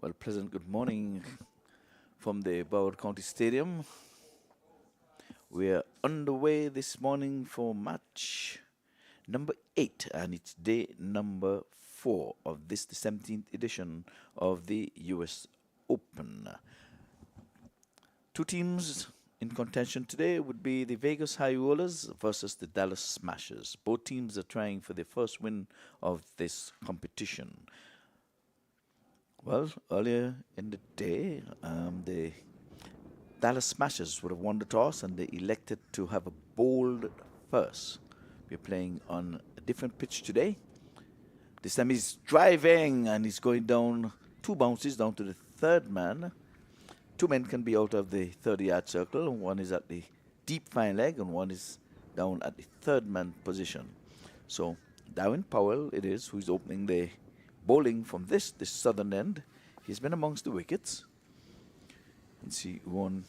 Well, pleasant good morning from the Broward County Stadium. We're underway this morning for match number 8, and it's day number 4 of this, the 17th edition of the US Open. Two teams in contention today would be the Vegas High Rollers versus the Dallas Smashers. Both teams are trying for the first win of this competition. Well, earlier in the day, the Dallas Smashers would have won the toss and they elected to have a bold first. We're playing on a different pitch today. This time he's driving and he's going down 2 bounces down to the third man. 2 men can be out of the 30-yard circle. One is at the deep fine leg and one is down at the third man position. So Darwin Powell it is who's opening the bowling from the southern end. He's been amongst the wickets. You can see one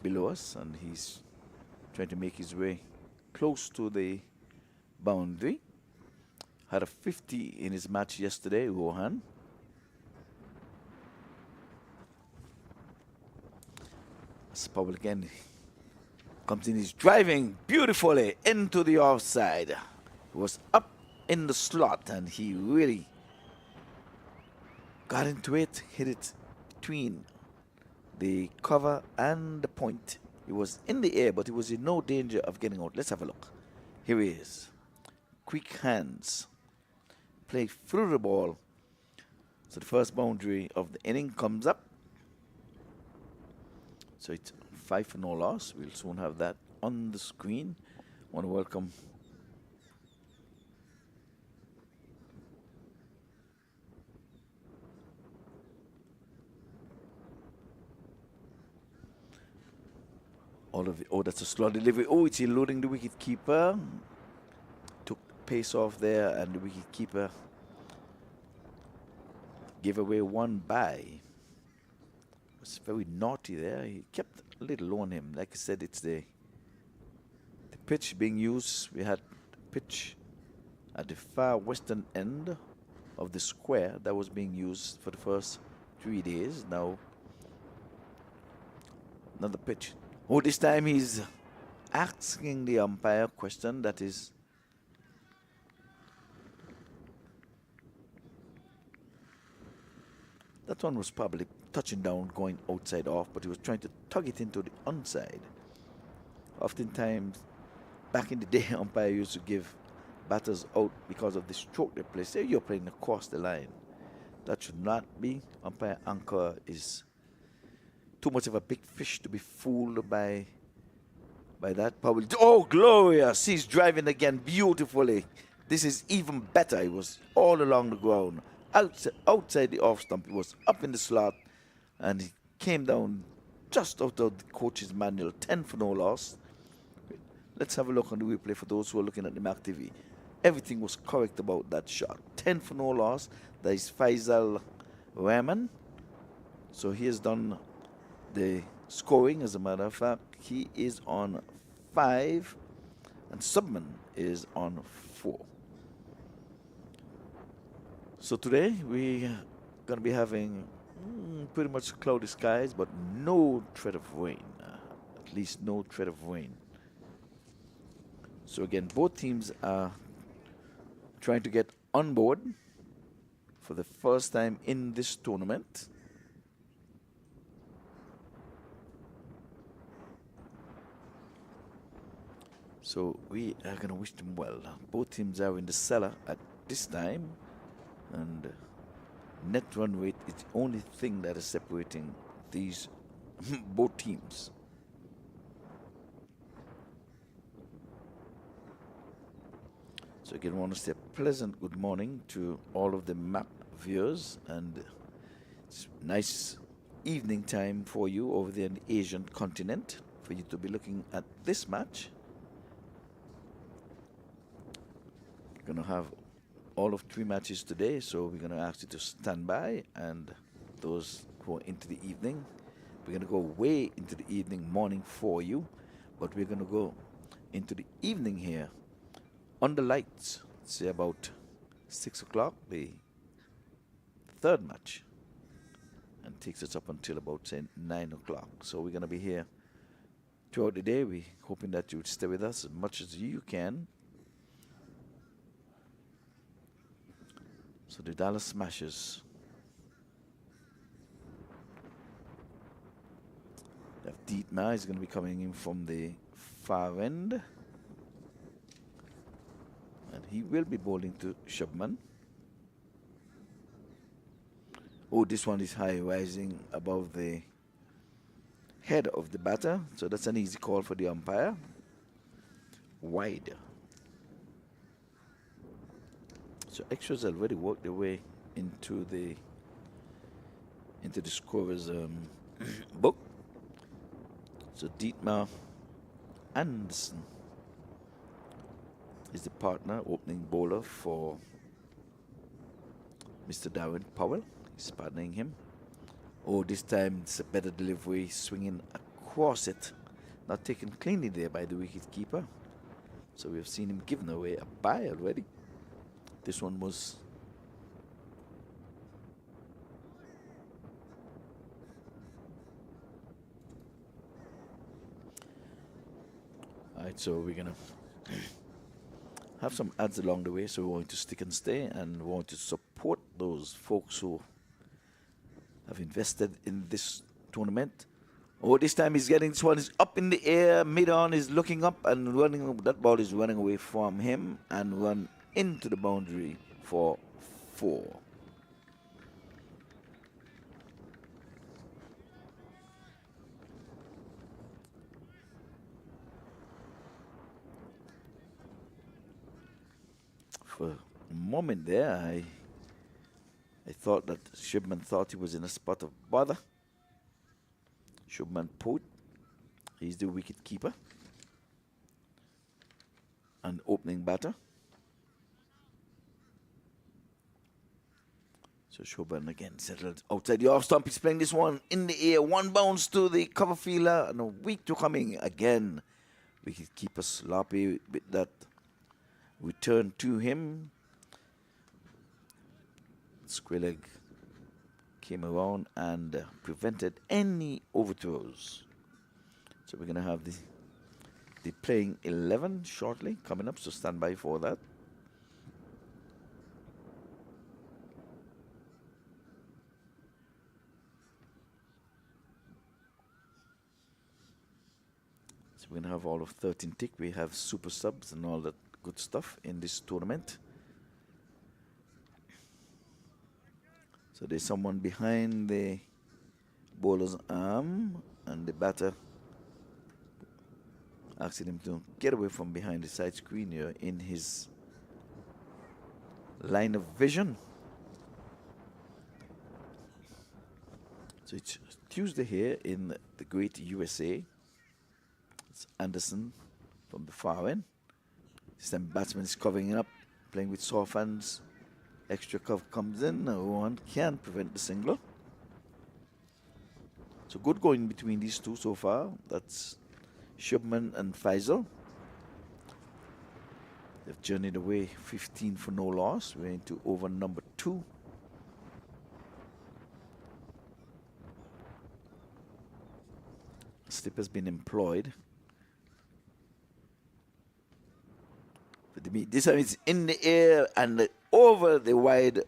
below us, and he's trying to make his way close to the boundary. Had a 50 in his match yesterday, Rohan. As Powell again comes in, he's driving beautifully into the offside. He was up in the slot, and he really got into it, hit it between the cover and the point. He was in the air, but he was in no danger of getting out. Let's have a look. Here he is. Quick hands. Played through the ball. So the first boundary of the inning comes up. So it's 5 for no loss. We'll soon have that on the screen. I want to welcome all of the, oh, that's a slow delivery. Oh, it's eluding the wicket keeper. Took pace off there, and the wicket keeper gave away one by. Was very naughty there. He kept a little low on him. Like I said, it's the pitch being used. We had pitch at the far western end of the square that was being used for the first 3 days. Now, another pitch. Oh, this time he's asking the umpire a question that is that one was probably touching down, going outside off, but he was trying to tug it into the onside. Oftentimes, back in the day, umpire used to give batters out because of the stroke they play. Say you're playing across the line. That should not be. Umpire anchor is too much of a big fish to be fooled by that. Probably. Oh, glorious! He's driving again beautifully. This is even better. He was all along the ground. Outside the off stump. He was up in the slot. And he came down just out of the coach's manual. 10 for no loss. Let's have a look on the replay for those who are looking at the MAQ TV. Everything was correct about that shot. 10 for no loss. That is Faisal Rahman. So he has done the scoring, as a matter of fact. He is on 5. And Subman is on 4. So today we are going to be having pretty much cloudy skies, but no threat of rain. At least no threat of rain. So again, both teams are trying to get on board for the first time in this tournament. So we are going to wish them well. Both teams are in the cellar at this time, and net run rate is the only thing that is separating these both teams. So again, I want to say a pleasant good morning to all of the MAP viewers, and it's nice evening time for you over there in the Asian continent for you to be looking at this match. We're going to have all of 3 matches today, so we're going to ask you to stand by, and those who are into the evening, we're going to go way into the evening, morning for you, but we're going to go into the evening here under lights, say about 6 o'clock, the 3rd match, and takes us up until about, say, 9 o'clock. So we're going to be here throughout the day. We're hoping that you would stay with us as much as you can. So the Dallas Smashers Dietmar is going to be coming in from the far end. And he will be bowling to Shubman. Oh, this one is high, rising above the head of the batter. So that's an easy call for the umpire. Wide. So extras already worked their way into the scorer's book. So Dietmar Anderson is the partner, opening bowler for Mr. Darren Powell. He's partnering him. Oh, this time it's a better delivery, swinging across it. Not taken cleanly there by the wicket keeper. So we've seen him giving away a bye already. This one was alright, so we're gonna have some ads along the way, so we want to stick and stay, and we want to support those folks who have invested in this tournament. Oh, this time he's getting, this one is up in the air, mid-on is looking up and running, that ball is running away from him and run into the boundary for 4. For a moment there, I thought that Shubman thought he was in a spot of bother. Shubman Poot, he's the wicket keeper and opening batter. So Shoban again settled outside the off stump. He's playing this one in the air. One bounce to the cover fielder and a weak to coming again. Wicketkeeper sloppy with that return to him. Squillig came around and prevented any overthrows. So we're going to have the playing 11 shortly coming up, so stand by for that. So we're going to have all of 13 tick. We have super subs and all that good stuff in this tournament. So there's someone behind the bowler's arm, and the batter asking him to get away from behind the side screen here in his line of vision. So it's Tuesday here in the great USA. It's Anderson from the far end. This time batsman is covering up, playing with soft hands. Extra cover comes in. One can't prevent the singler. So good going between these two so far. That's Shubman and Faisal. They've journeyed away 15 for no loss. We're into over number 2. Slip has been employed. But this time it's in the air and over the wide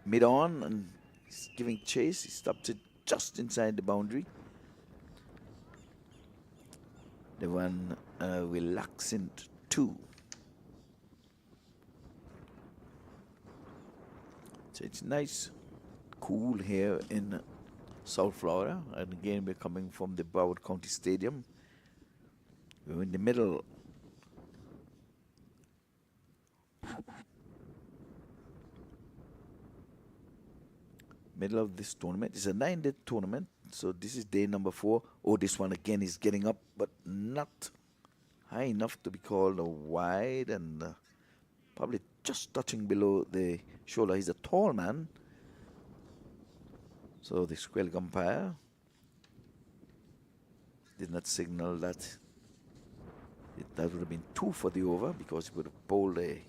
mid-on, and he's giving chase. He stops it just inside the boundary. The one relaxing 2. So it's nice, cool here in South Florida. And again, we're coming from the Broward County Stadium. We're in the middle of this tournament. It's a 9-day tournament, so this is day number 4. Oh, this one again is getting up, but not high enough to be called a wide, and probably just touching below the shoulder. He's a tall man, so the square umpire did not signal that that would have been 2 for the over, because he would have bowled a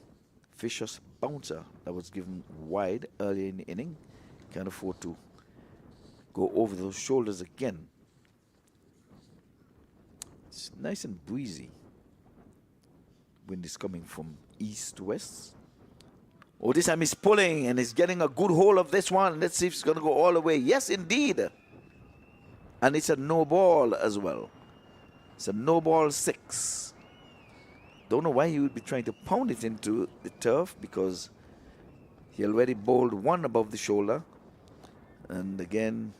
vicious bouncer that was given wide early in the inning. Can't afford to go over those shoulders again. It's nice and breezy. Wind is coming from east to west. Oh, this time he's pulling and he's getting a good hold of this one. Let's see if it's going to go all the way. Yes, indeed. And it's a no ball as well. It's a no ball 6. Don't know why he would be trying to pound it into the turf, because he already bowled 1 above the shoulder. And again,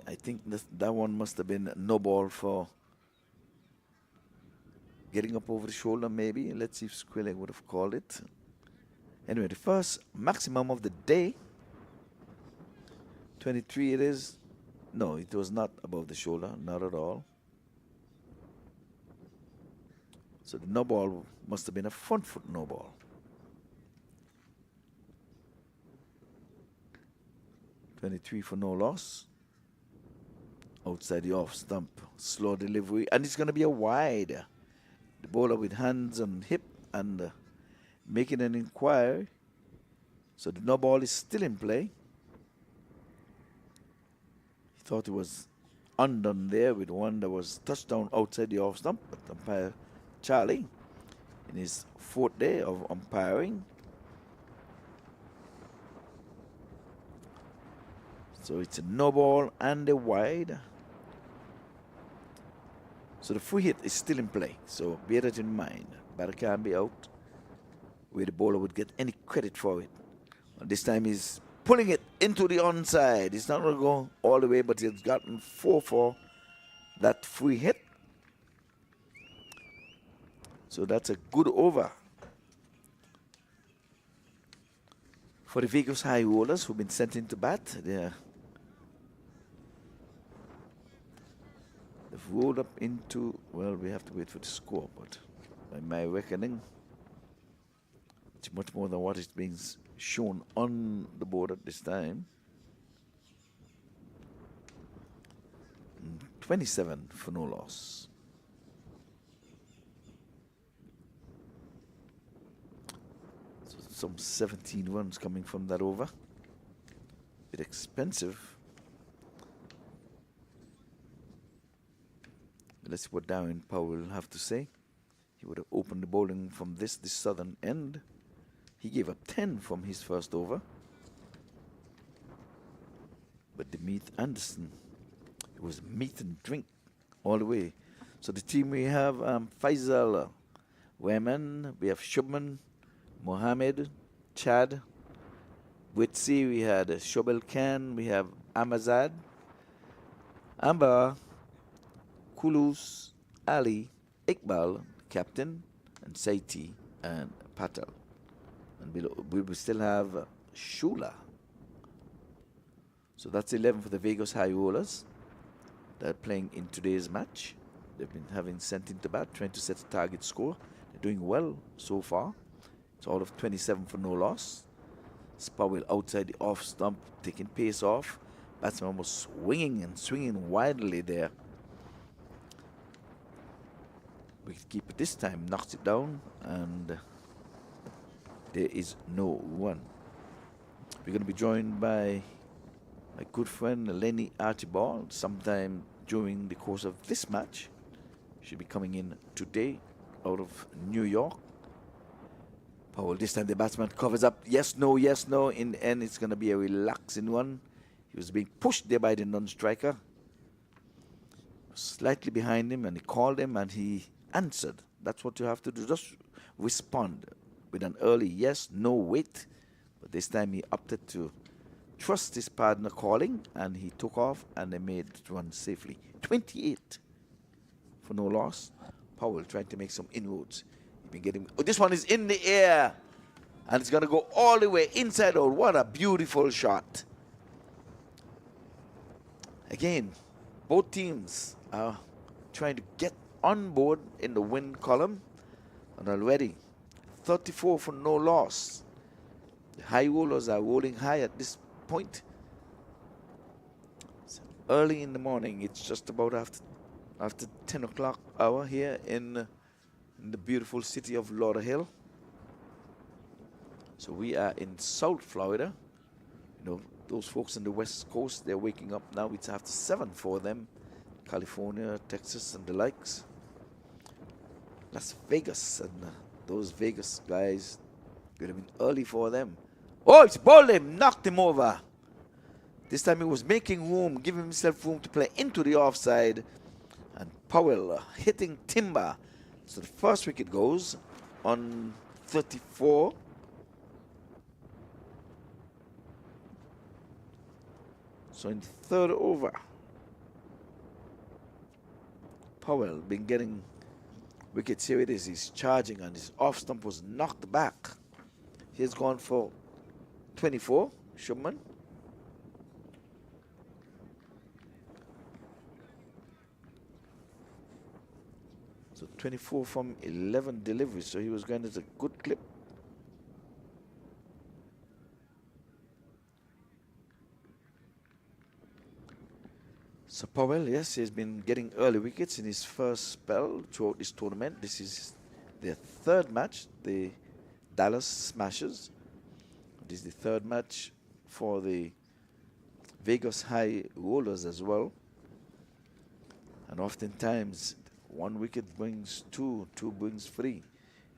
I think that one must have been no ball for getting up over the shoulder, maybe. Let's see if Squillig would have called it. Anyway, the first maximum of the day, 23 it is. No, it was not above the shoulder, not at all. So the no ball must have been a front foot no ball. 23 for no loss. Outside the off stump. Slow delivery. And it's going to be a wide. The bowler with hands on hip and making an inquiry. So the no ball is still in play. He thought it was undone there with one that was touchdown outside the off stump. But umpire Charlie, in his 4th day of umpiring, so it's a no ball and a wide. So the free hit is still in play. So bear that in mind. Batter can be out where the bowler would get any credit for it. And this time he's pulling it into the onside. It's not going to go all the way, but he's gotten 4 for that free hit. So that's a good over for the Vegas high rollers who've been sent into bat. They've rolled up into, well, we have to wait for the score, but by my reckoning, It's much more than what is being shown on the board at this time. 27 for no loss. So some 17 runs coming from that over. Bit expensive. Let's see what Darren Powell will have to say. He would have opened the bowling from this southern end. He gave up 10 from his first over. But Demeet Anderson, it was meat and drink all the way. So the team we have Faisal Wayman, we have Shubman, Mohammed, Chad. With C we had Shobel Khan, we have Amazad, Amber, Kulus, Ali, Iqbal, captain, and Saiti and Patel. And below, we will still have Shula. So that's 11 for the Vegas High Rollers. They're playing in today's match. They've been having sent into bat, trying to set a target score. They're doing well so far. It's all of 27 for no loss. Powell outside the off stump, taking pace off. Batsman almost swinging and swinging wildly there. Wicketkeeper this time knocks it down, and there is no run. We're going to be joined by my good friend Lenny Archibald sometime during the course of this match. Should be coming in today out of New York. Powell, this time the batsman covers up. Yes, no, yes, no. In the end, it's going to be a relaxing one. He was being pushed there by the non-striker. Slightly behind him, and he called him, and he answered. That's what you have to do. Just respond with an early yes, no, wait. But this time he opted to trust his partner calling, and he took off, and they made it run safely. 28 for no loss. Powell trying to make some inroads. He's been getting. Oh, this one is in the air, and it's going to go all the way inside out. What a beautiful shot. Again, both teams are trying to get on board in the win column, and already 34 for no loss. The high rollers are rolling high at this point. It's early in the morning. It's just about after 10 o'clock hour here in the beautiful city of Lauderhill. So we are in South Florida. You know, those folks on the West Coast, they're waking up now. It's after 7 for them. California, Texas, and the likes. Las Vegas, and those Vegas guys, would have been early for them. Oh, it's bowled him, knocked him over. This time he was making room, giving himself room to play into the offside. And Powell hitting timber. So the first wicket goes on 34. So in the third over, Powell been getting wickets. Here it is. He's charging, and his off stump was knocked back. He's gone for 24, Shubman. So 24 from 11 deliveries. So he was going at a good clip. So Powell, yes, he's been getting early wickets in his first spell throughout this tournament. This is their third match, the Dallas Smashers. This is the third match for the Vegas High Rollers as well. And oftentimes, one wicket brings two, two brings three.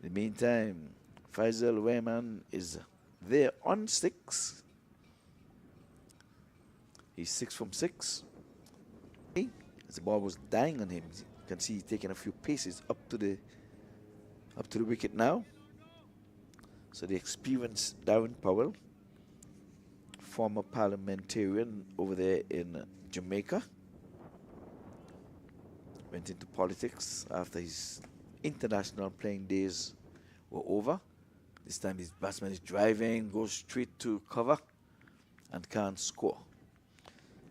In the meantime, Faisal Wayman is there on 6. He's 6 from 6. As the ball was dying on him, you can see he's taking a few paces up to the wicket now. So the experienced Darren Powell, former parliamentarian over there in Jamaica, went into politics after his international playing days were over. This time his batsman is driving, goes straight to cover, and can't score.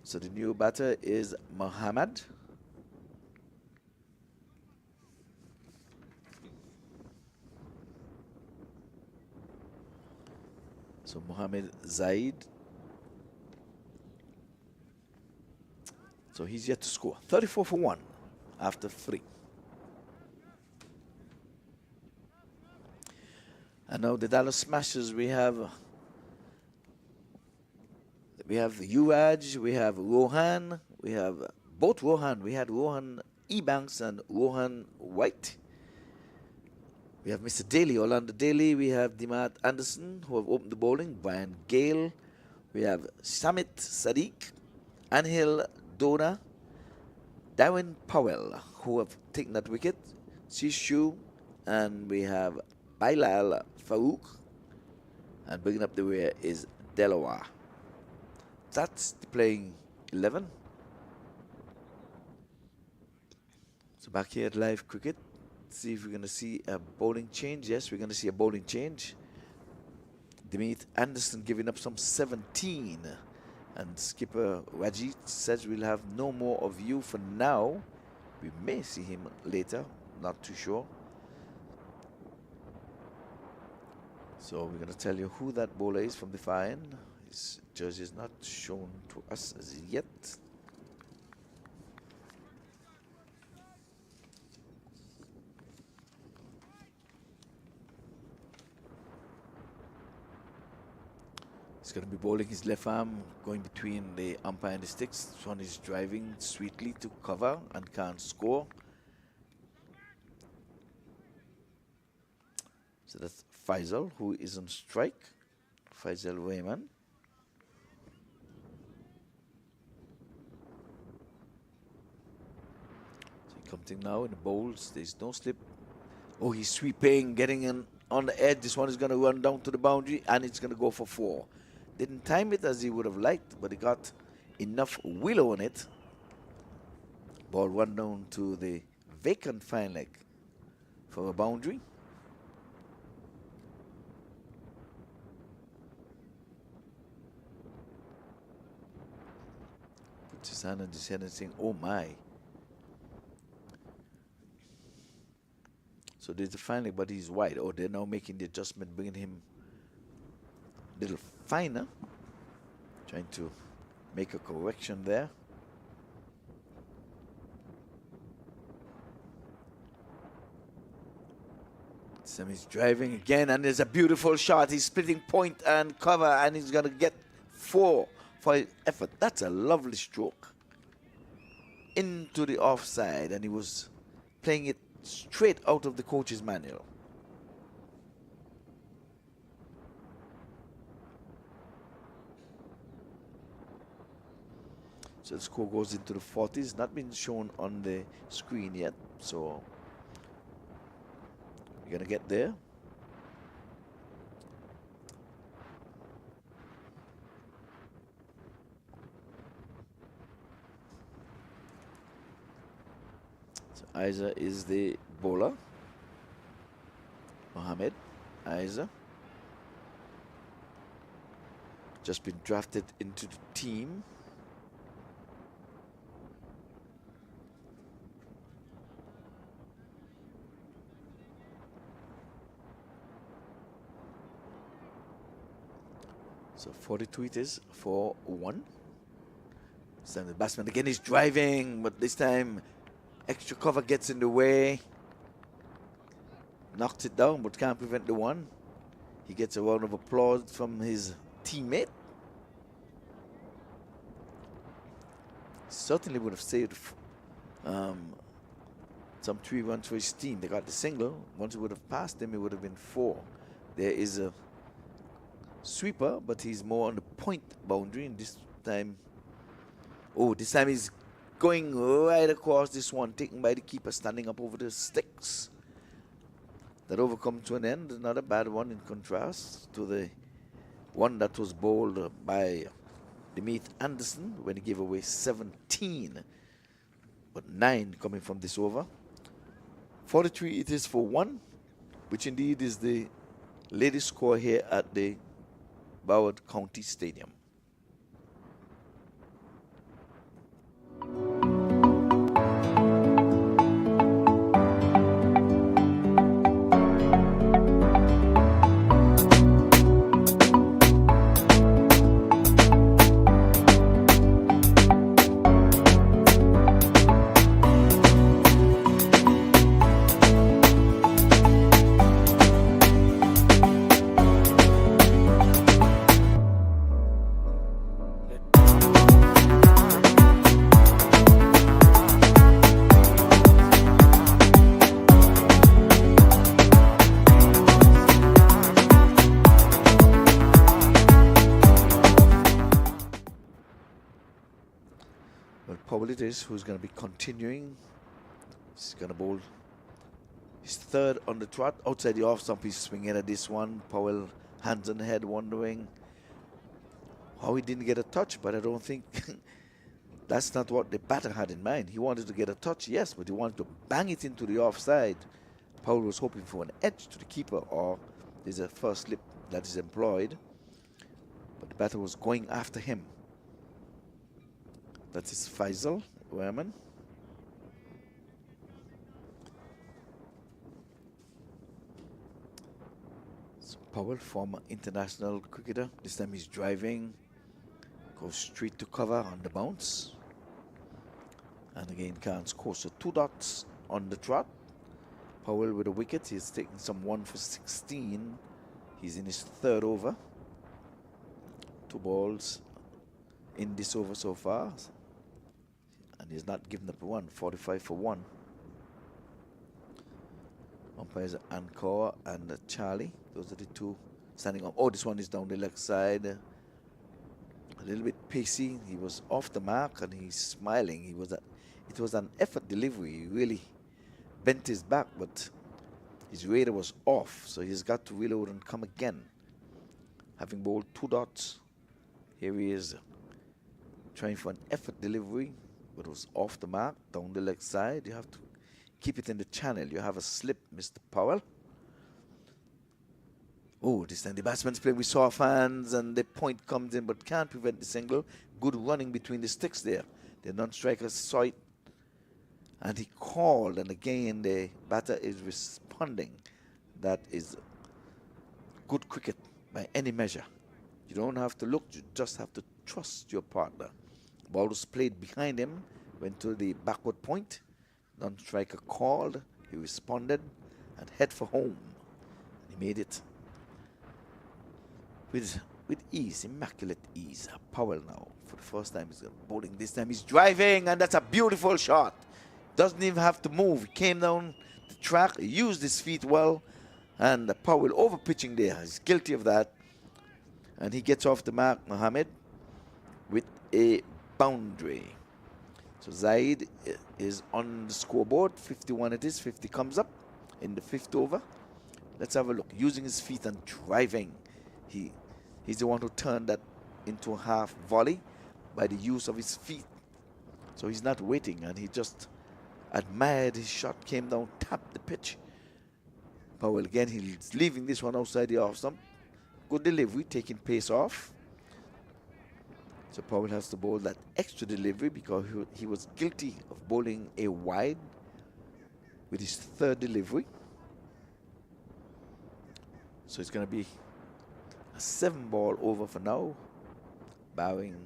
So the new batter is Muhammad. So Mohammed Zaid. So he's yet to score. 34 for 1 after 3. And now the Dallas Smashers, we have Yuvraj, we have Rohan, we have both Rohan. We had Rohan Ebanks and Rohan White. We have Mr. Daly, Orlando Daly. We have Dimat Anderson, who have opened the bowling. Brian Gale. We have Shamit Sadiq, Anhil Dona, Darren Powell, who have taken that wicket. Sishu, and we have Bailal Farouk. And bringing up the rear is Delaware. That's the playing 11. So back here at Live Cricket, see if we're going to see a bowling change. Yes, we're going to see a bowling change. Dimit Anderson giving up some 17. And skipper Wajid says we'll have no more of you for now. We may see him later, not too sure. So we're going to tell you who that bowler is from the far end. His jersey is not shown to us as yet. He's going to be bowling his left arm, going between the umpire and the sticks. This one is driving sweetly to cover and can't score. So that's Faisal, who is on strike. Faisal Rahman. So he comes in now in the bowls. There's no slip. Oh, he's sweeping, getting in on the edge. This one is going to run down to the boundary, and it's going to go for 4. Didn't time it as he would have liked, but he got enough willow on it. Ball run down to the vacant fine leg for a boundary. Puts his hand on his head and saying, oh my. So there's the fine leg, but he's wide. Oh, they're now making the adjustment, bringing him a little finer, trying to make a correction there. Sammy's driving again, and there's a beautiful shot. He's splitting point and cover, and he's going to get 4 for his effort. That's a lovely stroke into the offside, and he was playing it straight out of the coach's manual. So the score goes into the 40s. Not been shown on the screen yet, so we're gonna get there. So Aiza is the bowler. Mohammed Aiza just been drafted into the team. So 42 it is for 1. So the batsman again is driving, but this time extra cover gets in the way. Knocks it down, but can't prevent the 1. He gets a round of applause from his teammate. Certainly would have saved some 3 runs for his team. They got the single. Once it would have passed him, it would have been 4. There is a sweeper, but he's more on the point boundary, and this time, oh, this time he's going right across this one, taken by the keeper, standing up over the sticks. That overcomes to an end. Another bad one in contrast to the one that was bowled by Dimit Anderson when he gave away 17, but 9 coming from this over. 43 it is for 1, which indeed is the latest score here at the Broward County Stadium. Powell it is, who's going to be continuing. He's going to bowl his third on the trot. Outside the off stump, he's swinging at this one. Powell, hands on the head, wondering how he didn't get a touch, but I don't think that's not what the batter had in mind. He wanted to get a touch, yes, but he wanted to bang it into the offside. Powell was hoping for an edge to the keeper, or there's a first slip that is employed, but the batter was going after him. That is Faisal Rahman. So Powell, former international cricketer. This time he's driving, goes straight to cover on the bounce. And again can't score. So 2 dots on the trot. Powell with a wicket. He's taking some 1 for 16. He's in his 3rd over. 2 balls in this over so far. And he's not given up a 1. 45 for 1. Umpires are Ankor and Charlie. Those are the 2 standing up. Oh, this one is down the left side. A little bit pacey. He was off the mark and he's smiling. It was an effort delivery. He really bent his back, but his radar was off, so he's got to reload and come again. Having bowled 2 dots, here he is trying for an effort delivery, but it was off the mark, down the leg side. You have to keep it in the channel. You have a slip, Mr. Powell. Oh, this time the batsman's playing with soft hands and the point comes in, but can't prevent the single. Good running between the sticks there. The non-striker saw it and he called, and again the batter is responding. That is good cricket by any measure. You don't have to look, you just have to trust your partner. Ball was played behind him, went to the backward point. Non-striker called, he responded and head for home. He made it with ease, immaculate ease. Powell now, for the first time, he's bowling. This time he's driving, and that's a beautiful shot. Doesn't even have to move. He came down the track, used his feet well, and Powell over pitching there. He's guilty of that. And he gets off the mark, Mohammed, with a boundary. So Zaid is on the scoreboard. 51 it is. 50 comes up in the 5th over. Let's have a look. Using his feet and driving. He's the one who turned that into a half volley by the use of his feet. So he's not waiting, and he just admired his shot, came down, tapped the pitch. Powell again, he's leaving this one outside the off stump. Good delivery, taking pace off. So Powell has to bowl that extra delivery because he was guilty of bowling a wide with his 3rd delivery. So it's going to be a 7-ball over for now, barring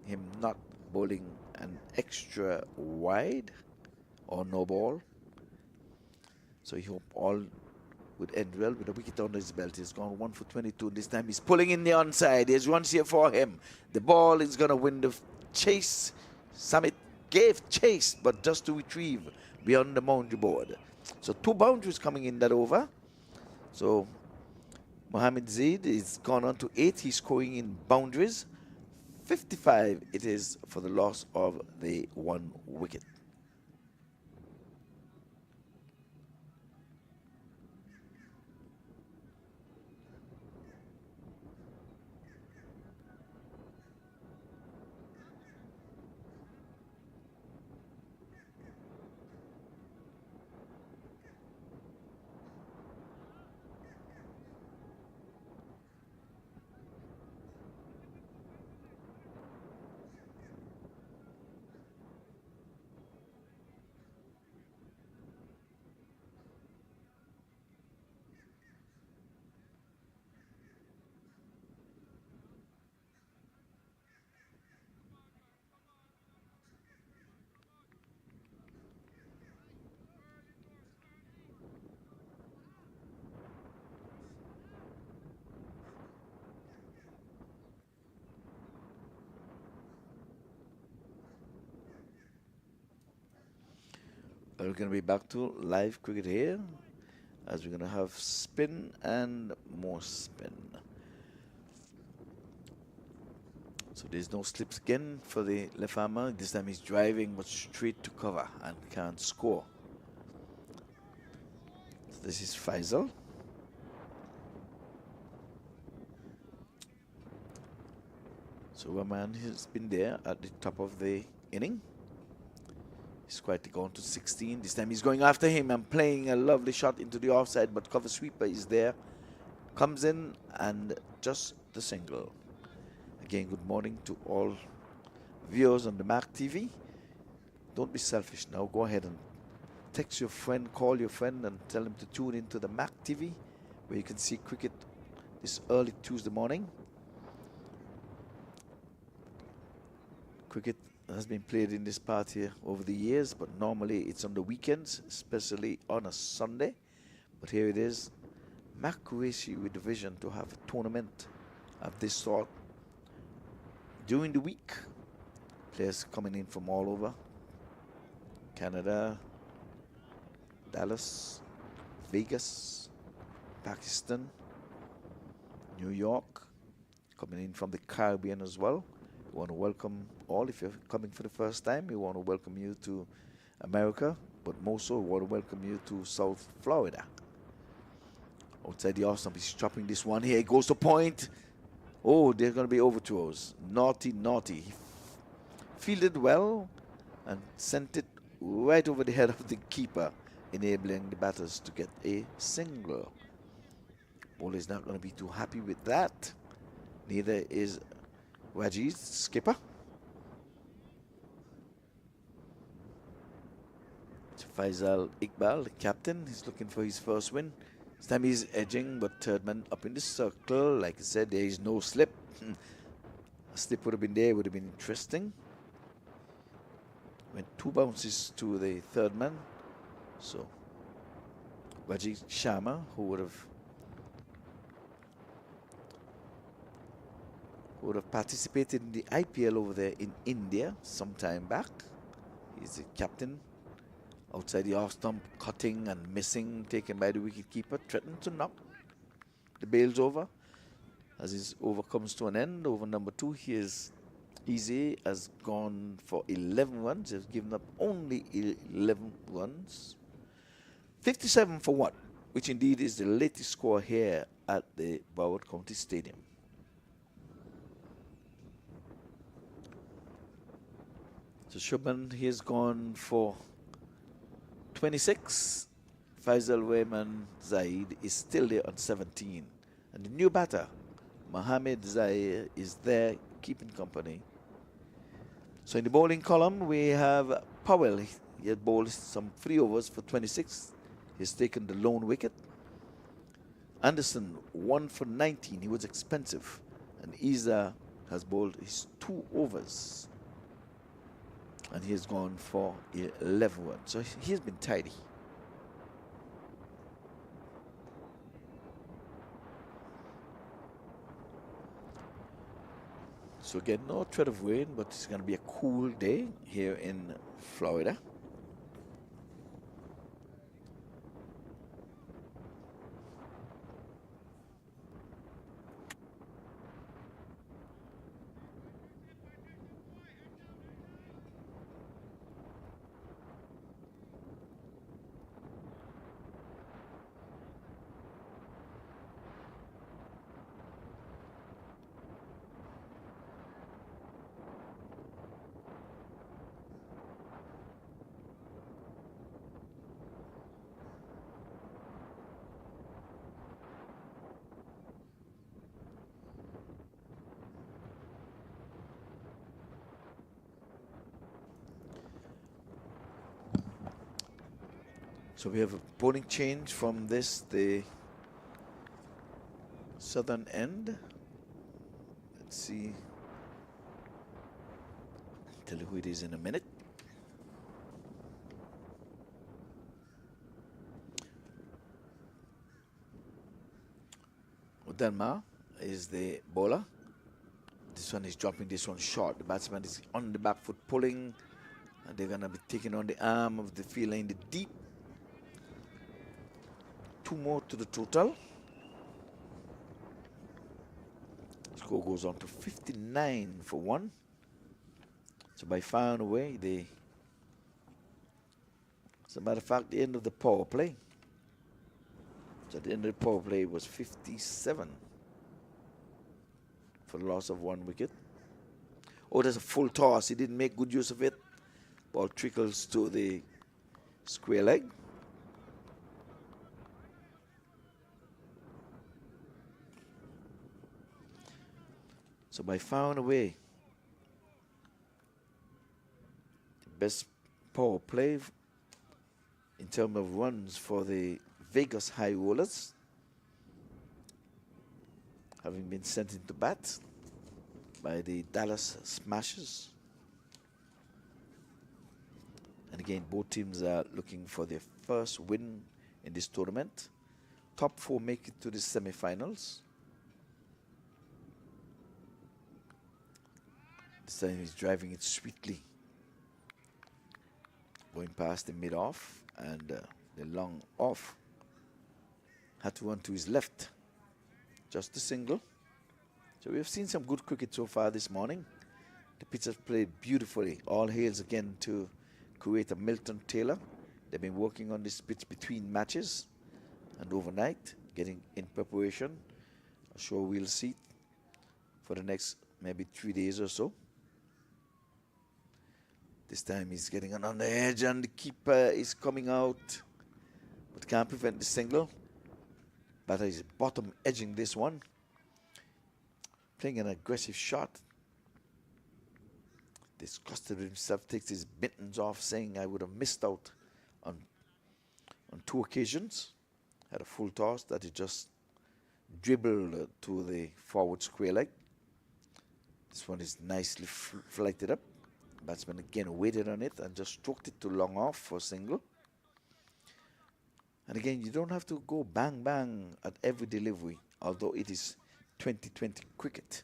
him not bowling an extra wide or no ball. So he hoped all would end well with a wicket under his belt. He's gone 1 for 22. This time he's pulling in the onside. There's runs here for him. The ball is going to win the chase. Samit gave chase, but just to retrieve beyond the boundary board. So 2 boundaries coming in that over. So Mohammed Zaid is gone on to 8. He's scoring in boundaries. 55 it is for the loss of the 1 wicket. We're going to be back to live cricket here, as we're going to have spin and more spin. So there's no slips again for the left armer. This time he's driving but straight to cover and can't score. So this is Faisal. So Rahman has been there at the top of the inning. He's quietly gone to 16. This time he's going after him and playing a lovely shot into the offside, but cover sweeper is there. Comes in and just the single. Again, good morning to all viewers on the MAQ TV. Don't be selfish now. Go ahead and text your friend, call your friend and tell him to tune into the MAQ TV, where you can see cricket this early Tuesday morning. Cricket has been played in this part here over the years, but normally it's on the weekends, especially on a Sunday. But here it is. MAQ with the vision to have a tournament of this sort during the week. Players coming in from all over. Canada, Dallas, Vegas, Pakistan, New York, coming in from the Caribbean as well. We want to welcome all. If you're coming for the first time, we want to welcome you to America, but more so, we want to welcome you to South Florida. Outside the off stump, he's chopping this one. Here it goes to point. Oh, there's going to be overthrows. Naughty, naughty. He fielded well and sent it right over the head of the keeper, enabling the batters to get a single. Bowler is not going to be too happy with that. Neither is Wajiz, skipper. So Faisal Iqbal, the captain, he's looking for his first win. This time he's edging, but third man up in the circle. Like I said, there is no slip. A slip would have been there, would have been interesting. Went 2 bounces to the third man. So Wajid Sharma, who would have participated in the IPL over there in India some time back. He's the captain. Outside the off stump, cutting and missing, taken by the wicketkeeper, threatened to knock the bails over. As his over comes to an end, over number 2, here's Easy has gone for 11 runs. He's given up only 11 runs. 57 for 1, which indeed is the latest score here at the Broward County Stadium. So Shubman, he has gone for 26. Faisal Wayman Zaid is still there on 17. And the new batter, Mohamed Zaid, is there keeping company. So in the bowling column, we have Powell. He had bowled some 3 overs for 26. He's taken the lone wicket. Anderson, 1 for 19. He was expensive. And Isa has bowled his 2 overs. And he has gone for 11 runs. So he's been tidy. So again, no threat of rain, but it's going to be a cool day here in Florida. So we have a bowling change from this, the southern end. Let's see. I'll tell you who it is in a minute. Udanma is the bowler. This one is dropping this one short. The batsman is on the back foot pulling. And they're going to be taking on the arm of the fielder in the deep. 2 more to the total. Score goes on to 59 for 1. So by far and away, as a matter of fact, the end of the power play. So at the end of the power play was 57 for the loss of 1 wicket. Oh, there's a full toss. He didn't make good use of it. Ball trickles to the square leg. So by far and away, the best power play in terms of runs for the Vegas High Rollers, having been sent into bat by the Dallas Smashers. And again, both teams are looking for their first win in this tournament. Top 4 make it to the semi-finals. This time he's driving it sweetly, going past the mid-off, and the long off. Had to run to his left. Just a single. So we have seen some good cricket so far this morning. The pitch has played beautifully. All hails again to creator Milton Taylor. They've been working on this pitch between matches and overnight, getting in preparation. I'm sure we'll see it for the next maybe 3 days or so. This time he's getting on the edge, and the keeper is coming out, but can't prevent the single. Batter is bottom edging this one, playing an aggressive shot. Disgusted with himself, takes his mittens off, saying, I would have missed out on 2 occasions. Had a full toss that he just dribbled to the forward square leg. This one is nicely flighted up. Batsman again waited on it and just stroked it to long off for a single. And again, you don't have to go bang bang at every delivery, although it is 2020 cricket.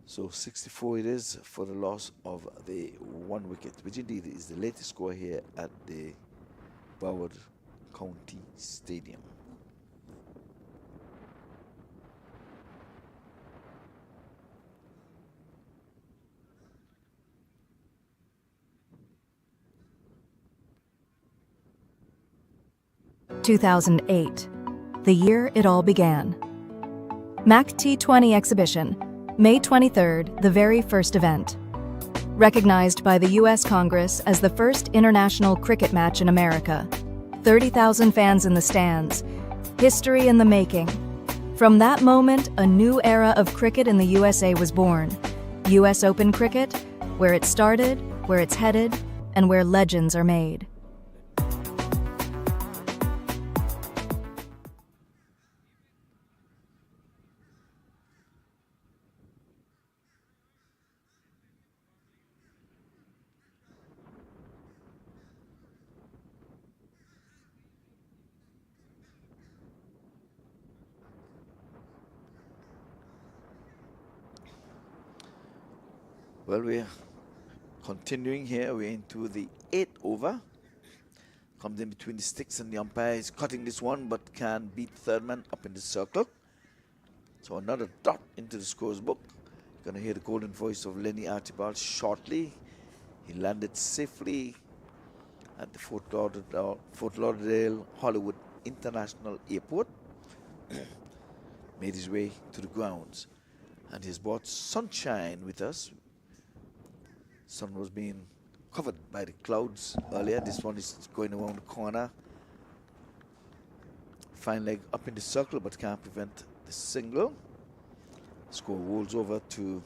So 64 it is for the loss of the 1 wicket, which indeed is the latest score here at the Broward County Stadium. (2008), the year it all began. MAQ T20 exhibition, May 23rd, the very first event. Recognized by the U.S. Congress as the first international cricket match in America. 30,000 fans in the stands. History in the making. From that moment, a new era of cricket in the USA was born. U.S. Open cricket, where it started, where it's headed, and where legends are made. Well, we're continuing here. We're into the 8th over. Comes in between the sticks, and the umpire is cutting this one, but can beat third man up in the circle. So another dot into the scores book. You're going to hear the golden voice of Lenny Archibald shortly. He landed safely at the Fort Lauderdale Hollywood International Airport. Made his way to the grounds. And he's brought sunshine with us. Sun was being covered by the clouds earlier. This one is going around the corner. Fine leg up in the circle, but can't prevent the single. Score rolls over to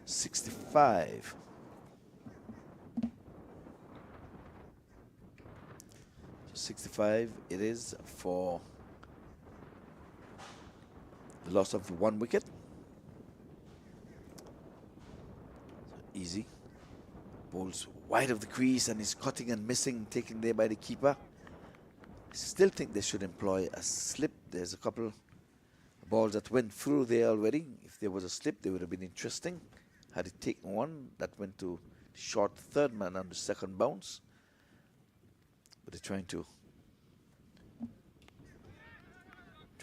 65. So 65 it is for the loss of 1 wicket. So easy. Bowls wide of the crease and is cutting and missing, taken there by the keeper. Still think they should employ a slip. There's a couple of balls that went through there already. If there was a slip, they would have been interesting. Had it taken one that went to short third man on the second bounce. But they're trying to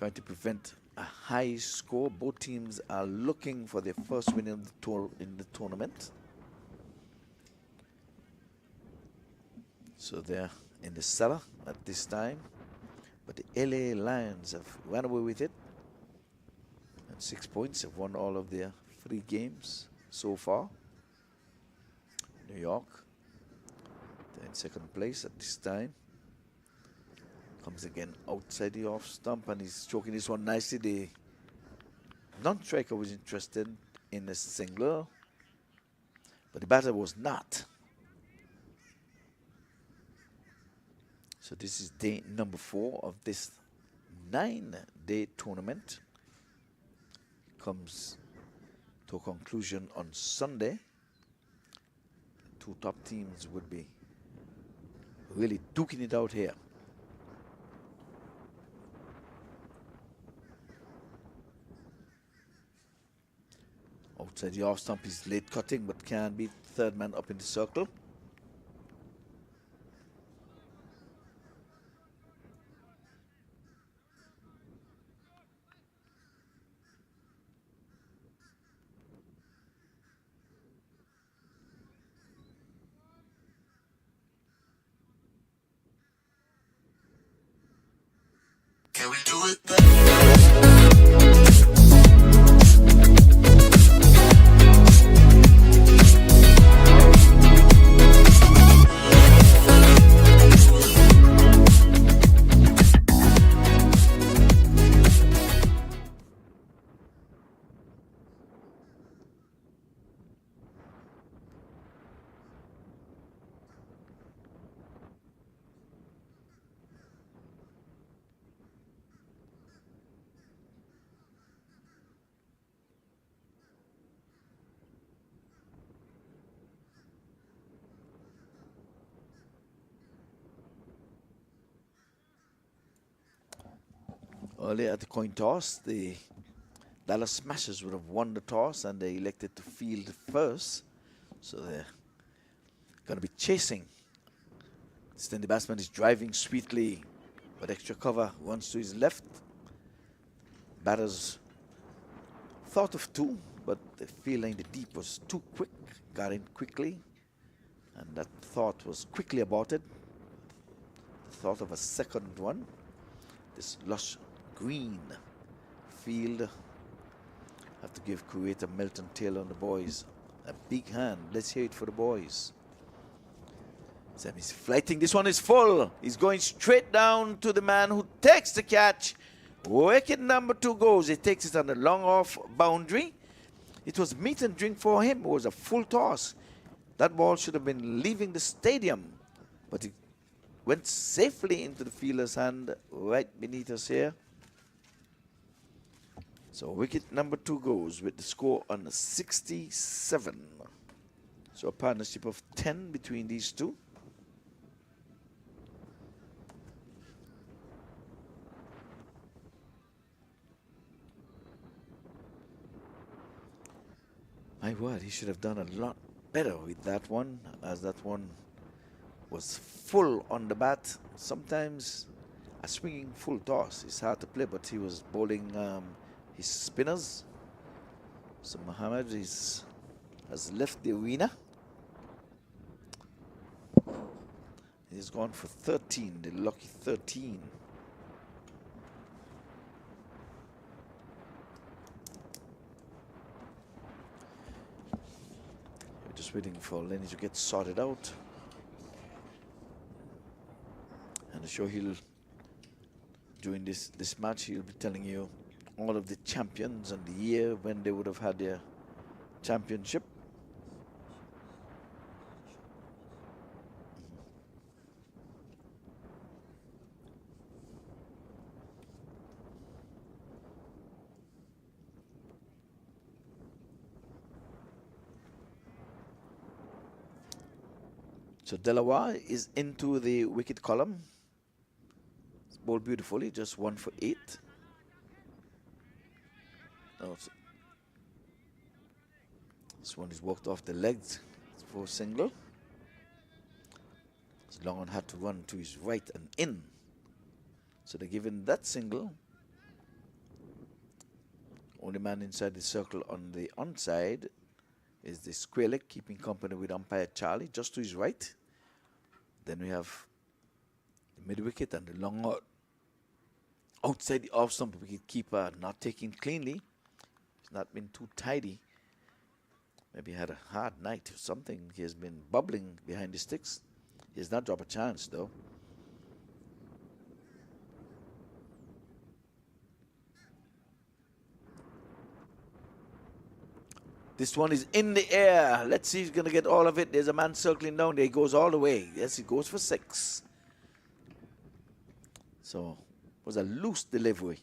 trying to prevent a high score. Both teams are looking for their first win in the tournament. So they're in the cellar at this time. But the LA Lions have run away with it. And 6 points, have won all of their 3 games so far. New York, they're in second place at this time. Comes again outside the off stump, and he's stroking this one nicely. The non-striker was interested in a single, but the batter was not. So this is day number 4 of this 9-day tournament. Comes to a conclusion on Sunday. 2 top teams would be really duking it out here. Outside the off stump, he's late cutting, but can be third man up in the circle. Can we do it? Earlier at the coin toss, the Dallas Smashers would have won the toss, and they elected to field first. So they're going to be chasing. Instead, the batsman is driving sweetly, but extra cover runs to his left. Batters thought of 2, but the feeling the deep was too quick, got in quickly, and that thought was quickly aborted. The thought of a second one. This lush green field. Have to give creator Milton Taylor and the boys a big hand. Let's hear it for the boys. Sam is flighting. This one is full. He's going straight down to the man who takes the catch. Wicket number 2 goes. He takes it on the long off boundary. It was meat and drink for him. It was a full toss. That ball should have been leaving the stadium, but it went safely into the fielder's hand right beneath us here. So wicket number 2 goes with the score on 67. So a partnership of 10 between these two. My word, he should have done a lot better with that one, as that one was full on the bat. Sometimes a swinging full toss is hard to play, but he was bowling his spinners. So Mohammed has left the arena. He's gone for 13, the lucky 13. We're just waiting for Lenny to get sorted out. And I'm sure during this match, he'll be telling you all of the champions and the year when they would have had their championship. So Delaware is into the wicket column. It's bowled beautifully, just 1 for 8. This one is walked off the legs for a single. Longhorn had to run to his right and in. So they're giving that single Only man inside the circle on the onside is the square leg, keeping company with umpire Charlie, just to his right. Then we have the mid wicket and the long out. Outside the off stump, wicket keeper not taking cleanly. He's not been too tidy. Maybe had a hard night or something. He has been bubbling behind the sticks. He has not dropped a chance though. This one is in the air. Let's see if he's going to get all of it. There's a man circling down there. He goes all the way. Yes, he goes for 6. So, it was a loose delivery.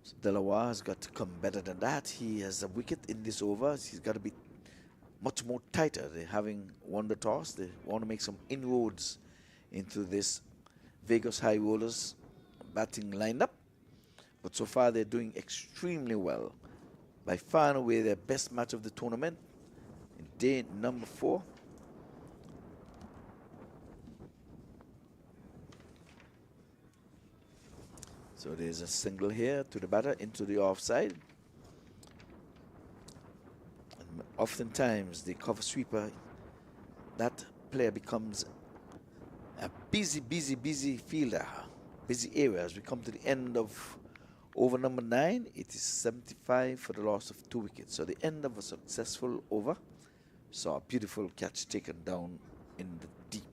So Delaware has got to come better than that. He has a wicket in this over. He's got to be much more tighter. They're having won the toss. They want to make some inroads into this Vegas High Rollers batting lineup. But so far, they're doing extremely well. By far and away, their best match of the tournament in day number 4. So there's a single here to the batter into the offside. And oftentimes, the cover sweeper, that player becomes a busy fielder, busy area. As we come to the end of over number 9, it is 75 for the loss of 2 wickets. So the end of a successful over. Saw a beautiful catch taken down in the deep.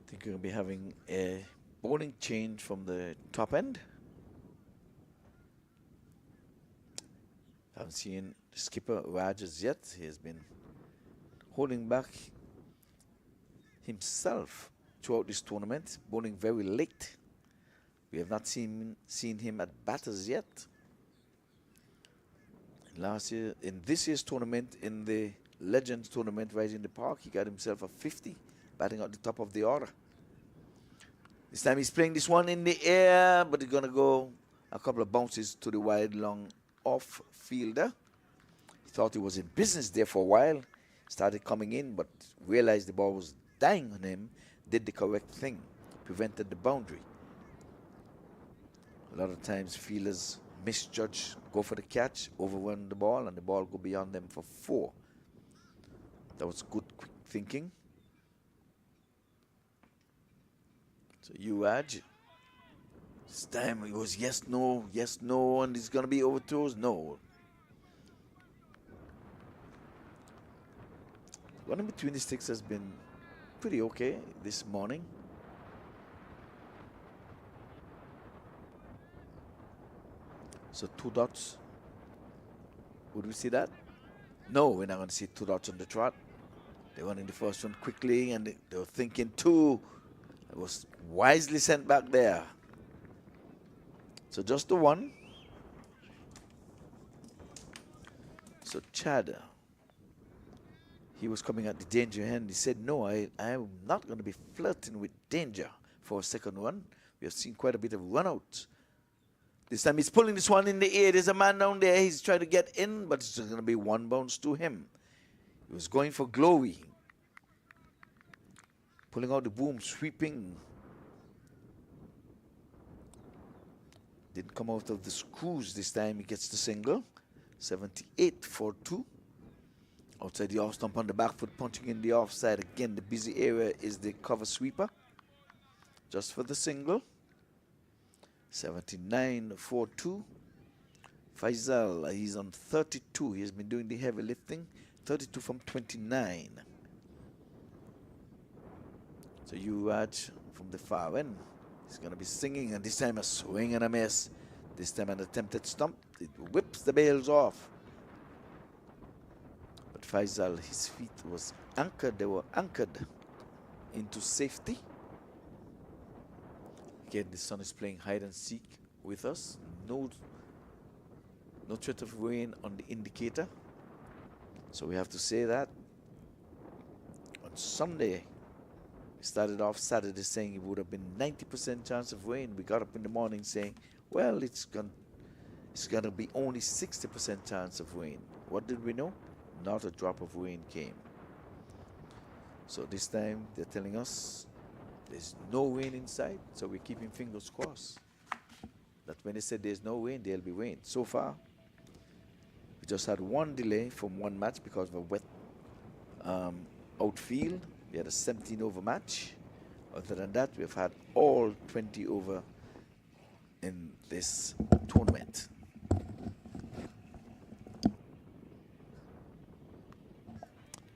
I think we're going to be having a bowling change from the top end. Haven't seen skipper Rogers yet. He has been holding back himself throughout this tournament, bowling very late. We have not seen him at batters yet. Last year, in this year's tournament, in the Legends tournament right in the park, he got himself a 50, batting at the top of the order. This time he's playing this one in the air, but he's going to go a couple of bounces to the wide long off fielder. He thought he was in business there for a while. Started coming in, but realized the ball was dying on him. Did the correct thing. Prevented the boundary. A lot of times fielders misjudge, go for the catch, overrun the ball, and the ball go beyond them for 4. That was good, quick thinking. So Uaj, this time it was yes, no, and it's going to be overthrows, no. Running between the sticks has been pretty okay this morning. So 2 dots. Would we see that? No, we're not going to see 2 dots on the trot. They won in the first one quickly, and they were thinking 2. It was wisely sent back there. So just the 1. So Chad, he was coming at the danger end. He said, no, I'm not going to be flirting with danger for a second one. We have seen quite a bit of run-out. This time he's pulling this one in the air. There's a man down there. He's trying to get in, but it's just going to be 1 bounce to him. He was going for glory. Pulling out the boom, sweeping. Didn't come out of the screws this time. He gets the single. 78 for 2. Outside the off stump on the back foot, punching in the offside. Again, the busy area is the cover sweeper. Just for the single. 79 for 2. Faisal, he's on 32. He has been doing the heavy lifting. 32 from 29. So Uraj from the far end. He's going to be singing, and this time a swing and a miss. This time an attempted stump. It whips the bails off. But Faisal, his feet was anchored. They were anchored into safety. Again, the sun is playing hide and seek with us. No threat of rain on the indicator. So we have to say that. On Sunday, we started off Saturday saying it would have been 90% chance of rain. We got up in the morning saying, well, it's gonna be only 60% chance of rain. What did we know? Not a drop of rain came. So this time they're telling us there's no rain inside, so we're keeping fingers crossed that when they said there's no rain, there'll be rain. So far, we just had one delay from one match because of a wet outfield. We had a 17-over match. Other than that, we've had all 20 over in this tournament.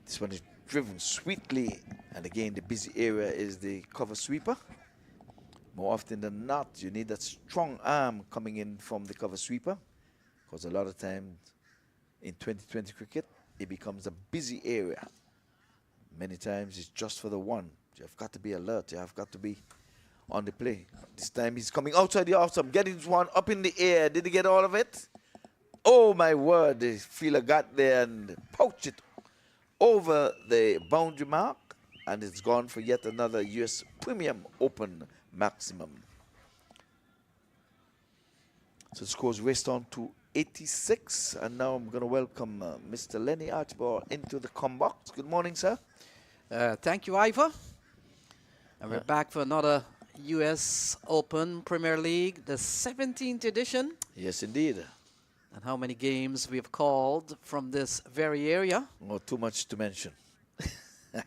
This one is driven sweetly, and again, the busy area is the cover sweeper. More often than not, you need that strong arm coming in from the cover sweeper, because a lot of times in 2020 cricket, it becomes a busy area. Many times it's just for the one. You've got to be alert. You have got to be on the play. This time he's coming outside the off stump, getting one up in the air. Did he get all of it? Oh my word, the fielder got there and pouched it over the boundary mark, and it's gone for yet another US Premium Open maximum. So the score's raced on to 86, and now I'm going to welcome Mr. Lenny Archibald into the box. Good morning, sir. Thank you, Ivor. And we're back for another US Open Premier League, the 17th edition. Yes, indeed. And how many games we've called from this very area. Oh, too much to mention.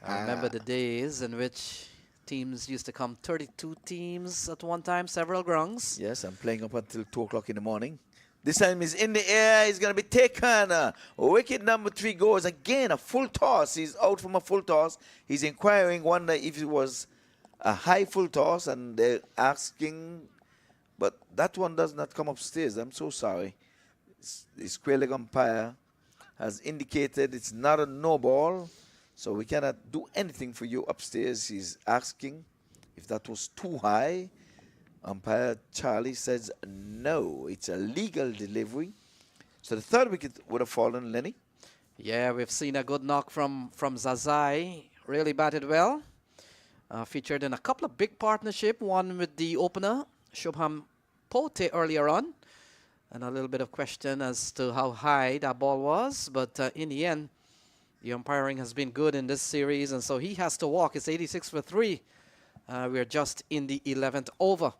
I remember the days in which teams used to come, 32 teams at one time, several grounds. Yes, I'm playing up until 2 o'clock in the morning. This time he's in the air. He's going to be taken. Wicket number 3 goes again. A full toss. He's out from a full toss. He's inquiring, wonder if it was a high full toss, and they're asking, but that one does not come upstairs. I'm so sorry. The square leg umpire has indicated it's not a no ball, so we cannot do anything for you upstairs. He's asking if that was too high. Umpire Charlie says no, it's a legal delivery. So the third wicket would have fallen, Lenny. Yeah, we've seen a good knock from Zazai. Really batted well. Featured in a couple of big partnership, one with the opener, Shubham Pote, earlier on. And a little bit of question as to how high that ball was. But in the end, the umpiring has been good in this series. And so he has to walk. It's 86 for 3. We're just in the 11th over.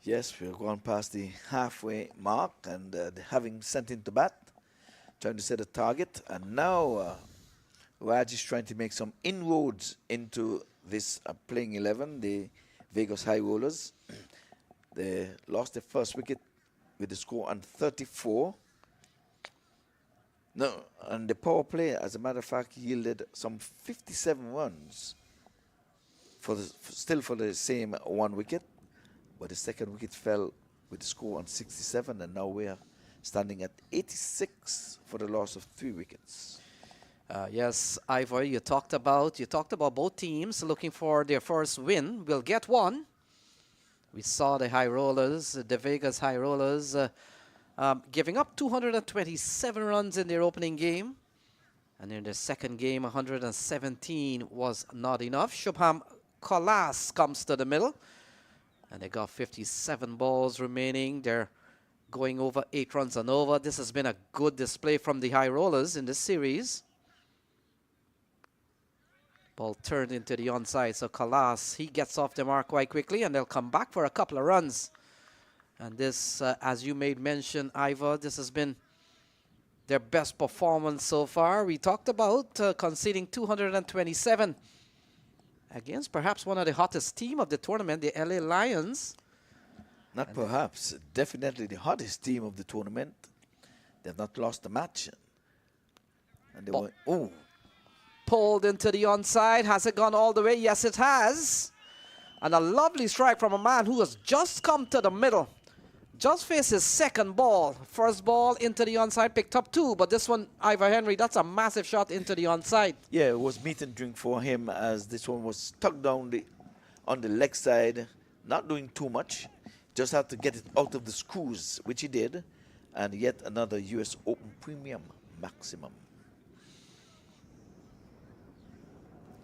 Yes, we're going past the halfway mark. And having sent into bat, trying to set a target. And now Raj is trying to make some inroads into this playing 11, the Vegas High Rollers. They lost their first wicket with the score on 34. No, and the power play, as a matter of fact, yielded some 57 runs still for the same one wicket. But the second wicket fell with the score on 67, and now we're standing at 86 for the loss of 3 wickets. Yes, Ivor, you talked about both teams looking for their first win. We'll get one. We saw the High Rollers, the Vegas High Rollers, giving up 227 runs in their opening game. And in the second game, 117 was not enough. Shubham Kolas comes to the middle. And they got 57 balls remaining. They're going over 8 runs and over. This has been a good display from the High Rollers in this series. Ball turned into the onside, so Kalas, he gets off the mark quite quickly, and they'll come back for a couple of runs. And this, as you made mention, Ivor, this has been their best performance so far. We talked about conceding 227 against perhaps one of the hottest team of the tournament, the LA Lions. Not perhaps, definitely the hottest team of the tournament. They've not lost a match. And they were, oh. Pulled into the onside. Has it gone all the way? Yes, it has. And a lovely strike from a man who has just come to the middle. just faced his second ball. First ball into the onside, picked up 2, but this one, Ivor Henry, that's a massive shot into the onside. Yeah, it was meat and drink for him as this one was tucked down on the leg side, not doing too much. Just had to get it out of the screws, which he did. And yet another US Open Premium maximum.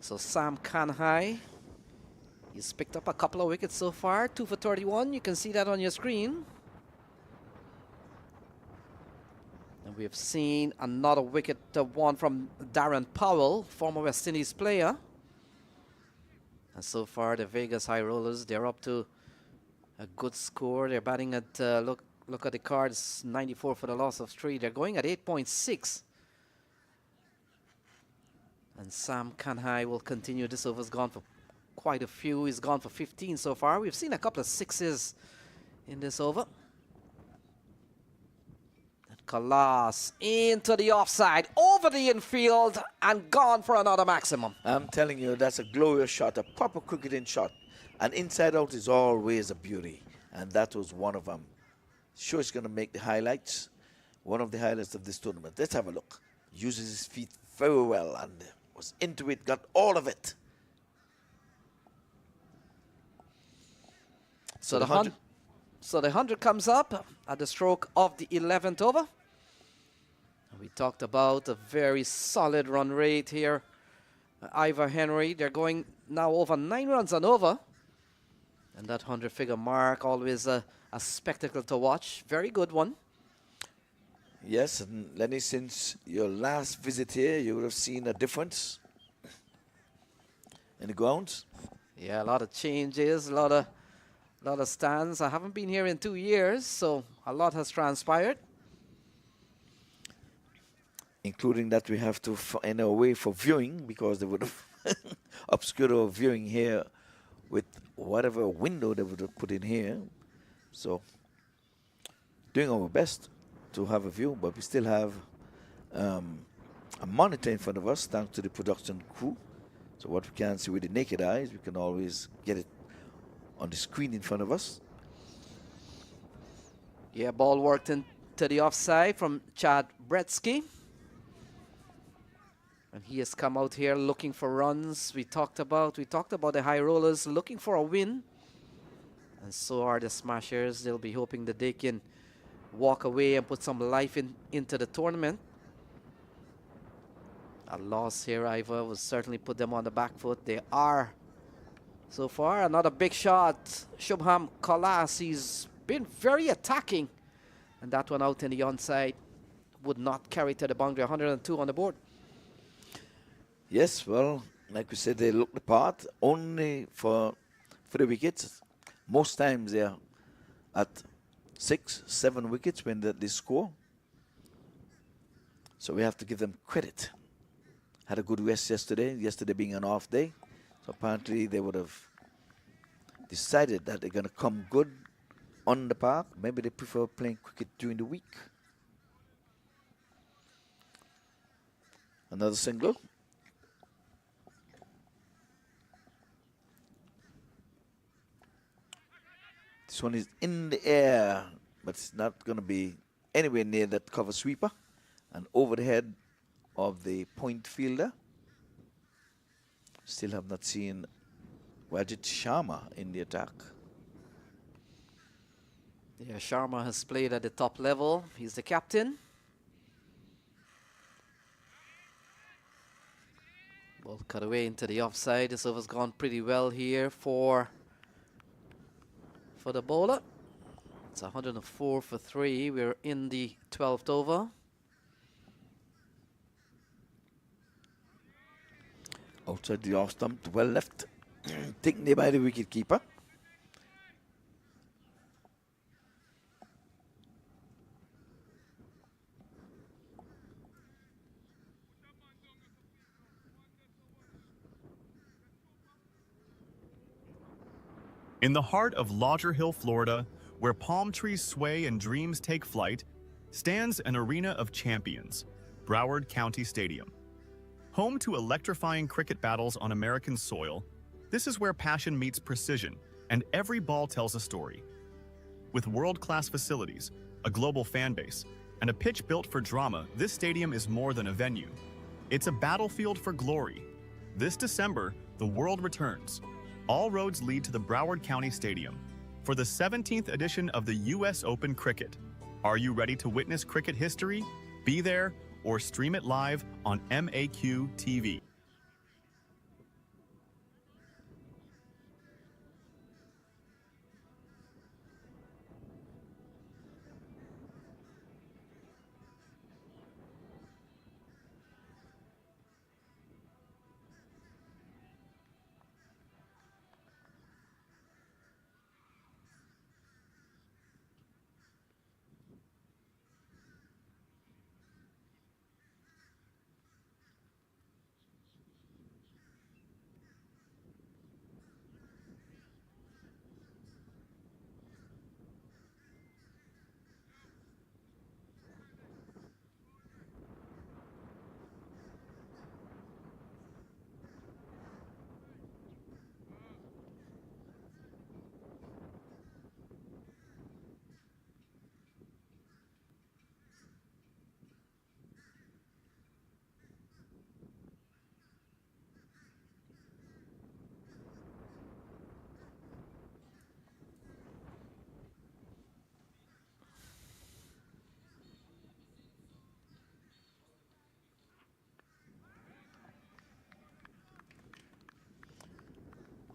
So Sam Kanhai, he's picked up a couple of wickets so far, 2 for 31. You can see that on your screen. And we have seen another wicket, one from Darren Powell, former West Indies player. And so far, the Vegas High Rollers, they're up to a good score. They're batting at, look at the cards, 94 for the loss of 3. They're going at 8.6. And Sam Kanhai will continue. This over's gone for quite a few. He's gone for 15 so far. We've seen a couple of 6s in this over. And Kalas into the offside, over the infield, and gone for another maximum. I'm telling you, that's a glorious shot, a proper cricketing shot. And inside out is always a beauty. And that was one of them. Sure, it's going to make the highlights. One of the highlights of this tournament. Let's have a look. Uses his feet very well and was into it, got all of it. So the 100 comes up at the stroke of the 11th over. We talked about a very solid run rate here. Ivor Henry, they're going now over 9 runs and over. And that 100-figure mark, always a spectacle to watch. Very good one. Yes, and Lenny, since your last visit here, you would have seen a difference in the grounds. Yeah, a lot of changes, a lot of stands. I haven't been here in 2 years, so a lot has transpired. Including that we have to find a way for viewing because they would have obscured our viewing here with whatever window they would have put in here. So, doing our best to have a view, but we still have a monitor in front of us thanks to the production crew. So what we can't see with the naked eyes, we can always get it on the screen in front of us. Yeah, ball worked into the offside from Chad Bretsky. And he has come out here looking for runs. We talked about the high rollers looking for a win. And so are the Smashers. They'll be hoping that they can walk away and put some life into the tournament. A loss here, Ivor, will certainly put them on the back foot. They are. So far, another big shot. Shubham Kalas, he's been very attacking. And that one out in the onside would not carry to the boundary. 102 on the board. Yes, well, like we said, they look the part only for the wickets. Most times they are at 6, 7 wickets when they score. So we have to give them credit. Had a good rest yesterday being an off day. So apparently they would have decided that they're going to come good on the park. Maybe they prefer playing cricket during the week. Another single. This one is in the air, but it's not going to be anywhere near that cover sweeper. And over the head of the point fielder. Still have not seen Wajid Sharma in the attack. Yeah, Sharma has played at the top level. He's the captain. Ball cut away into the offside. This over's gone pretty well here for the bowler. It's 104 for 3. We're in the 12th over. Outside the off stump, well left. Taken there by the wicket keeper. In the heart of Lauderhill, Florida, where palm trees sway and dreams take flight, stands an arena of champions, Broward County Stadium. Home to electrifying cricket battles on American soil, this is where passion meets precision, and every ball tells a story. With world-class facilities, a global fan base, and a pitch built for drama, this stadium is more than a venue. It's a battlefield for glory. This December, the world returns. All roads lead to the Broward County Stadium for the 17th edition of the U.S. Open Cricket. Are you ready to witness cricket history? Be there or stream it live on MAQ TV.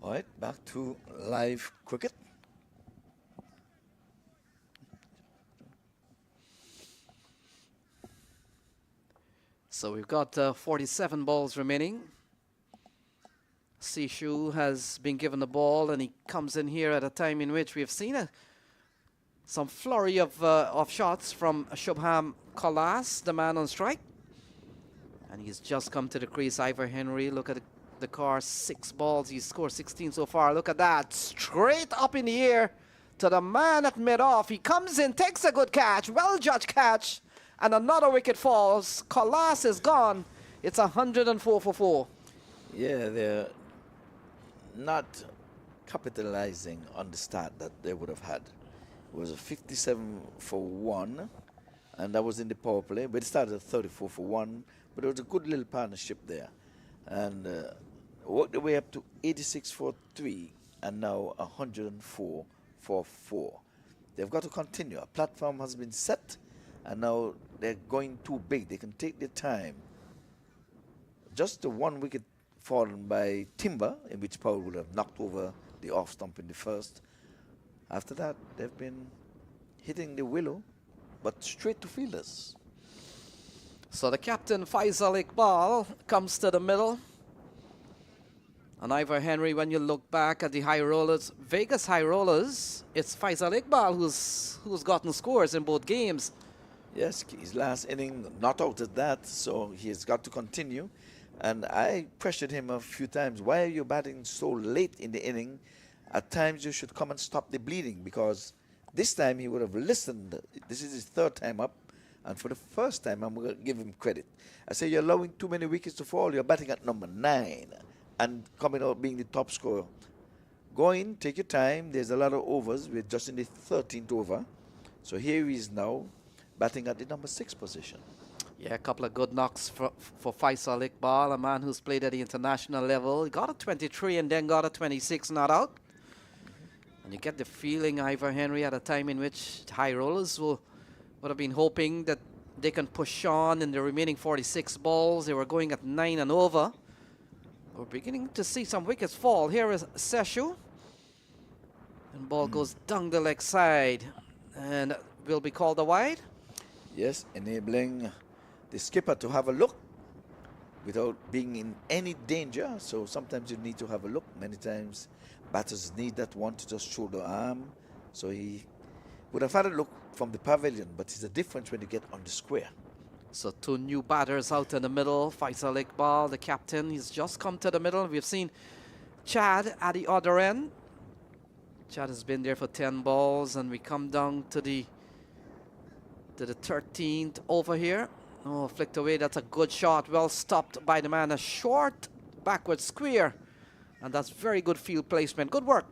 All right, back to live cricket. So we've got 47 balls remaining. Sishu has been given the ball, and he comes in here at a time in which we have seen some flurry of shots from Shubham Kalas, the man on strike. And he's just come to the crease. Ivor Henry, look at the car, 6 balls. He's scored 16 so far. Look at that. Straight up in the air to the man at mid-off. He comes in, takes a good catch, well-judged catch, and another wicket falls. Kalas is gone. It's 104 for 4. Yeah, they're not capitalizing on the start that they would have had. It was a 57 for 1, and that was in the power play. But it started at 34 for 1, but it was a good little partnership there. And worked their way up to 86 for 3, and now 104 for 4. They've got to continue. A platform has been set, and now they're going too big. They can take their time. Just the 1 wicket fallen by Timber, in which Powell would have knocked over the off stump in the first. After that, they've been hitting the willow, but straight to fielders. So the captain, Faisal Iqbal, comes to the middle. And Ivor Henry, when you look back at the high rollers, Vegas high rollers, it's Faisal Iqbal who's gotten scores in both games. Yes, his last inning not out at that, so he's got to continue. And I pressured him a few times. Why are you batting so late in the inning? At times you should come and stop the bleeding, because this time he would have listened. This is his 3rd time up, and for the first time I'm going to give him credit. I say you're allowing too many wickets to fall. You're batting at number 9 and coming out being the top scorer. Go in, take your time. There's a lot of overs. We're just in the 13th over. So here he is now batting at the number 6 position. Yeah, a couple of good knocks for Faisal Iqbal, a man who's played at the international level. He got a 23 and then got a 26 not out. And you get the feeling Ivor Henry at a time in which high rollers would have been hoping that they can push on in the remaining 46 balls. They were going at 9 and over. We're beginning to see some wickets fall. Here is Seshu. And ball goes down the leg side. And will be called a wide. Yes, enabling the skipper to have a look without being in any danger. So sometimes you need to have a look. Many times batters need that one to just show the arm. So he would have had a look from the pavilion, but it's a difference when you get on the square. So 2 new batters out in the middle. Faisal Iqbal, the captain, he's just come to the middle. We've seen Chad at the other end. Chad has been there for 10 balls, and we come down to the 13th over here. Oh, flicked away. That's a good shot. Well stopped by the man. A short backward square. And that's very good field placement. Good work.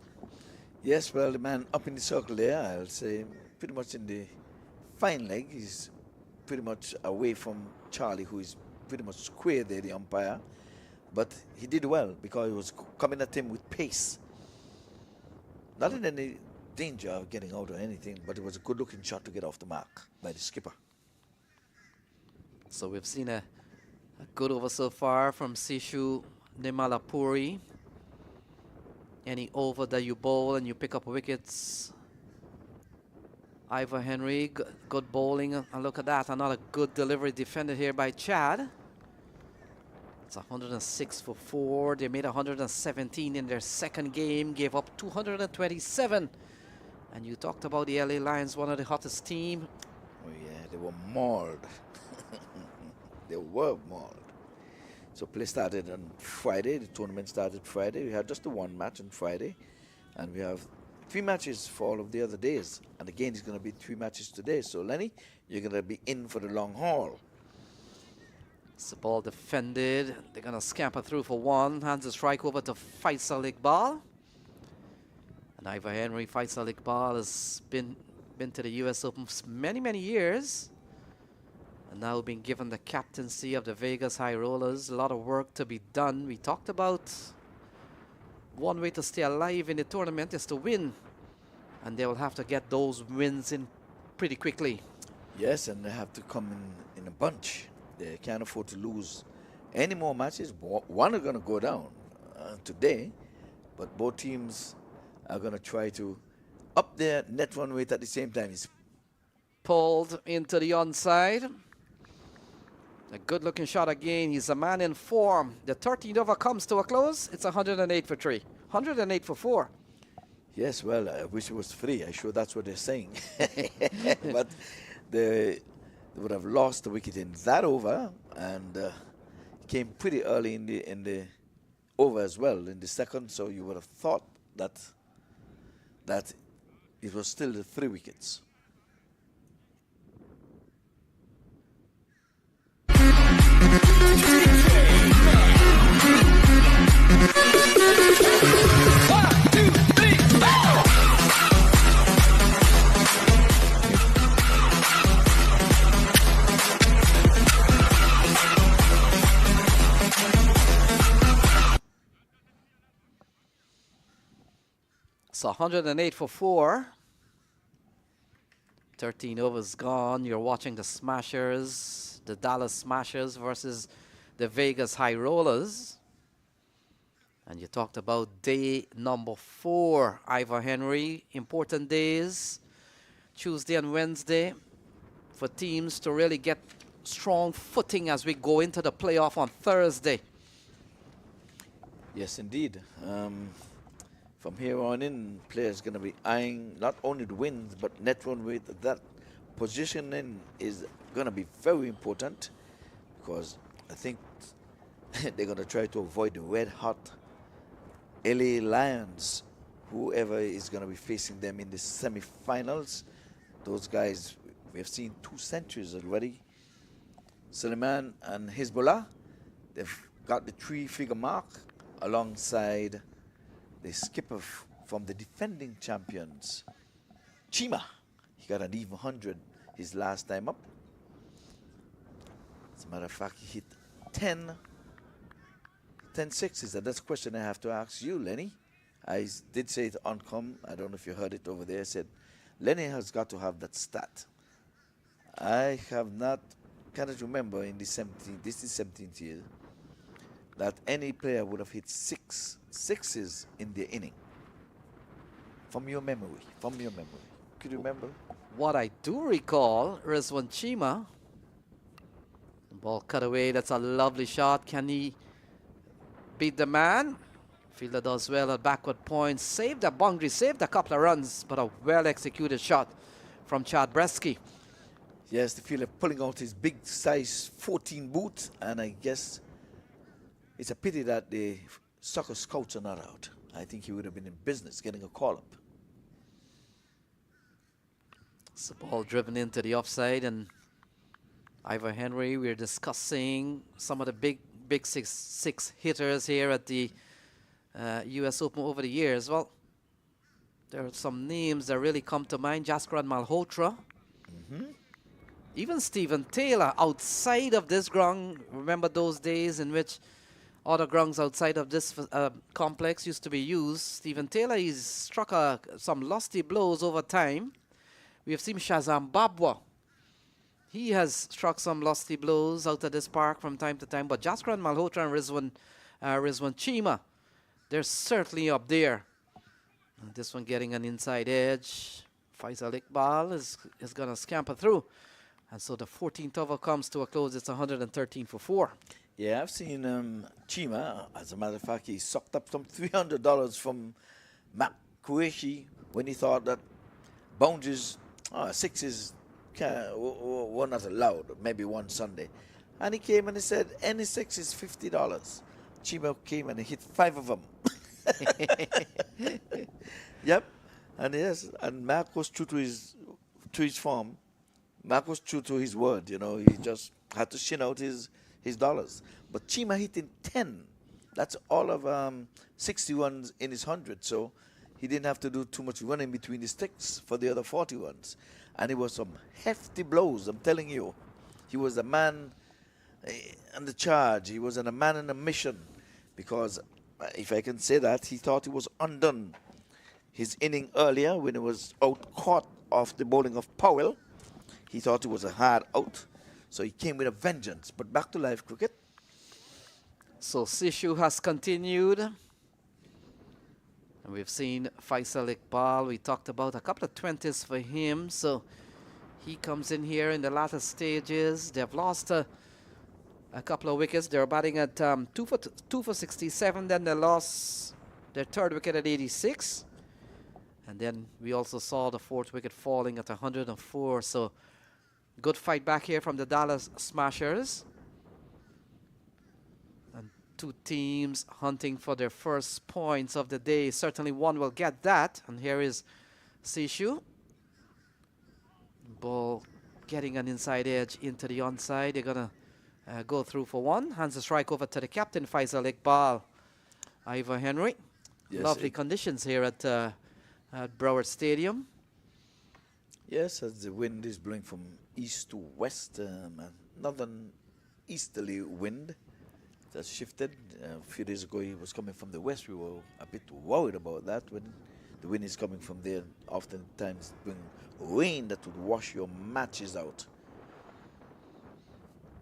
Yes, well, the man up in the circle there, I'll say, pretty much in the fine leg. He's pretty much away from Charlie, who is pretty much square there, the umpire. But he did well because he was coming at him with pace. Not in any danger of getting out or anything, but it was a good-looking shot to get off the mark by the skipper. So we've seen a good over so far from Sishu Nimalapuri. Any over that you bowl and you pick up wickets. Ivor Henry, good bowling. And look at that, another good delivery defended here by Chad. It's 106 for 4. They made 117 in their second game, gave up 227. And you talked about the LA Lions, one of the hottest team. Oh yeah, they were mauled. They were mauled. So play started on Friday. The tournament started Friday. We had just the one match on Friday. And we have 3 matches for all of the other days. And again, it's going to be 3 matches today. So Lenny, you're going to be in for the long haul. It's the ball defended. They're going to scamper through for 1. Hands a strike over to Faisal Iqbal. And Ivor Henry, Faisal Iqbal has been to the US Open for many, many years. And now being given the captaincy of the Vegas High Rollers. A lot of work to be done. We talked about one way to stay alive in the tournament is to win. And they will have to get those wins in pretty quickly. Yes, and they have to come in a bunch. They can't afford to lose any more matches. One are going to go down today, but both teams are going to try to up their net run rate at the same time. It's Pulled into the onside. A good looking shot again. He's a man in form. The 13th over comes to a close. It's 108 for 3. 108 for 4. Yes, well, I wish it was 3. I'm sure that's what they're saying. But they would have lost the wicket in that over, and came pretty early in the over as well, in the second. So you would have thought that it was still the 3 wickets. So 108 for 4. 13 overs gone. You're watching the Smashers, the Dallas Smashers versus the Vegas High Rollers. And you talked about day number 4, Ivor Henry. Important days, Tuesday and Wednesday, for teams to really get strong footing as we go into the playoff on Thursday. Yes, indeed. From here on in, players going to be eyeing not only the wins, but net run rate. That positioning is going to be very important, because I think they're going to try to avoid the red-hot LA Lions, whoever is going to be facing them in the semi-finals. Those guys, we have seen 2 centuries already. Suleiman and Hezbollah, they've got the 3-figure mark alongside the skipper from the defending champions, Chima. He got an even 100 his last time up. As a matter of fact, he hit 10 sixes. And that's a question I have to ask you, Lenny. I did say it on I don't know if you heard it over there. I said, Lenny has got to have that stat. I have not, cannot remember in the 17th, this is 17th year, that any player would have hit 6 sixes in their inning. From your memory. Could you remember? What I do recall, Rizwan Chima. The ball cut away. That's a lovely shot. Can he beat the man? Fielder does well at backward point. Saved a boundary, saved a couple of runs, but a well-executed shot from Chad Bresky. Yes, the fielder pulling out his big size 14 boot, and I guess it's a pity that the soccer scouts are not out. I think he would have been in business getting a call-up. It's the ball driven into the offside, and Ivor Henry, we're discussing some of the big six hitters here at the US Open over the years. Well, There are some names that really come to mind. Jaskaran Malhotra. Even Stephen Taylor outside of this ground. Remember those days in which other grounds outside of this complex used to be used. Stephen Taylor, he's struck some lusty blows over time. We have seen Shazam Babwa. He has struck some lusty blows out of this park from time to time. But Jaskaran Malhotra and Rizwan Chima, they're certainly up there. And this one getting an inside edge. Faisal Iqbal is going to scamper through. And so the 14th over comes to a close. It's 113 for 4. Yeah, I've seen Chima. As a matter of fact, he sucked up some $300 from MAQ TV when he thought that boundaries, sixes were not allowed, maybe one Sunday. And he came and he said, any six is $50. Chima came and he hit 5 of them. Yep. And yes, and Mark was true to his form. Mark was true to his word, you know. He just had to shin out his dollars. But Chima hit in 10. That's all of 61 in his 100. So he didn't have to do too much running between the sticks for the other 41s. And it was some hefty blows, I'm telling you. He was a man on the charge. He was a man on a mission. Because, if I can say that, he thought he was undone. His inning earlier, when he was out caught off the bowling of Powell, he thought it was a hard out. So he came with a vengeance. But back to live cricket. So Sishu has continued. And we've seen Faisal Iqbal. We talked about a couple of 20s for him. So he comes in here in the latter stages. They've lost a couple of wickets. They're batting at 2 for 67. Then they lost their 3rd wicket at 86. And then we also saw the 4th wicket falling at 104. So good fight back here from the Dallas Smashers. And 2 teams hunting for their first points of the day. Certainly one will get that. And here is Sishu. Ball getting an inside edge into the onside. They're going to go through for 1. Hands a strike over to the captain, Faisal Iqbal. Ivor Henry. Yes, lovely conditions here at Broward Stadium. Yes, as the wind is blowing from east to west, northern easterly wind that's shifted. A few days ago, it was coming from the west. We were a bit worried about that when the wind is coming from there. Oftentimes, bring rain that would wash your matches out.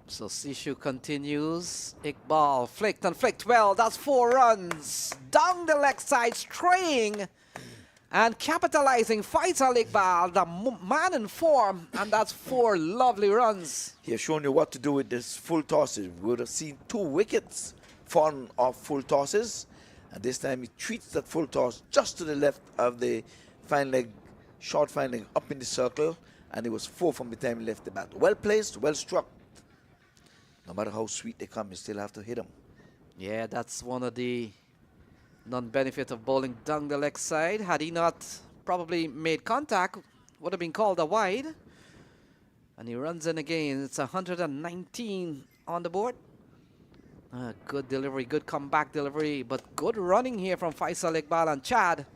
So Sishu continues. Iqbal flicked and flicked well. That's 4 runs. Down the leg side, straying and capitalizing. Faisal Iqbal, the man in form, and that's 4 lovely runs. He has shown you what to do with this full tosses. We would have seen 2 wickets fallen off full tosses, and this time he treats that full toss just to the left of the fine leg, short fine leg up in the circle, and it was 4 from the time he left the bat. Well placed, well struck. No matter how sweet they come, you still have to hit them. Yeah, that's one of the non-benefit of bowling down the leg side. Had he not probably made contact, would have been called a wide. And he runs in again. It's 119 on the board. Good delivery, good comeback delivery, but good running here from Faisal Iqbal and Chad,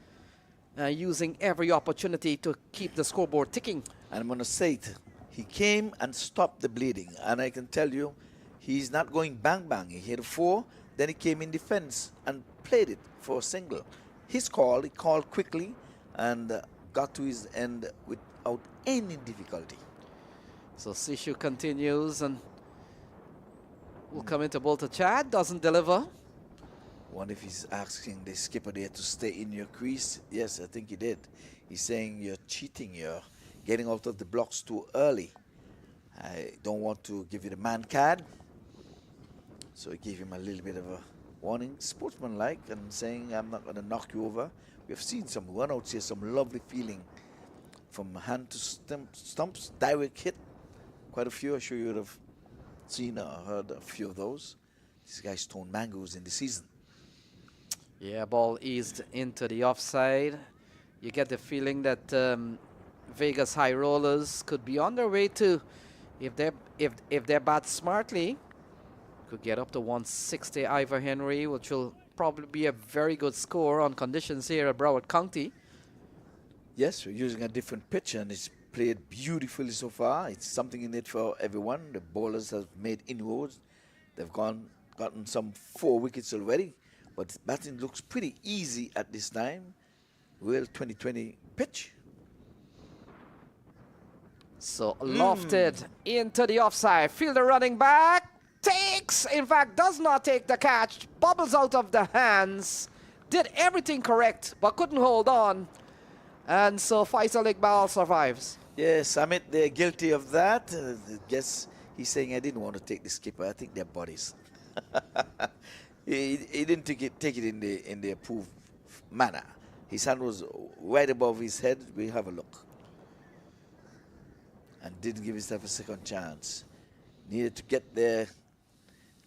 using every opportunity to keep the scoreboard ticking. And I'm going to say it. He came and stopped the bleeding. And I can tell you, he's not going bang-bang. He hit a 4, then he came in defense and played it for a single. His call, he called quickly and got to his end without any difficulty. So Sishu continues and will come into bowl to Chad. Doesn't deliver. Wonder if he's asking the skipper there to stay in your crease. Yes, I think he did. He's saying you're cheating, you're getting out of the blocks too early. I don't want to give you the man card. So he gave him a little bit of a warning, sportsmanlike, and saying, I'm not going to knock you over. We've seen some run-outs here, some lovely feeling from hand to stumps, direct hit. Quite a few. I'm sure you would have seen or heard a few of those. This guy's thrown mangoes in the season. Yeah, ball eased into the offside. You get the feeling that Vegas high rollers could be on their way to, if they bat smartly, could get up to 160. Ivor Henry, which will probably be a very good score on conditions here at Broward County. Yes, we're using a different pitch, and it's played beautifully so far. It's something in it for everyone. The bowlers have made inroads. They've gotten some 4 wickets already, but batting looks pretty easy at this time. Real 2020 pitch. So lofted into the offside. Fielder running back. Takes, in fact, does not take the catch. Bubbles out of the hands. Did everything correct, but couldn't hold on. And so Faisal Iqbal survives. Yes, Amit, they're guilty of that. I guess he's saying, I didn't want to take the skipper. I think they're bodies. he didn't take it in the approved manner. His hand was right above his head. We have a look. And didn't give himself a second chance. Needed to get their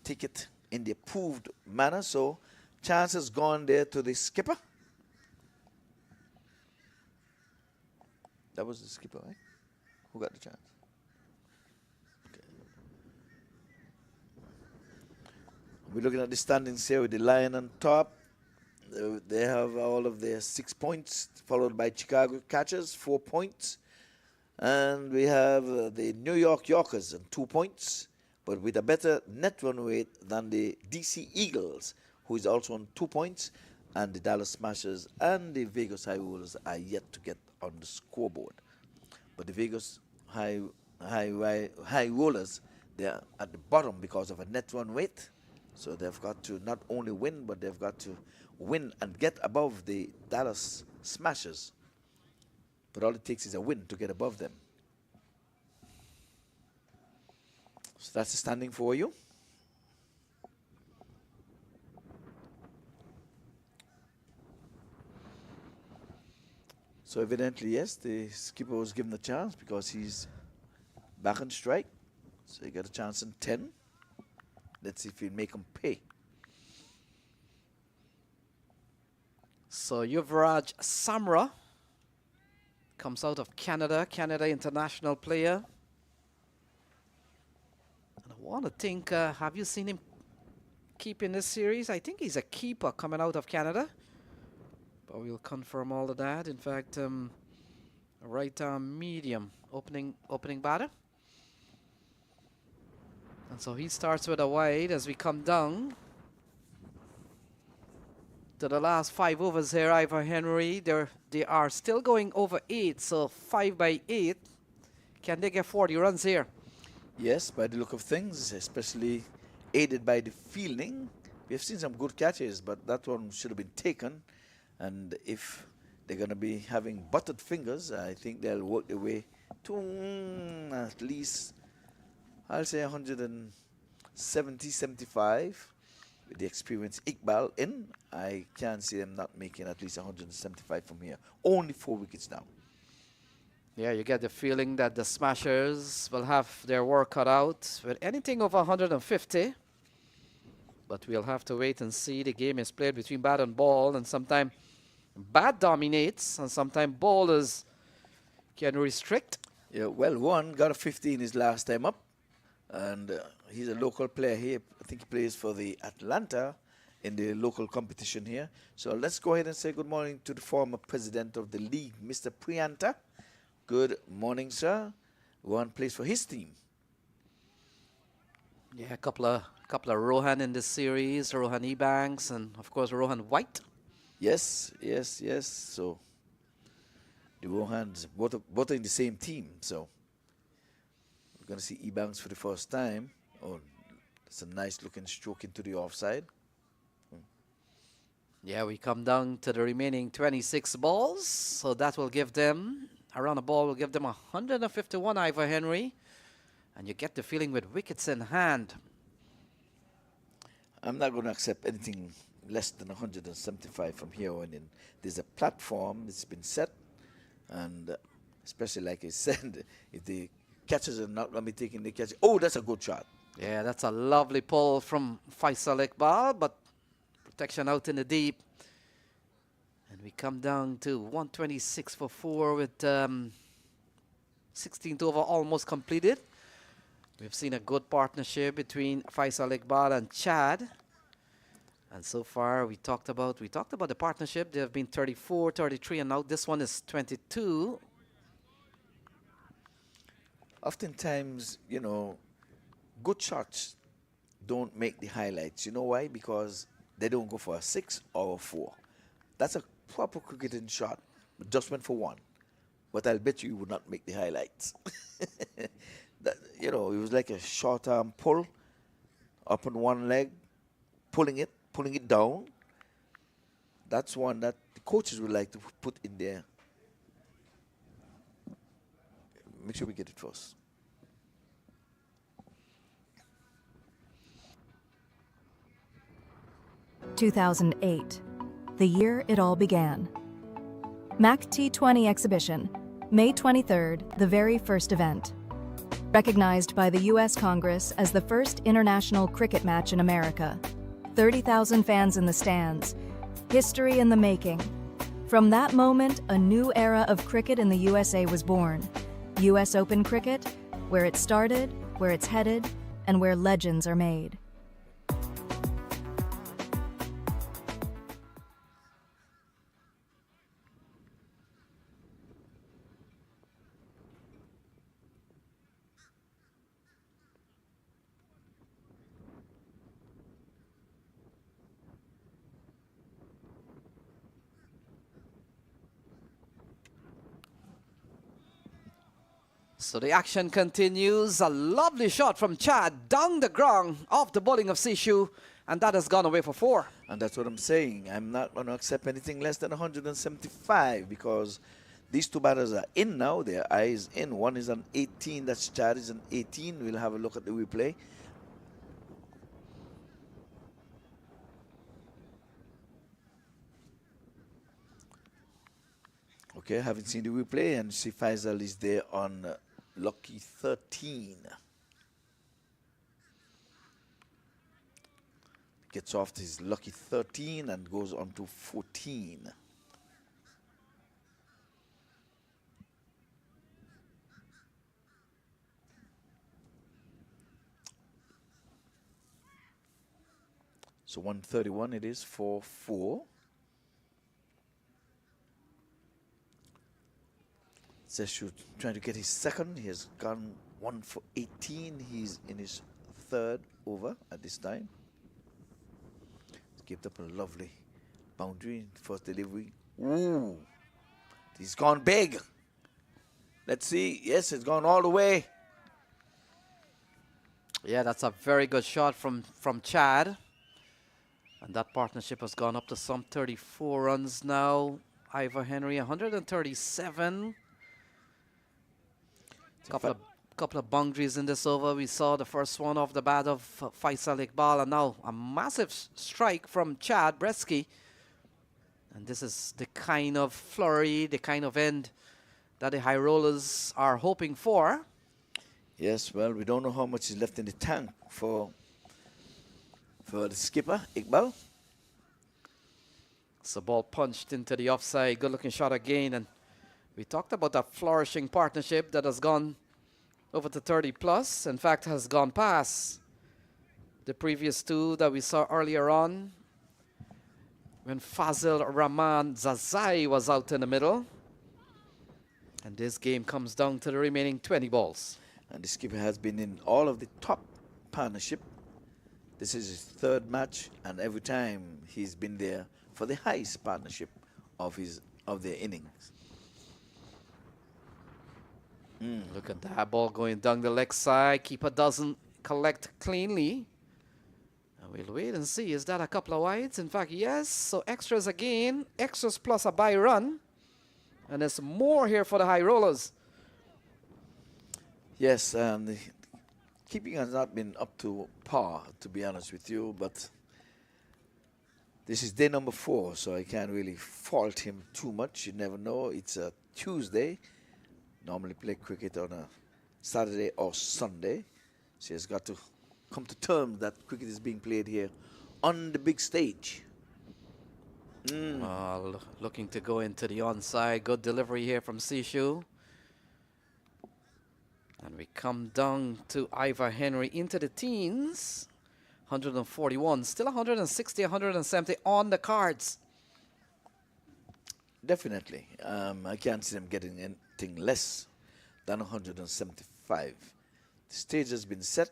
ticket in the approved manner. So chance has gone there to the skipper. That was the skipper, right? Who got the chance? Okay. We're looking at the standings here with the Lion on top. They have all of their 6 points, followed by Chicago Catchers, 4 points. And we have the New York Yorkers on 2 points, but with a better net run rate than the DC Eagles, who is also on 2 points, and the Dallas Smashers and the Vegas High Rollers are yet to get on the scoreboard. But the Vegas High Rollers, they're at the bottom because of a net run rate. So they've got to not only win, but they've got to win and get above the Dallas Smashers. But all it takes is a win to get above them. So that's the standing for you. So evidently, yes, the skipper was given a chance because he's back on strike. So he got a chance in 10. Let's see if he'll make him pay. So Yuvraj Samra comes out of Canada international player. And I want to think, have you seen him keep in this series? I think he's a keeper coming out of Canada. But we'll confirm all of that. In fact, right arm medium opening batter. And so he starts with a wide as we come down to the last 5 overs here. Ivor Henry, they are still going over 8, so 5 by 8. Can they get 40 runs here? Yes, by the look of things, especially aided by the fielding. We have seen some good catches, but that one should have been taken. And if they're going to be having buttered fingers, I think they'll work their way to at least, I'll say 170, 75. With the experienced Iqbal in, I can't see them not making at least 175 from here. Only 4 wickets down. Yeah, you get the feeling that the Smashers will have their work cut out with anything over 150. But we'll have to wait and see. The game is played between bat and ball, and sometimes bat dominates, and sometimes bowlers can restrict. Yeah, well, one got a 15 his last time up, and he's a local player here. I think he plays for the Atlanta in the local competition here. So let's go ahead and say good morning to the former president of the league, Mr. Prianta. Good morning, sir. One plays for his team. Yeah, a couple of Rohan in this series, Rohan Ebanks, and of course Rohan White. Yes. So the Rohans both are in the same team. So we're going to see Ebanks for the first time. Oh, that's a nice looking stroke into the offside. Yeah, we come down to the remaining 26 balls. So that will give them, around the ball will give them 151, Ivor Henry. And you get the feeling with wickets in hand. I'm not going to accept anything less than 175 from here on in. There's a platform that's been set, and especially like I said, if the catchers are not going to be taking the catch. Oh, that's a good shot. Yeah, that's a lovely pull from Faisal Iqbal, but protection out in the deep. And we come down to 126 for 4 with 16th over almost completed. We've seen a good partnership between Faisal Iqbal and Chad. And so far, we talked about the partnership. They have been 34, 33, and now this one is 22. Oftentimes, you know, good shots don't make the highlights. You know why? Because they don't go for a 6 or a 4. That's a proper cricketing shot, but just went for 1. But I'll bet you would not make the highlights. That, you know, it was like a short arm pull up on one leg, pulling it down. That's one that the coaches would like to put in there. Make sure we get it first. (2008), the year it all began. MAQ T20 exhibition, May 23rd, the very first event. Recognized by the U.S. Congress as the first international cricket match in America. 30,000 fans in the stands. History in the making. From that moment, a new era of cricket in the USA was born. U.S. Open cricket, where it started, where it's headed, and where legends are made. So the action continues. A lovely shot from Chad down the ground off the bowling of Sishu, and that has gone away for 4. And that's what I'm saying. I'm not going to accept anything less than 175 because these two batters are in now. Their eyes in. One is on 18. That's Chad is on 18. We'll have a look at the replay. Okay, haven't seen the replay, and see Faisal is there on lucky 13. Gets off his lucky 13 and goes on to 14. So 131 it is for 4. Seshu trying to get his second. He has gone 1 for 18. He's in his 3rd over at this time. Skipped up a lovely boundary. First delivery. Ooh. He's gone big. Let's see. Yes, it's gone all the way. Yeah, that's a very good shot from Chad. And that partnership has gone up to some 34 runs now. Ivor Henry, 137. Couple of boundaries in this over. We saw the first one off the bat of Faisal Iqbal, and now a massive strike from Chad Bresky. And this is the kind of flurry, the kind of end that the high rollers are hoping for. Yes, well, we don't know how much is left in the tank for the skipper, Iqbal. It's a ball punched into the offside. Good looking shot again. And we talked about that flourishing partnership that has gone over to 30 plus. In fact, has gone past the previous 2 that we saw earlier on when Fazil Rahman Zazai was out in the middle. And this game comes down to the remaining 20 balls. And the skipper has been in all of the top partnership. This is his 3rd match, and every time he's been there for the highest partnership of their innings. Look at that ball going down the leg side. Keeper doesn't collect cleanly. And we'll wait and see. Is that a couple of wides? In fact, yes. So extras again. Extras plus a by run. And there's more here for the high rollers. Yes, the keeping has not been up to par, to be honest with you, but this is day number 4, so I can't really fault him too much. You never know. It's a Tuesday. Normally play cricket on a Saturday or Sunday. So he has got to come to terms that cricket is being played here on the big stage. Looking to go into the onside. Good delivery here from Sishu. And we come down to Ivor Henry into the teens. 141, still 160, 170 on the cards. Definitely. I can't see them getting anything less than 175. The stage has been set.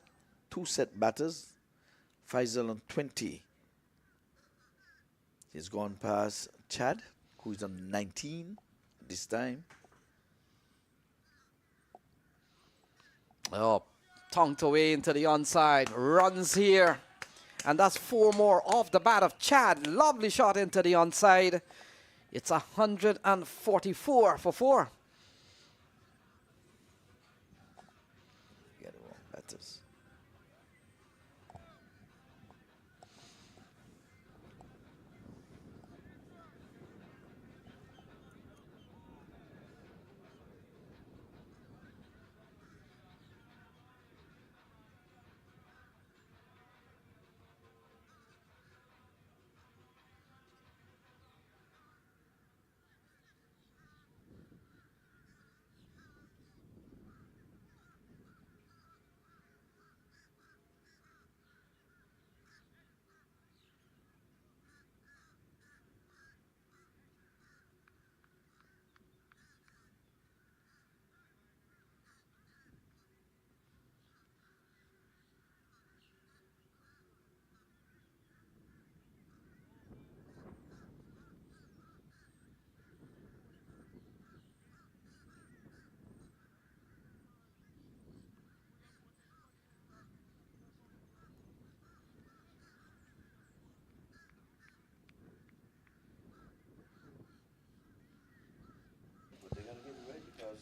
2 set batters. Faisal on 20. He's gone past Chad, who's on 19 this time. Oh, tongued away into the onside. Runs here. And that's 4 more off the bat of Chad. Lovely shot into the onside. It's 144 for 4. Get it wrong, batters.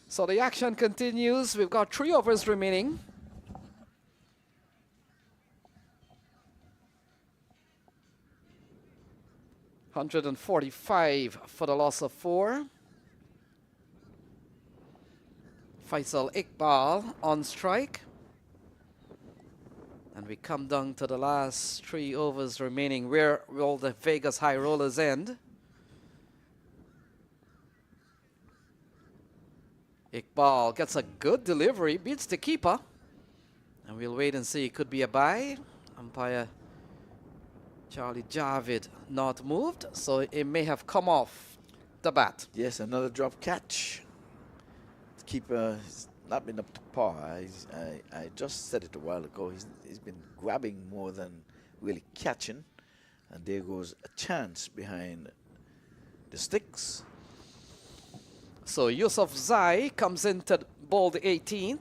So the action continues. We've got 3 overs remaining. $145 for the loss of 4. Faisal Iqbal on strike. And we come down to the last 3 overs remaining, where will the Vegas High Rollers end. Iqbal gets a good delivery, beats the keeper. And we'll wait and see. It could be a bye. Umpire Charlie Javid not moved, so it may have come off the bat. Yes, another drop catch. The keeper has not been up to par. I just said it a while ago. He's been grabbing more than really catching. And there goes a chance behind the sticks. So Yusuf Zai comes into bowl the 18th.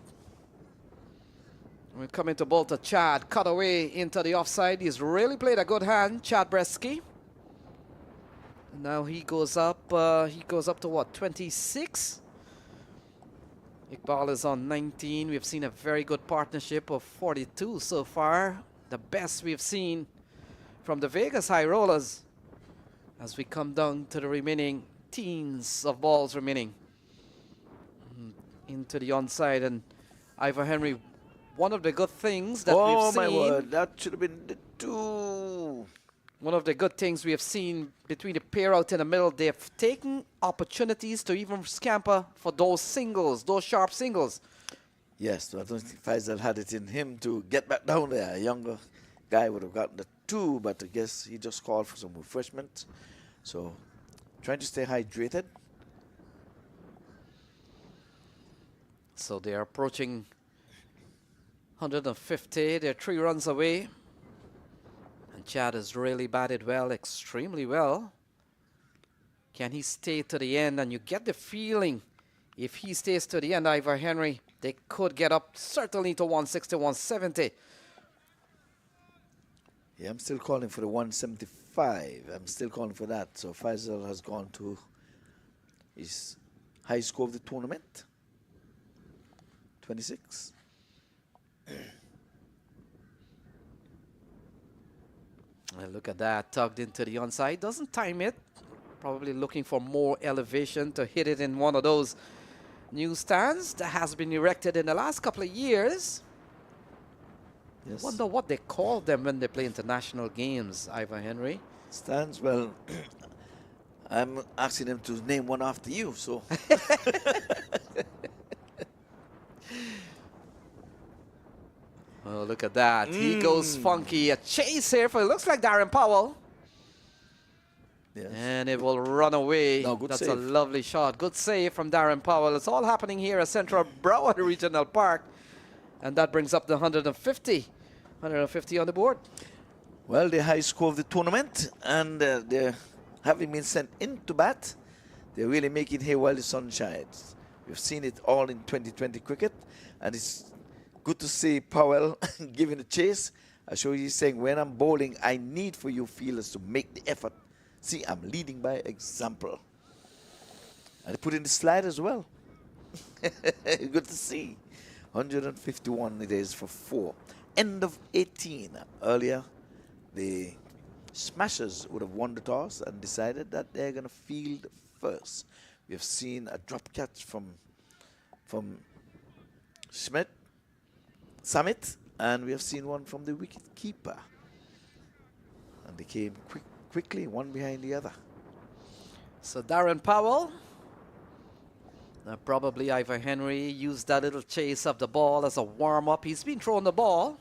We come into bowl to Chad, cut away into the offside. He's really played a good hand, Chad Bresky. Now he goes up to what, 26? Iqbal is on 19. We've seen a very good partnership of 42 so far. The best we've seen from the Vegas High Rollers as we come down to the remaining teens of balls remaining. Into the onside, and Ivor Henry, one of the good things that we've seen. Oh my word, that should have been the 2. One of the good things we have seen between the pair out in the middle, they've taken opportunities to even scamper for those singles, those sharp singles. Yes, I don't think Faisal had it in him to get back down there. A younger guy would have gotten the 2, but I guess he just called for some refreshment. So, trying to stay hydrated. So they're approaching 150. They're 3 runs away. And Chad has really batted well, extremely well. Can he stay to the end? And you get the feeling if he stays to the end, Ivor Henry, they could get up certainly to 160, 170. Yeah, I'm still calling for the 175. I'm still calling for that. So Faisal has gone to his high score of the tournament. 26. And look at that, tugged into the onside. Doesn't time it. Probably looking for more elevation to hit it in one of those new stands that has been erected in the last couple of years. Yes. Wonder what they call them when they play international games, Ivor Henry. Stands, well, I'm asking them to name one after you, so. Oh, look at that. He goes funky. A chase here for, it looks like Darren Powell. Yes. And it will run away. No, good That's save. a lovely shot. Good save from Darren Powell. It's all happening here at Central Broward Regional Park. And that brings up the 150. 150 on the board. Well, the high score of the tournament, and they're having been sent into bat. They're really making hay while the sun shines. We've seen it all in 2020 cricket, and it's good to see Powell giving a chase. I show you saying, when I'm bowling, I need for you fielders to make the effort. See, I'm leading by example. And they put in the slide as well. Good to see. 151 it is for 4. End of 18. Earlier, the Smashers would have won the toss and decided that they're going to field first. We have seen a drop catch from Summit, and we have seen one from the wicket keeper. And they came quickly, one behind the other. So Darren Powell, probably Ivor Henry used that little chase of the ball as a warm-up. He's been throwing the ball,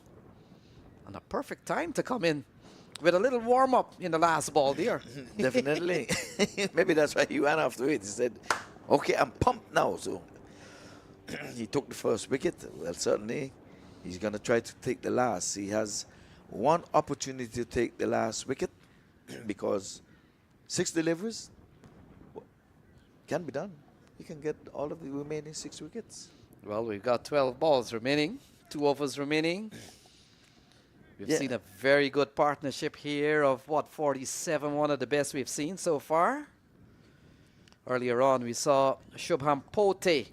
and a perfect time to come in with a little warm-up in the last ball there. Definitely. Maybe that's why he ran after it. He said, okay, I'm pumped now. So he took the first wicket. Well, certainly he's going to try to take the last. He has one opportunity to take the last wicket because 6 deliveries can be done. He can get all of the remaining 6 wickets. Well, we've got 12 balls remaining, 2 overs remaining. We've seen a very good partnership here of, 47, one of the best we've seen so far. Earlier on, we saw Shubham Pote, a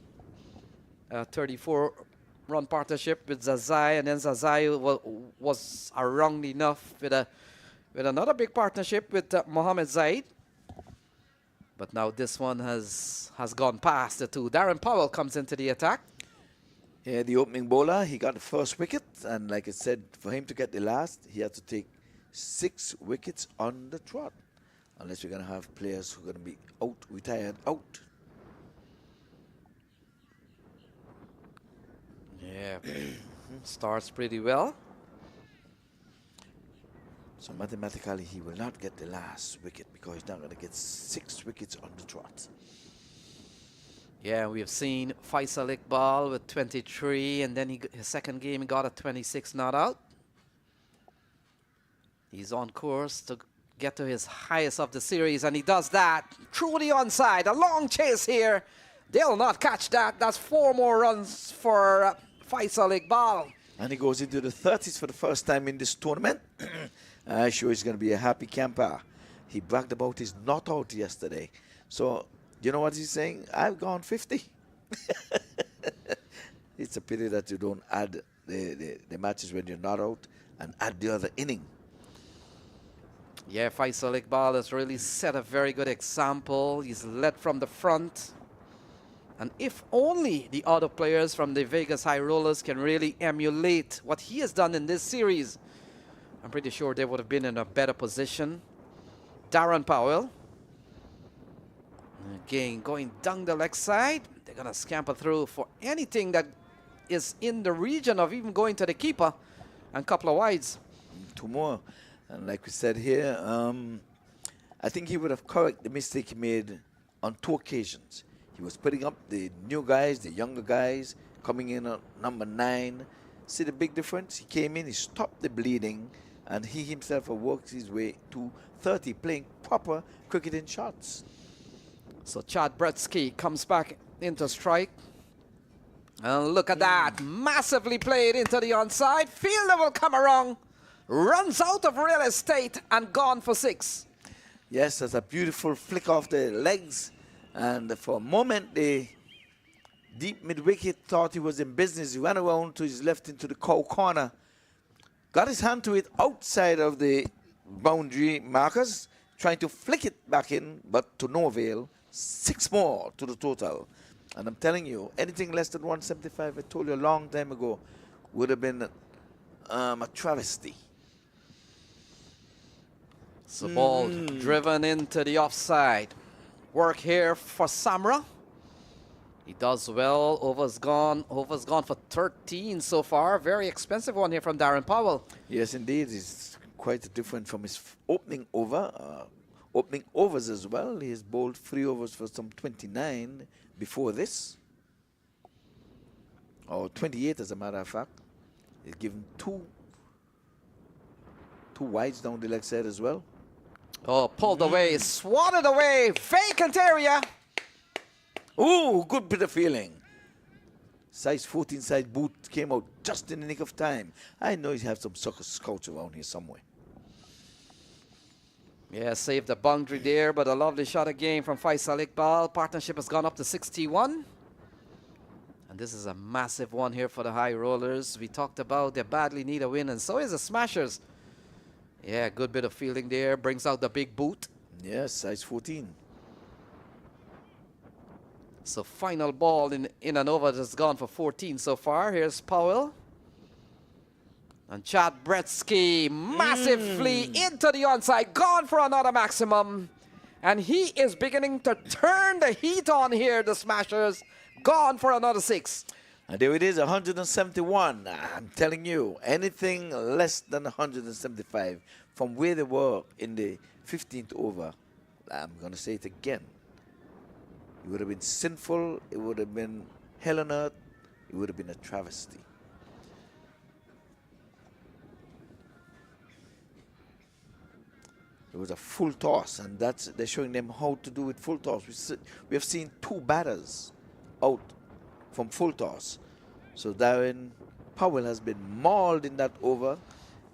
34-run partnership with Zazai, and then Zazai was around enough with another big partnership with Mohamed Zaid. But now this one has gone past the 2. Darren Powell comes into the attack. Yeah, the opening bowler, he got the first wicket, and like I said, for him to get the last, he had to take 6 wickets on the trot. Unless we're going to have players who are going to be out, retired out. Yeah, starts pretty well. So mathematically, he will not get the last wicket because he's not going to get 6 wickets on the trot. Yeah, we have seen Faisal Iqbal with 23, and then his second game he got a 26 not out. He's on course to get to his highest of the series, and he does that through the onside. A long chase here. They'll not catch that. That's 4 more runs for Faisal Iqbal. And he goes into the 30s for the first time in this tournament. I'm sure he's going to be a happy camper. He bragged about his not out yesterday. So, you know what he's saying? I've gone 50. It's a pity that you don't add the matches when you're not out and add the other inning. Yeah, Faisal Iqbal has really set a very good example. He's led from the front. And if only the other players from the Vegas High Rollers can really emulate what he has done in this series, I'm pretty sure they would have been in a better position. Darren Powell. Again, going down the leg side. They're going to scamper through for anything that is in the region of even going to the keeper. And a couple of wides. 2 more. And like we said here, I think he would have corrected the mistake he made on 2 occasions. He was putting up the new guys, the younger guys, coming in at number 9. See the big difference? He came in, he stopped the bleeding, and he himself worked his way to 30, playing proper cricketing shots. So Chad Bretsky comes back into strike. And look at that. Massively played into the onside. Fielder will come around. Runs out of real estate and gone for 6. Yes, that's a beautiful flick off the legs. And for a moment, the deep mid-wicket thought he was in business. He ran around to his left into the cow corner. Got his hand to it outside of the boundary markers, trying to flick it back in, but to no avail. 6 more to the total. And I'm telling you, anything less than 175, I told you a long time ago, would have been a travesty. So ball driven into the offside. Work here for Samra. He does well. Over's gone. Over's gone for 13 so far. Very expensive one here from Darren Powell. Yes, indeed. It's quite different from his opening over. Opening overs as well. He's bowled 3 overs for some 29 before this. Or 28 as a matter of fact. He's given two wides down the leg side as well. Oh, pulled away, swatted away, vacant area. Ooh, good bit of feeling. Size 14 size boot came out just in the nick of time. I know he has some soccer scouts around here somewhere. Yeah, saved the boundary there, but a lovely shot again from Faisal Iqbal. Partnership has gone up to 61. And this is a massive one here for the High Rollers. We talked about they badly need a win, and so is the Smashers. Yeah, good bit of fielding there. Brings out the big boot. Yes, size 14. So final ball in an over that's gone for 14 so far. Here's Powell. And Chad Bretsky massively into the onside. Gone for another maximum. And he is beginning to turn the heat on here, the Smashers. Gone for another 6. And there it is, 171. I'm telling you, anything less than 175 from where they were in the 15th over, I'm going to say it again. It would have been sinful. It would have been hell on earth. It would have been a travesty. It was a full toss, and they're showing them how to do it full toss. We have seen 2 batters out from full toss. So Darren Powell has been mauled in that over.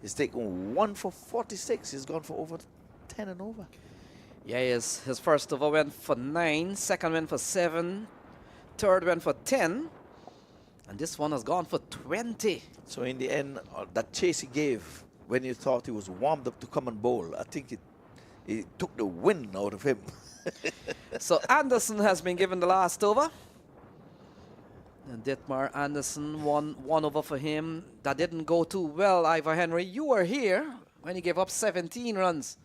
He's taken 1 for 46. He's gone for over 10 and over. Yeah, his first over went for 9, second went for 7, third went for 10, and this one has gone for 20. So in the end, that chase he gave when you thought he was warmed up to come and bowl, I think it took the wind out of him. So Anderson has been given the last over. And Dietmar Anderson, one over for him. That didn't go too well, Ivor Henry. You were here when he gave up 17 runs.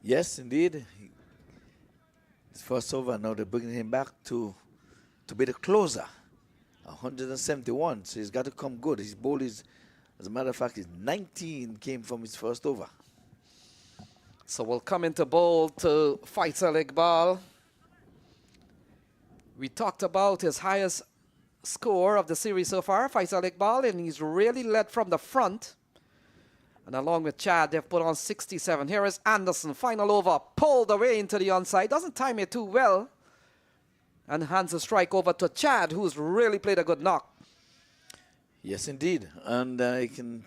Yes, indeed. His first over, now they're bringing him back to be the closer. 171, so he's got to come good. His ball is, as a matter of fact, his 19 came from his first over. So we'll come into bowl to Faisal Iqbal. We talked about his highest score of the series so far, Faisal Iqbal, and he's really led from the front. And along with Chad, they've put on 67. Here is Anderson, final over, pulled away into the onside. Doesn't time it too well. And hands a strike over to Chad, who's really played a good knock. Yes, indeed. And I can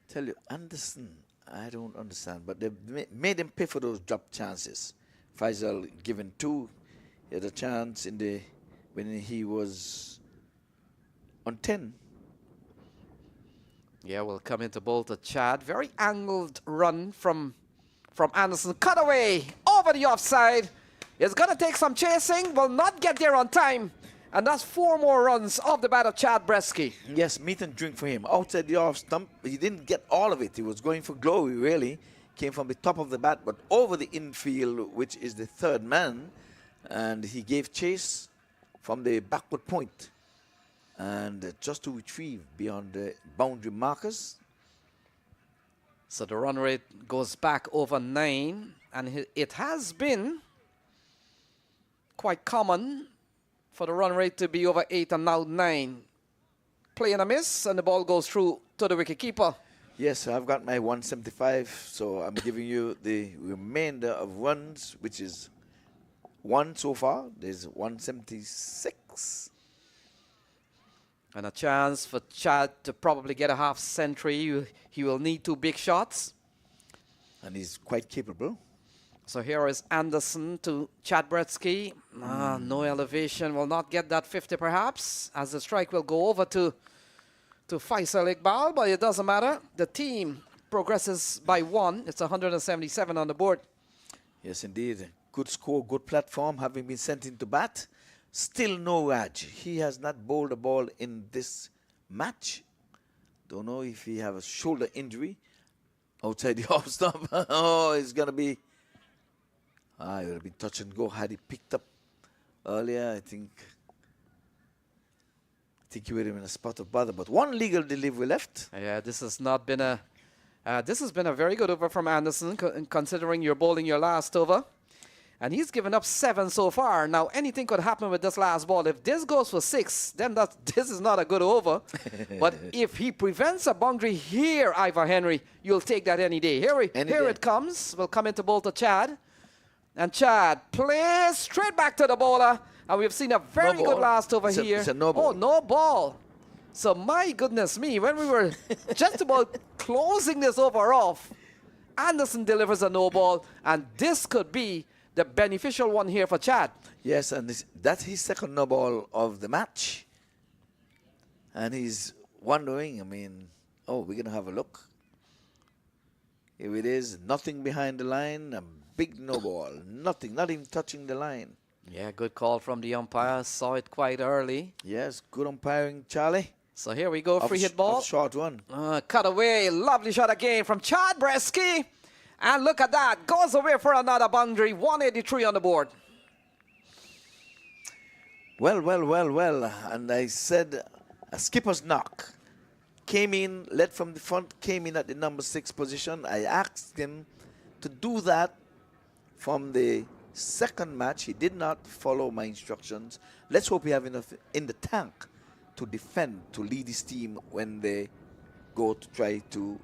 tell you, Anderson, I don't understand, but they made him pay for those drop chances. Faisal given 2. He had a chance when he was on 10. Yeah, we'll come into bowl to Chad. Very angled run from Anderson. Cut away over the offside. It's going to take some chasing. Will not get there on time. And that's 4 more runs off the bat of Chad Bretsky. Yes, meat and drink for him. Outside the off stump, he didn't get all of it. He was going for glory, really. Came from the top of the bat, but over the infield, which is the third man. And he gave chase from the backward point. And just to retrieve beyond the boundary markers. So the run rate goes back over 9. And it has been quite common for the run rate to be over 8 and now 9. Play and a miss, and the ball goes through to the wicketkeeper. Yes, I've got my 175, so I'm giving you the remainder of runs, which is 1 so far. There's 176. And a chance for Chad to probably get a half century. He will need 2 big shots. And he's quite capable. So here is Anderson to Chad Bretsky. No elevation, will not get that 50 perhaps, as the strike will go over to Faisal Iqbal, but it doesn't matter. The team progresses by 1. It's 177 on the board. Yes, indeed. Good score, good platform, having been sent into bat. Still no Raj. He has not bowled a ball in this match. Don't know if he has a shoulder injury outside the off stump. Oh, it's going to be... it would have been touch and go had he picked up earlier, I think you were in a spot of bother. But one legal delivery left. Yeah, this has not been a this has been a very good over from Anderson, considering you're bowling your last over. And he's given up 7 so far. Now, anything could happen with this last ball. If this goes for 6, then this is not a good over. But if he prevents a boundary here, Ivor Henry, you'll take that any day. Here it comes. We'll come into bowl to Chad. And Chad plays straight back to the bowler. And we've seen a very good last over here. It's a no ball. Oh, no ball. So, my goodness me, when we were just about closing this over off, Anderson delivers a no ball. And this could be the beneficial one here for Chad. Yes, and that's his second no ball of the match. And he's wondering, I mean, we're going to have a look. Here it is, nothing behind the line, a big no ball. Nothing, not even touching the line. Yeah, good call from the umpire. Saw it quite early. Yes, good umpiring, Charlie. So here we go, free hit ball. Short one. Cut away, lovely shot again from Chad Bresky. And look at that, goes away for another boundary, 183 on the board. Well. And I said a skipper's knock. Came in, led from the front, came in at the number 6 position. I asked him to do that from the second match. He did not follow my instructions. Let's hope we have enough in the tank to defend, to lead his team when they go to try to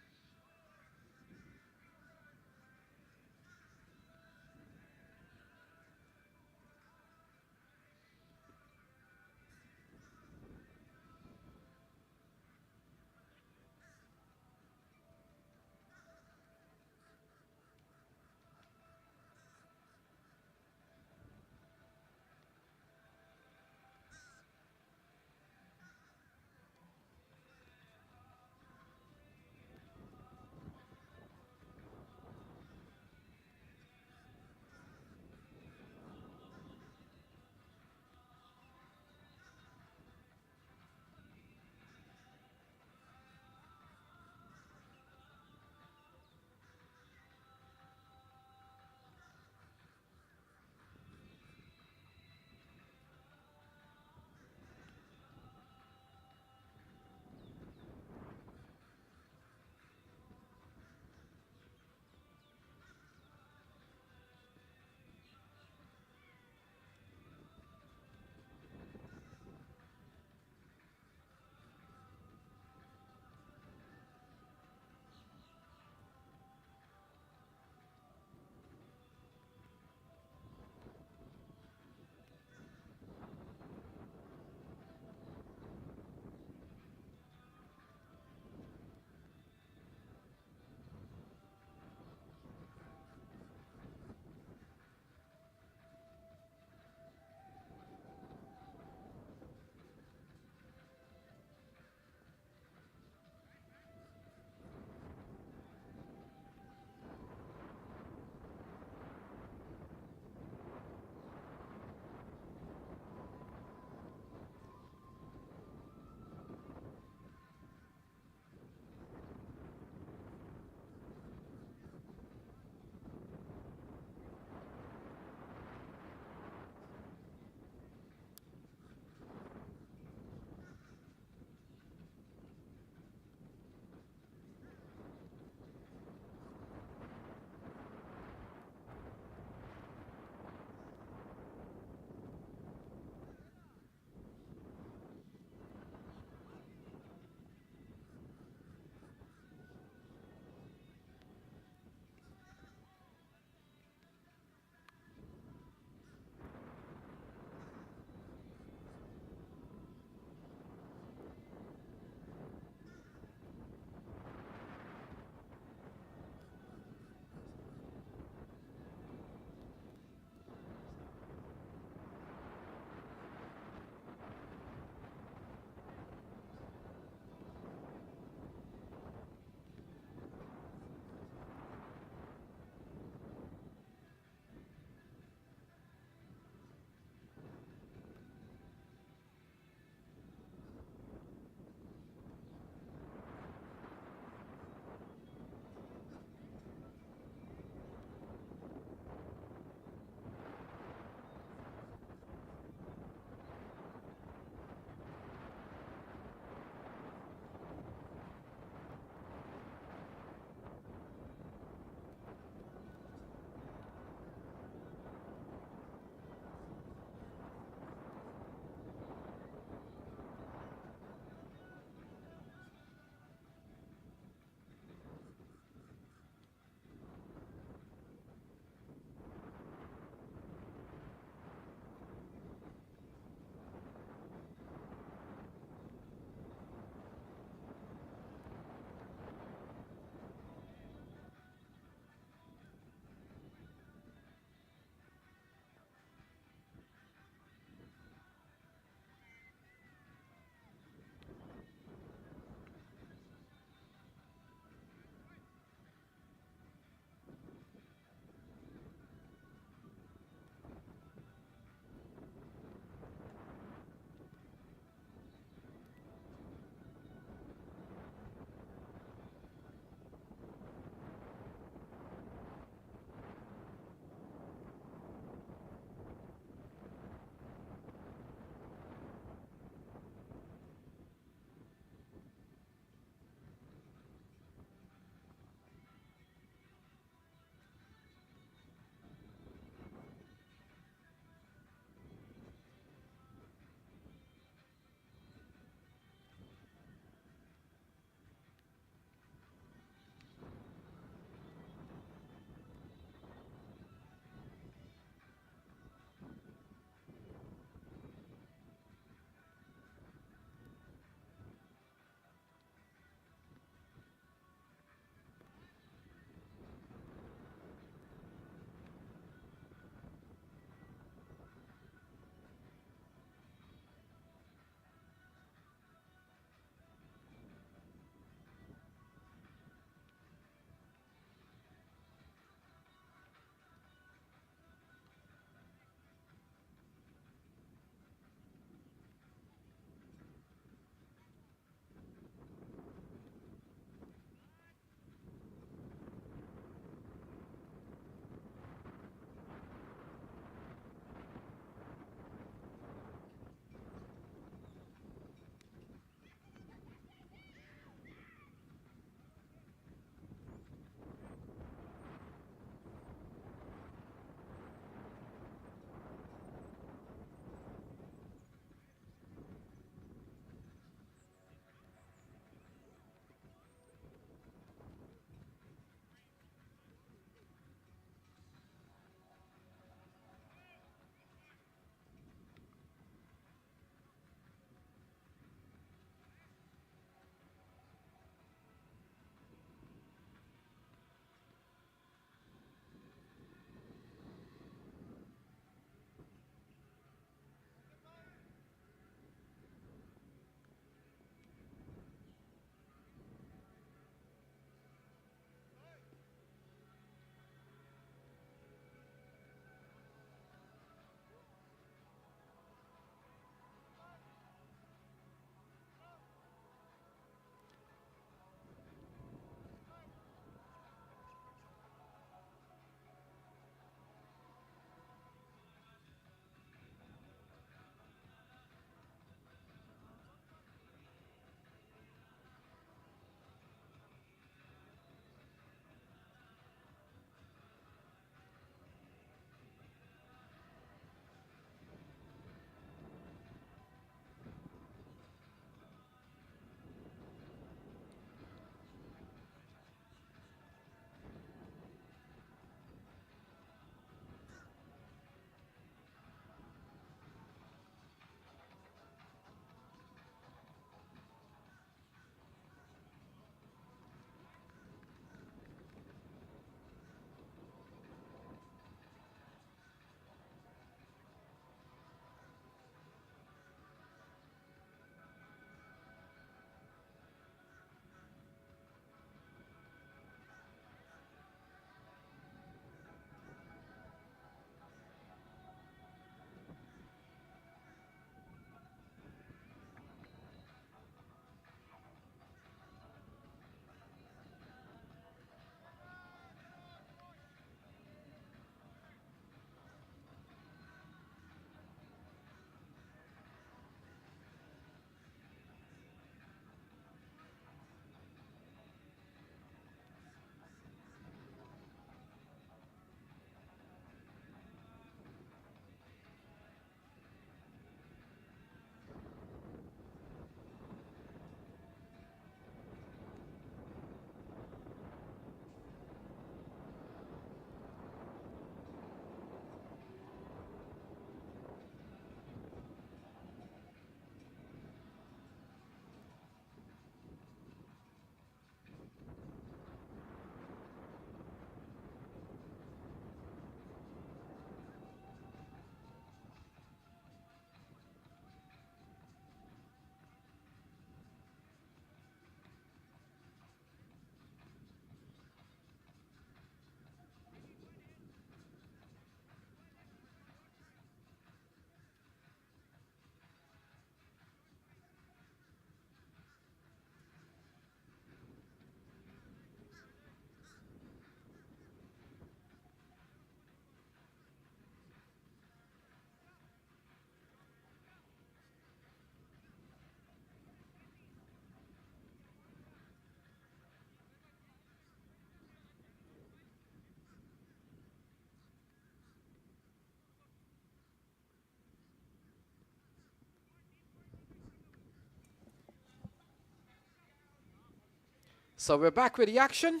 So we're back with the action.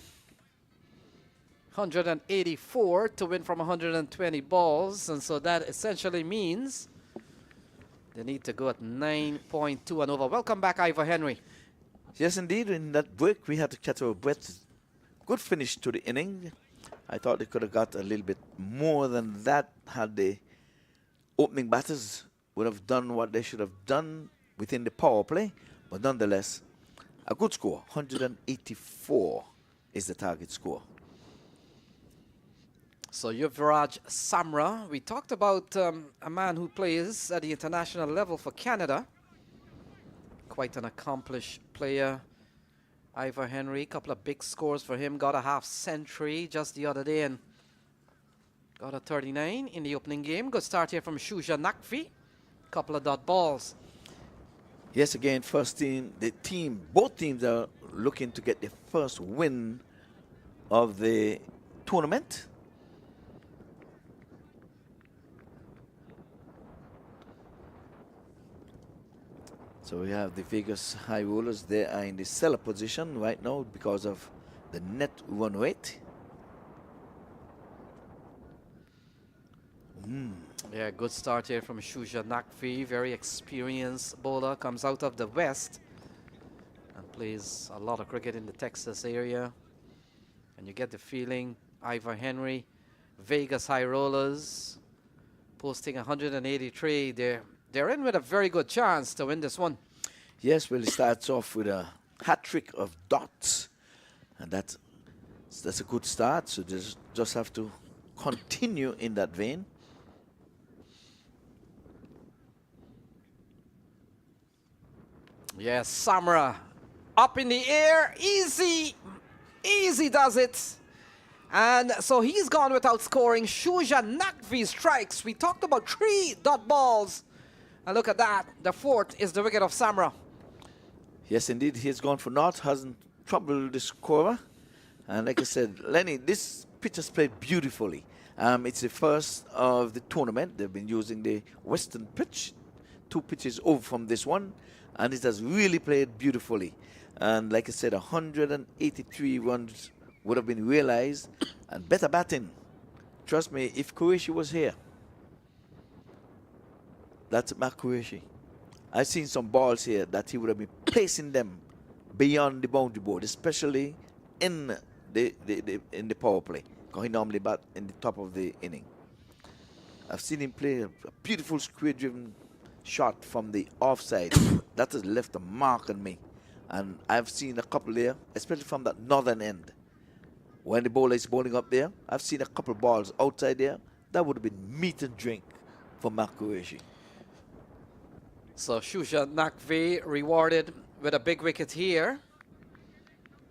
184 to win from 120 balls, and so that essentially means they need to go at 9.2 and over. Welcome back, Ivor Henry. Yes, indeed. In that break, we had to catch our breath. Good finish to the inning. I thought they could have got a little bit more than that had the opening batters would have done what they should have done within the power play. But nonetheless, a good score. 184 is the target score. So Yuvraj Samra, we talked about a man who plays at the international level for Canada. Quite an accomplished player. Ivor Henry, couple of big scores for him. Got a half century just the other day and got a 39 in the opening game. Good start here from Shuja Nakvi. Couple of dot balls. Yes, again, first team, both teams are looking to get the first win of the tournament. So we have the Vegas High Rollers. They are in the seller position right now because of the net run rate. Yeah, good start here from Shuja Nakvi. Very experienced bowler. Comes out of the West and plays a lot of cricket in the Texas area. And you get the feeling, Ivor Henry, Vegas High Rollers, posting 183. They're in with a very good chance to win this one. Yes, well, it starts off with a hat trick of dots, and that's a good start. So just have to continue in that vein. Yes, Samra up in the air, easy does it. And so he's gone without scoring. Shuja Nakvi strikes. We talked about 3 dot balls. And look at that. The 4th is the wicket of Samra. Yes, indeed, he's gone for naught, hasn't troubled the scorer. And like I said, Lenny, this pitch has played beautifully. It's the first of the tournament. They've been using the Western pitch, 2 pitches over from this one, and it has really played beautifully. And like I said, 183 runs would have been realized, and better batting. Trust me, if Qureshi was here, that's MAQ Qureshi. I've seen some balls here that he would have been placing them beyond the boundary board, especially in the power play, because he normally bat in the top of the inning. I've seen him play a beautiful square-driven shot from the offside. That has left a mark on me. And I've seen a couple there, especially from that northern end. When the bowler is bowling up there, I've seen a couple of balls outside there. That would have been meat and drink for MAQ Qureshi. So Shuja Nakvi rewarded with a big wicket here.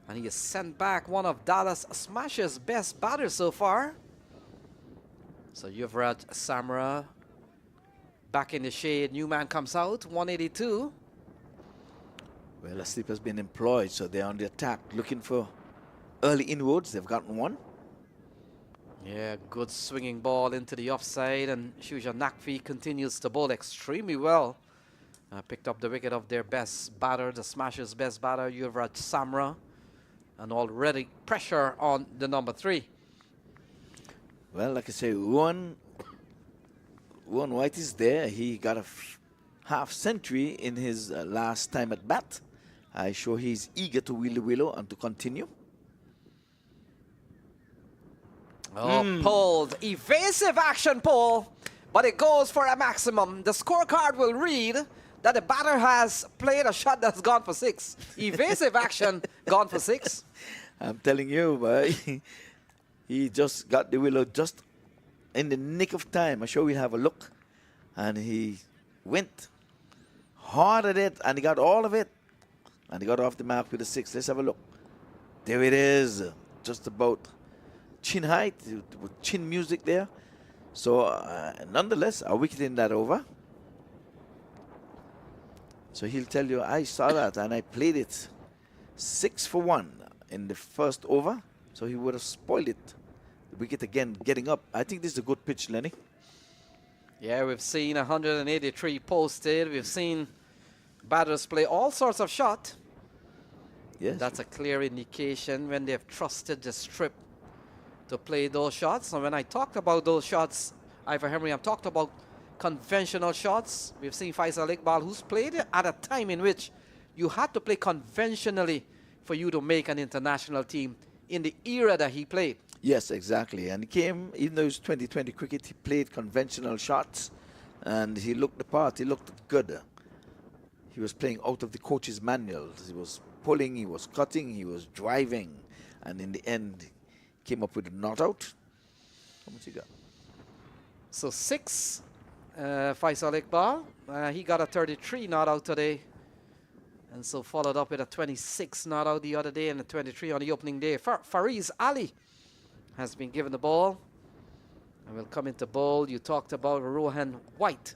And he has sent back one of Dallas Smash's best batters so far. So Yuvraj Samra back in the shade. New man comes out, 182. Well, a slip has been employed, so they're on the attack, looking for early inroads. They've gotten one. Yeah, good swinging ball into the offside, and Shuja Nakvi continues to bowl extremely well. Picked up the wicket of their best batter, the Smashers' best batter, Yuvraj Samra, and already pressure on the number 3. Well, like I say, Ron White is there. He got a half century in his last time at bat. I'm sure he's eager to wheel the willow and to continue. Oh, pulled. Evasive action pull, but it goes for a maximum. The scorecard will read that the batter has played a shot that's gone for 6. Evasive action, gone for 6. I'm telling you, boy, he just got the willow just in the nick of time. I'm sure we'll have a look. And he went hard at it, and he got all of it. And he got off the mark with a 6. Let's have a look. There it is, just about chin height, with chin music there. So, nonetheless, a wicket in that over. So he'll tell you, I saw that and I played it 6 for 1 in the first over. So he would have spoiled it. The wicket again getting up. I think this is a good pitch, Lenny. Yeah, we've seen 183 posted. We've seen batters play all sorts of shot. Yes. That's a clear indication when they've trusted the strip to play those shots. And when I talked about those shots, Ivor Henry, I'm talking about conventional shots. We've seen Faisal Iqbal, who's played at a time in which you had to play conventionally for you to make an international team in the era that he played. Yes, exactly. And he came, even though it was 2020 cricket, he played conventional shots and he looked the part. He looked good. He was playing out of the coach's manuals. He was pulling, he was cutting, he was driving. And in the end, came up with a not out. How much he got? So 6, Faisal Iqbal. He got a 33 not out today. And so followed up with a 26 not out the other day and a 23 on the opening day. Fariz Ali has been given the ball. And will come into bowl. You talked about Rohan White.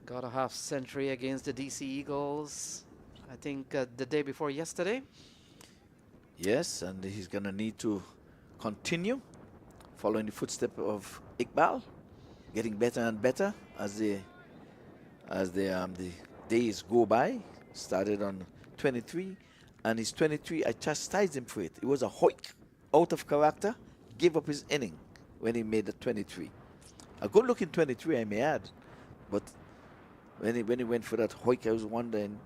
Got a half century against the DC Eagles, I think the day before yesterday. Yes, and he's going to need to continue following the footsteps of Iqbal, getting better and better as the days go by. Started on 23, and his 23, I chastised him for it. It was a hoik, out of character, gave up his inning when he made the 23. A good-looking 23, I may add, but when he went for that hoik, I was wondering,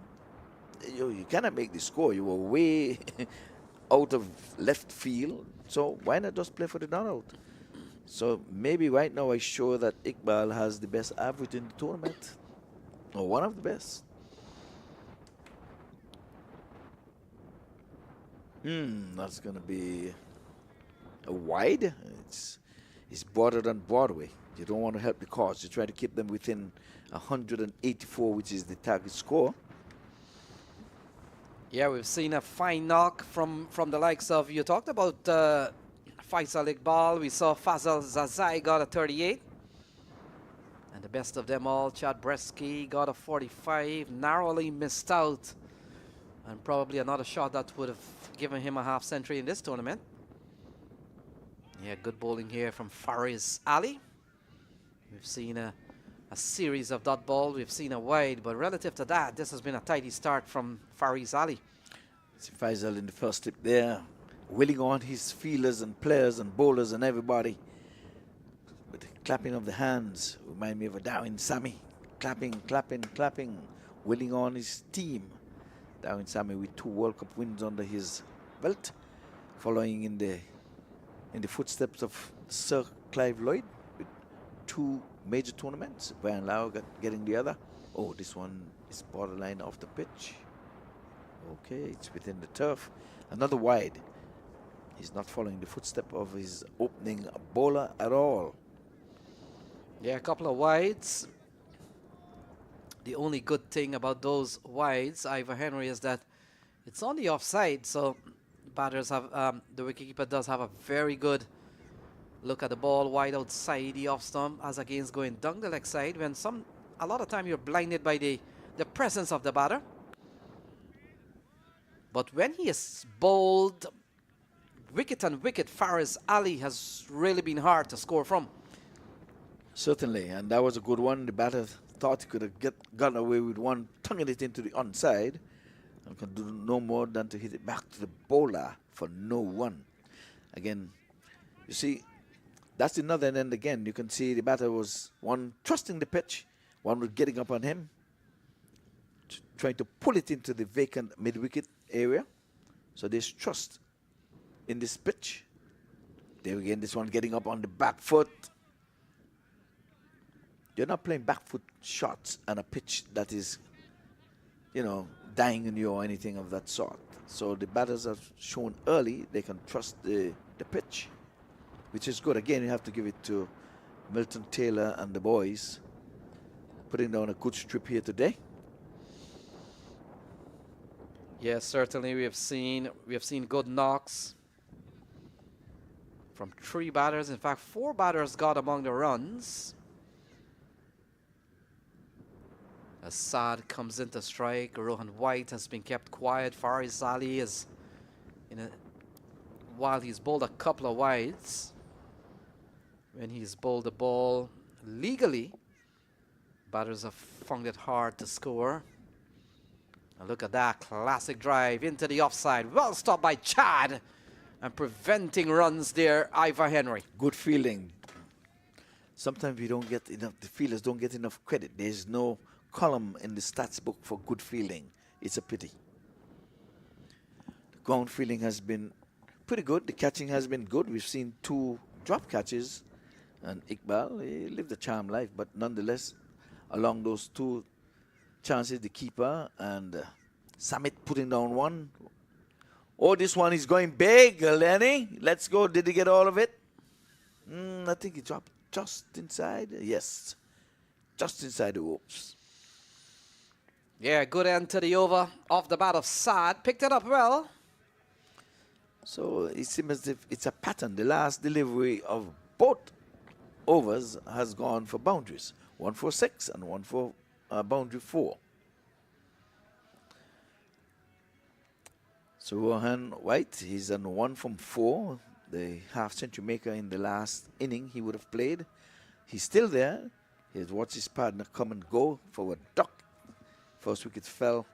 you cannot make the score. You were way out of left field, so why not just play for the not-out? So maybe right now I show that Iqbal has the best average in the tournament, or one of the best. That's going to be a wide. It's bordered on Broadway. You don't want to help the cause. You try to keep them within 184, which is the target score. Yeah, we've seen a fine knock from the likes of, you talked about Faisal Iqbal. We saw Fazal Zazai got a 38. And the best of them all, Chad Bresky got a 45, narrowly missed out. And probably another shot that would have given him a half century in this tournament. Yeah, good bowling here from Fariz Ali. We've seen a series of dot ball. We've seen a wide, but relative to that, this has been a tidy start from Fariz Ali. See Faisal in the first tip there, willing on his fielders and players and bowlers and everybody. With the clapping of the hands, remind me of a Darwin Sammy. Clapping, clapping, clapping, willing on his team. Darwin Sammy with 2 World Cup wins under his belt, following in the footsteps of Sir Clive Lloyd with 2 major tournaments. Brian Lau getting the other. Oh, this one is borderline off the pitch. Okay, it's within the turf. Another wide. He's not following the footstep of his opening bowler at all. Yeah, a couple of wides. The only good thing about those wides, Ivor Henry, is that it's on the offside. So batters have, the wicketkeeper does have a very good look at the ball wide outside the off stump as against going down the leg side when a lot of time you're blinded by the presence of the batter. But when he is bowled wicket and wicket, Fariz Ali has really been hard to score from. Certainly, and that was a good one. The batter thought he could have gotten away with one, tonguing it into the onside, and could do no more than to hit it back to the bowler for no one. Again, you see, that's another end again. You can see the batter was one trusting the pitch, one was getting up on him, trying to pull it into the vacant mid-wicket area. So there's trust in this pitch. There again, this one getting up on the back foot. You're not playing back foot shots on a pitch that is, dying on you or anything of that sort. So the batters have shown early they can trust the pitch, which is good. Again, you have to give it to Milton Taylor and the boys, putting down a good strip here today. Yes, certainly we have seen good knocks from 3 batters. In fact, 4 batters got among the runs. Assad comes into strike. Rohan White has been kept quiet. Fariz Ali is while he's bowled a couple of wides. When he's bowled the ball legally, batters have found it hard to score. And look at that classic drive into the offside. Well stopped by Chad. And preventing runs there, Ivor Henry. Good fielding. Sometimes we don't get enough, the fielders don't get enough credit. There's no column in the stats book for good fielding. It's a pity. The ground fielding has been pretty good. The catching has been good. We've seen 2 drop catches. And Iqbal, he lived a charmed life. But nonetheless, along those 2 chances, the keeper and Samit putting down 1. Oh, this one is going big, Lenny. Let's go. Did he get all of it? I think he dropped just inside. Yes, just inside the ropes. Yeah, good end to the over off the bat of Saad. Picked it up well. So it seems as if it's a pattern. The last delivery of both overs has gone for boundaries. 1 for 6 and 1 for boundary 4. So Rohan White, he's on 1 from 4. The half-century maker in the last inning he would have played. He's still there. He has watched his partner come and go for a duck. First wicket fell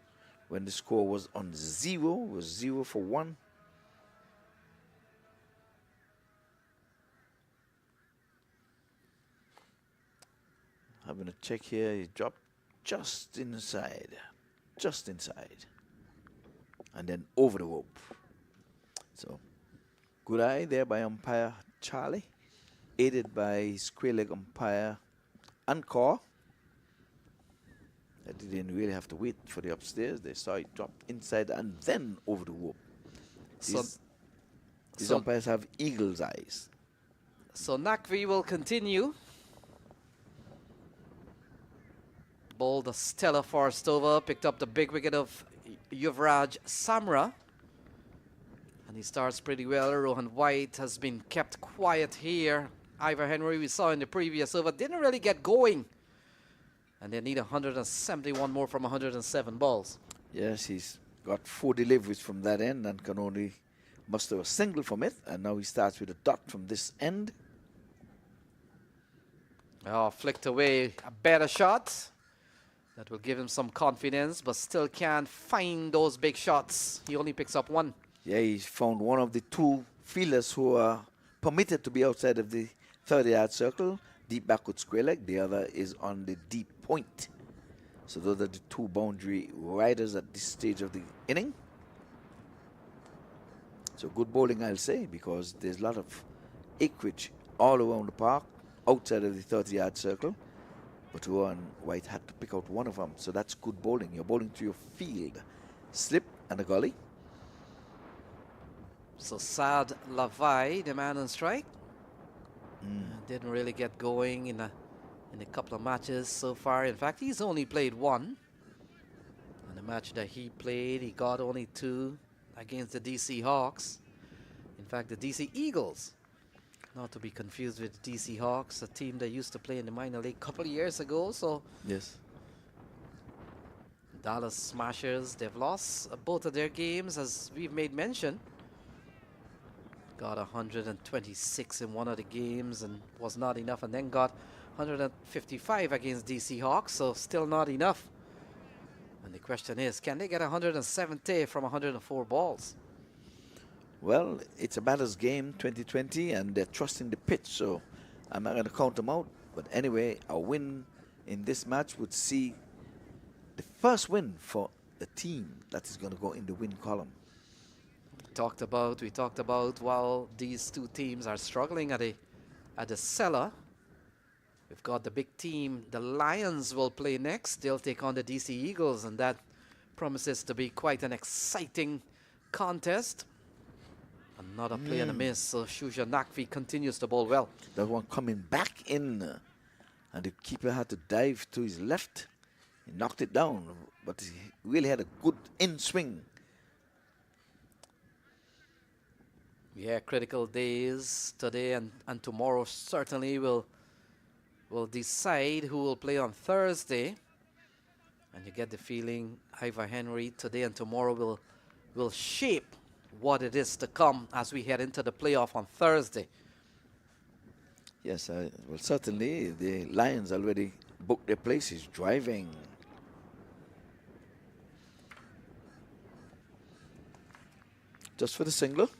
when the score was on 0. It was 0 for 1. Having a check here, he dropped just inside. Just inside. And then over the rope. So, good eye there by umpire Charlie, aided by square leg umpire Ankor. They didn't really have to wait for the upstairs. They saw it drop inside and then over the rope. These umpires have eagle's eyes. So Nakvi will continue. Bowled a stellar first over, picked up the big wicket of Yuvraj Samra. And he starts pretty well. Rohan White has been kept quiet here. Ivor Henry, we saw in the previous over, didn't really get going. And they need 171 more from 107 balls. Yes, he's got 4 deliveries from that end and can only muster a single from it. And now he starts with a dot from this end. Oh, flicked away a better shot. That will give him some confidence, but still can't find those big shots. He only picks up 1. Yeah, he found one of the 2 fielders who are permitted to be outside of the 30-yard circle, deep backward square leg. The other is on the deep point. So those are the 2 boundary riders at this stage of the inning. So good bowling, I'll say, because there's a lot of acreage all around the park, outside of the 30-yard circle. But Rohan White had to pick out one of them, so that's good bowling. You're bowling to your field. Slip and a gully. So Saad Lavai, the man on strike. Didn't really get going in a couple of matches so far. In fact, he's only played 1. And the match that he played, he got only 2 against the DC Hawks. In fact, the DC Eagles. Not to be confused with DC Hawks, a team that used to play in the minor league a couple of years ago. So Yes. Dallas Smashers, they've lost both of their games, as we've made mention. Got 126 in one of the games and was not enough, and then got 155 against DC Hawks, so still not enough. And the question is, can they get 170 from 104 balls? Well, it's a batter's game, 2020, and they're trusting the pitch, so I'm not going to count them out. But anyway, a win in this match would see the first win for the team that is going to go in the win column. We talked about while these 2 teams are struggling at the cellar. We've got the big team. The Lions will play next. They'll take on the DC Eagles, and that promises to be quite an exciting contest. Another play and a miss, so Shuja Nakvi continues to bowl well. That one coming back in, and the keeper had to dive to his left. He knocked it down, but he really had a good in-swing. Yeah, critical days today and tomorrow certainly will decide who will play on Thursday. And you get the feeling Ivor Henry today and tomorrow will shape what it is to come as we head into the playoff on Thursday. Yes, well, certainly the Lions already booked their places, driving. Just for the single.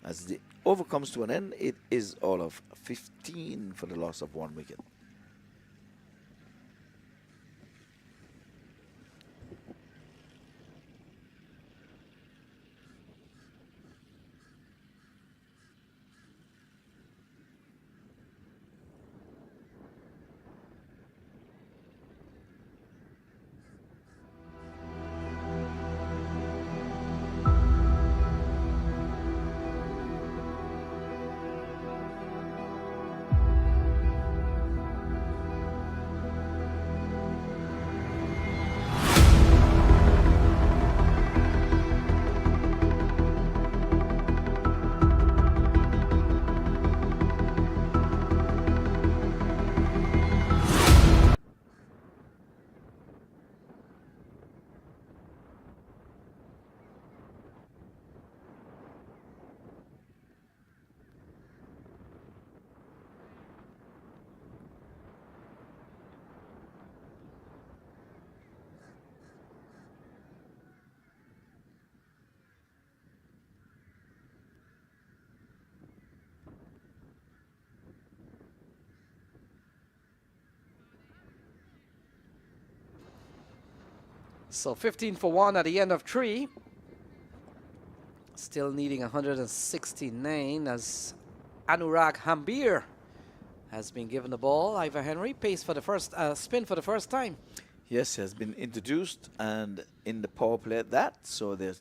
As the over comes to an end, it is all of 15 for the loss of 1 wicket. So 15 for 1 at the end of 3. Still needing 169 as Anurag Hambir has been given the ball. Ivor Henry pays for the first spin for the first time. Yes, has been introduced and in the power play at that. So they're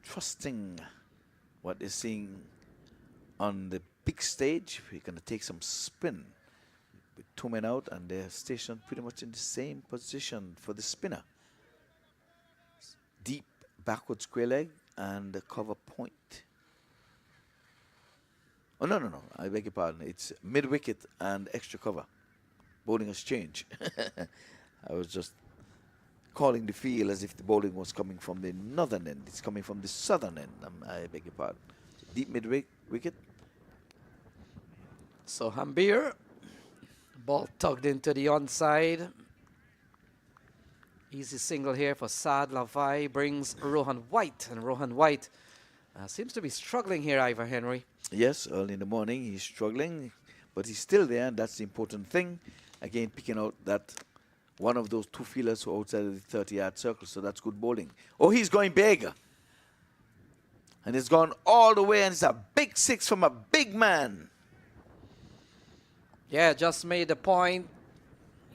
trusting what they're seeing on the big stage. We're going to take some spin with 2 men out, and they're stationed pretty much in the same position for the spinner. Deep backward square leg and the cover point. Oh, no. I beg your pardon. It's mid-wicket and extra cover. Bowling has changed. I was just calling the field as if the bowling was coming from the northern end. It's coming from the southern end. I beg your pardon. Deep mid-wicket. So Hambir, ball tugged into the onside. Easy single here for Saad Lavai, brings Rohan White. And Rohan White seems to be struggling here, Ivor Henry. Yes, early in the morning he's struggling, but he's still there, and that's the important thing. Again, picking out that one of those 2 fielders who are outside of the 30-yard circle, so that's good bowling. Oh, he's going big. And it's gone all the way, and it's a big 6 from a big man. Yeah, just made the point.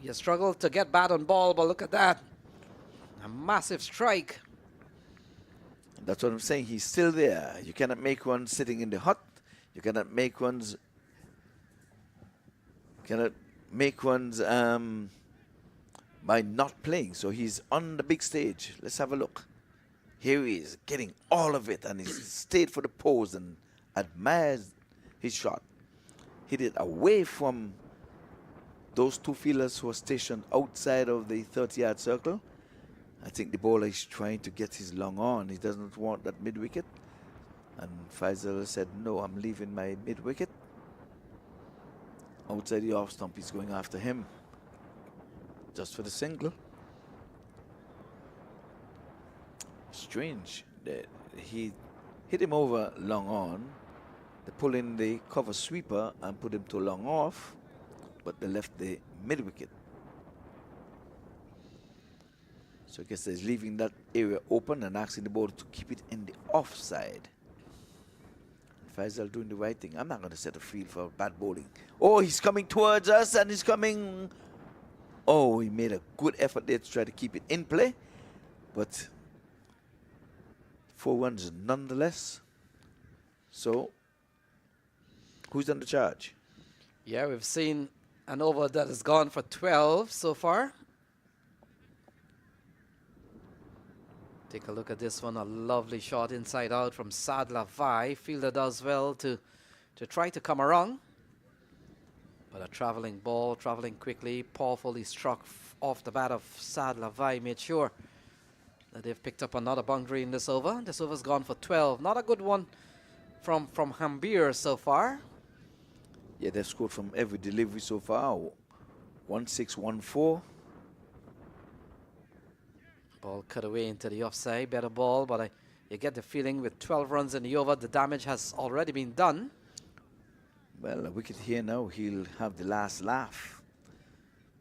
You struggled to get bat on ball, but look at that. A massive strike. That's what I'm saying. He's still there. You cannot make one sitting in the hut. You cannot make ones by not playing. So he's on the big stage. Let's have a look. Here he is, getting all of it, and he's stayed for the pose and admires his shot. Hit it away from those 2 fielders who are stationed outside of the 30-yard circle. I think the bowler is trying to get his long on. He doesn't want that mid-wicket. And Faisal said, no, I'm leaving my mid-wicket. Outside the off stump, he's going after him. Just for the single. Strange that he hit him over long on. They pull in the cover sweeper and put him to long off, but they left the mid-wicket. So I guess he's leaving that area open and asking the bowler to keep it in the offside. Faisal doing the right thing. I'm not going to set a field for bad bowling. Oh, he's coming towards us, and he's coming. Oh, he made a good effort there to try to keep it in play, but 4 runs nonetheless. So, who's on the charge? Yeah, we've seen an over that has gone for 12 so far. Take a look at this one. A lovely shot inside out from Saad Lavai. Fielder does well to try to come around. But a traveling ball, traveling quickly, powerfully struck off the bat of Saad Lavai. Made sure that they've picked up another boundary in this over. This over's gone for 12. Not a good one from Hambir so far. Yeah, they've scored from every delivery so far. 1-6, 1-4. Ball cut away into the offside. Better ball, but You get the feeling with 12 runs in the over, the damage has already been done. Well, a wicket here now, he'll have the last laugh.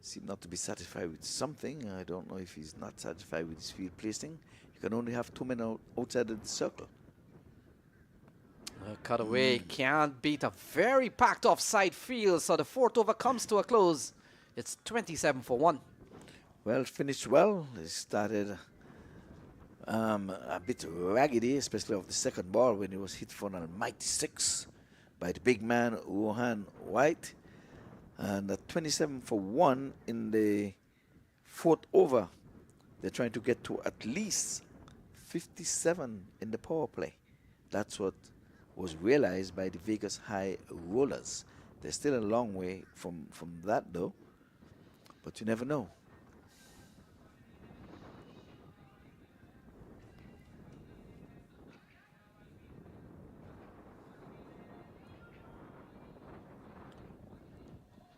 Seem not to be satisfied with something. I don't know if he's not satisfied with his field placing. You can only have 2 men outside of the circle. Cutaway can't beat a very packed offside field, so the 4th over comes to a close. It's 27 for 1. Well, finished well. They started a bit raggedy, especially off the second ball when he was hit for an almighty 6 by the big man, Rohan White. And at 27 for 1 in the 4th over, they're trying to get to at least 57 in the power play. That's what was realized by the Vegas High Rollers. They're still a long way from that, though. But you never know.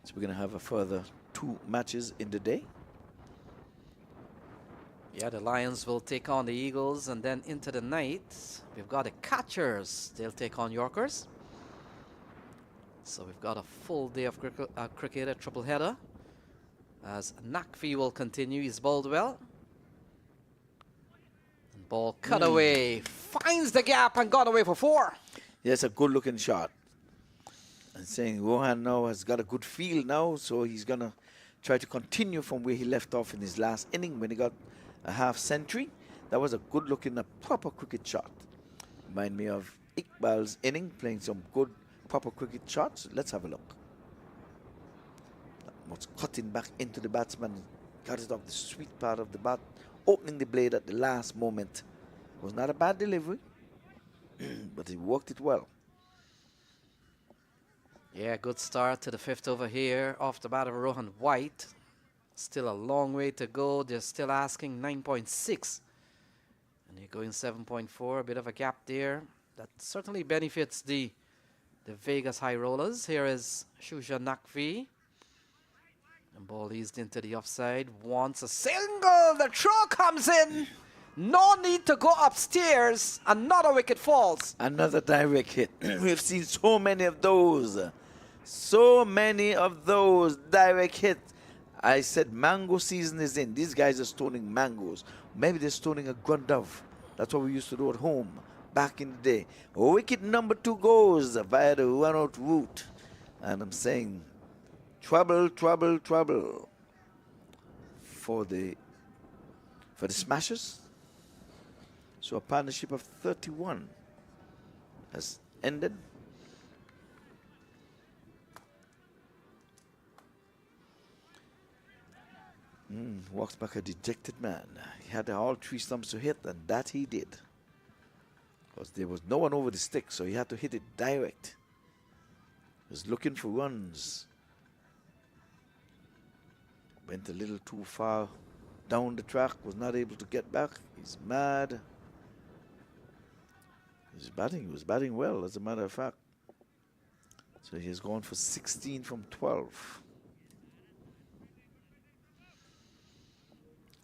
So we're going to have a further 2 matches in the day. Yeah, the Lions will take on the Eagles, and then into the night, we've got the Catchers. They'll take on Yorkers. So we've got a full day of cricket, a triple header. As MAQTV will continue, he's bowled well. And ball cut away, finds the gap and got away for 4. Yes, a good looking shot. And saying Rohan now has got a good feel now, so he's going to try to continue from where he left off in his last inning when he got a half century. That was a good looking, a proper cricket shot. Remind me of Iqbal's inning, playing some good proper cricket shots. Let's have a look. That was cutting back into the batsman, got it off the sweet part of the bat, opening the blade at the last moment. It was not a bad delivery, but he worked it well. Yeah, good start to the 5th over here off the bat of Rohan White. Still a long way to go. They're still asking 9.6. And you're going 7.4, a bit of a gap there. That certainly benefits the Vegas High Rollers. Here is Shuja MAQTV. And ball eased into the offside. Wants a single. The throw comes in. No need to go upstairs. Another wicket falls. Another direct hit. We've seen so many of those. So many of those direct hits. I said mango season is in. These guys are stoning mangoes. Maybe they're stoning a grunt dove. That's what we used to do at home back in the day. Wicket number 2 goes via the run-out route. And I'm saying trouble, trouble, trouble for the Smashers. So a partnership of 31 has ended. Walks back a dejected man. He had all 3 stumps to hit, and that he did. Because there was no one over the stick, so he had to hit it direct. He was looking for runs. Went a little too far down the track, was not able to get back. He's mad. He was batting well, as a matter of fact. So he has gone for 16 from 12.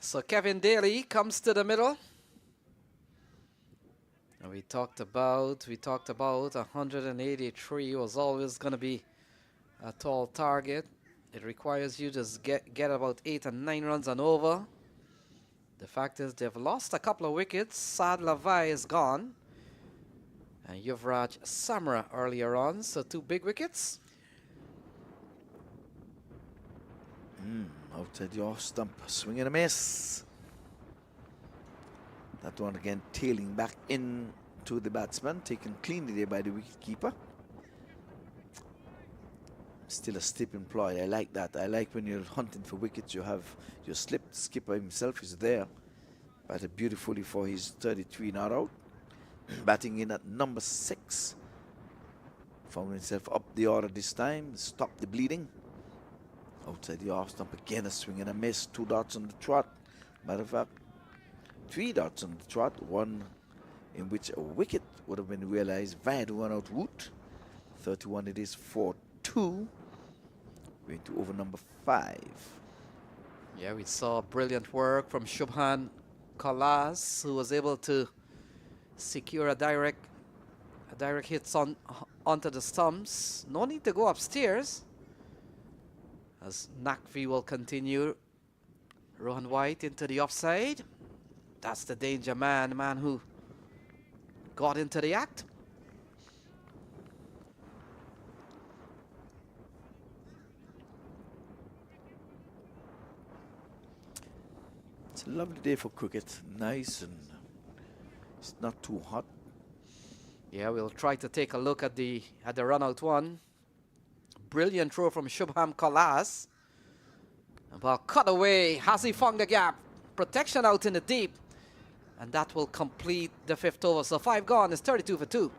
So Kevin Daly comes to the middle. And we talked about 183 was always going to be a tall target. It requires you to get about 8 and 9 runs and over. The fact is they've lost a couple of wickets. Saad Lavai is gone. And Yuvraj Samra earlier on, so 2 big wickets. Outside the off stump, swing and a miss. That one again tailing back into the batsman, taken cleanly there by the wicketkeeper. Still a slip employed. I like that. I like when you're hunting for wickets, you have your skipper himself is there. Batted beautifully for his 33 not out. Batting in at number 6. Found himself up the order this time. Stopped the bleeding. Outside the off stump again, a swing and a miss. 2 dots on the trot. Matter of fact, 3 dots on the trot. One in which a wicket would have been realized via the run out route. 31 it is for 2. Going to over number 5. Yeah, we saw brilliant work from Shubhan Kalas, who was able to secure a direct hits onto the stumps. No need to go upstairs. As Nakvi will continue. Rohan White into the offside. That's the danger man, the man who got into the act. It's a lovely day for cricket. Nice, and it's not too hot. Yeah, we'll try to take a look at the run out one. Brilliant throw from Shubham Kalas. Ball cut away. Has he found the gap? Protection out in the deep. And that will complete the 5th over. So 5 gone. It's 32 for 2.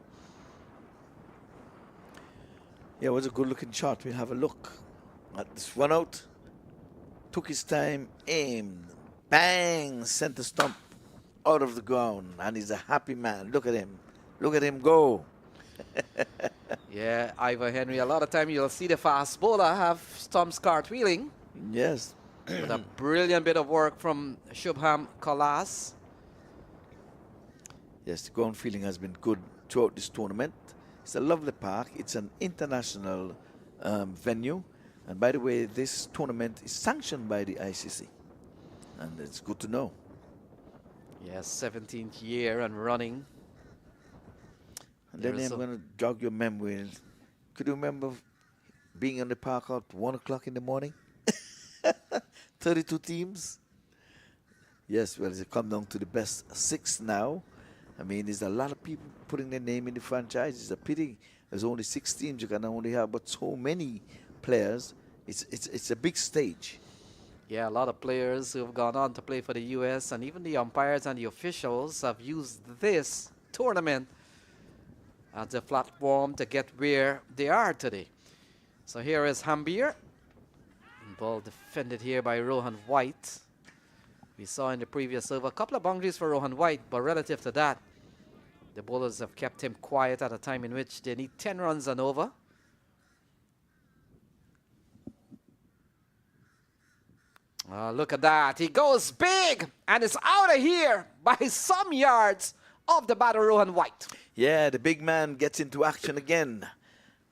Yeah, it was a good looking shot. We'll have a look at this run out. Took his time, aimed, bang, center stump out of the ground. And he's a happy man. Look at him. Look at him go. Yeah, Ivor Henry, a lot of time you'll see the fast bowler have stumps cartwheeling. Yes. With a brilliant bit of work from Shubham Kalas. Yes, the ground feeling has been good throughout this tournament. It's a lovely park. It's an international venue. And by the way, this tournament is sanctioned by the ICC. And it's good to know. Yes, 17th year and running. And then I'm going to jog your memory. Could you remember being on the park at 1 o'clock in the morning? 32 teams. Yes, well, it's come down to the best 6 now. I mean, there's a lot of people putting their name in the franchise. It's a pity there's only 6 teams. You can only have but so many players. It's a big stage. Yeah, a lot of players who have gone on to play for the U.S. and even the umpires and the officials have used this tournament as a platform to get where they are today. So here is Hambir. Ball defended here by Rohan White. We saw in the previous over a couple of boundaries for Rohan White, but relative to that, the bowlers have kept him quiet at a time in which they need 10 runs and over. Look at that. He goes big and is out of here by some yards of the batter, Rohan White. Yeah, the big man gets into action again.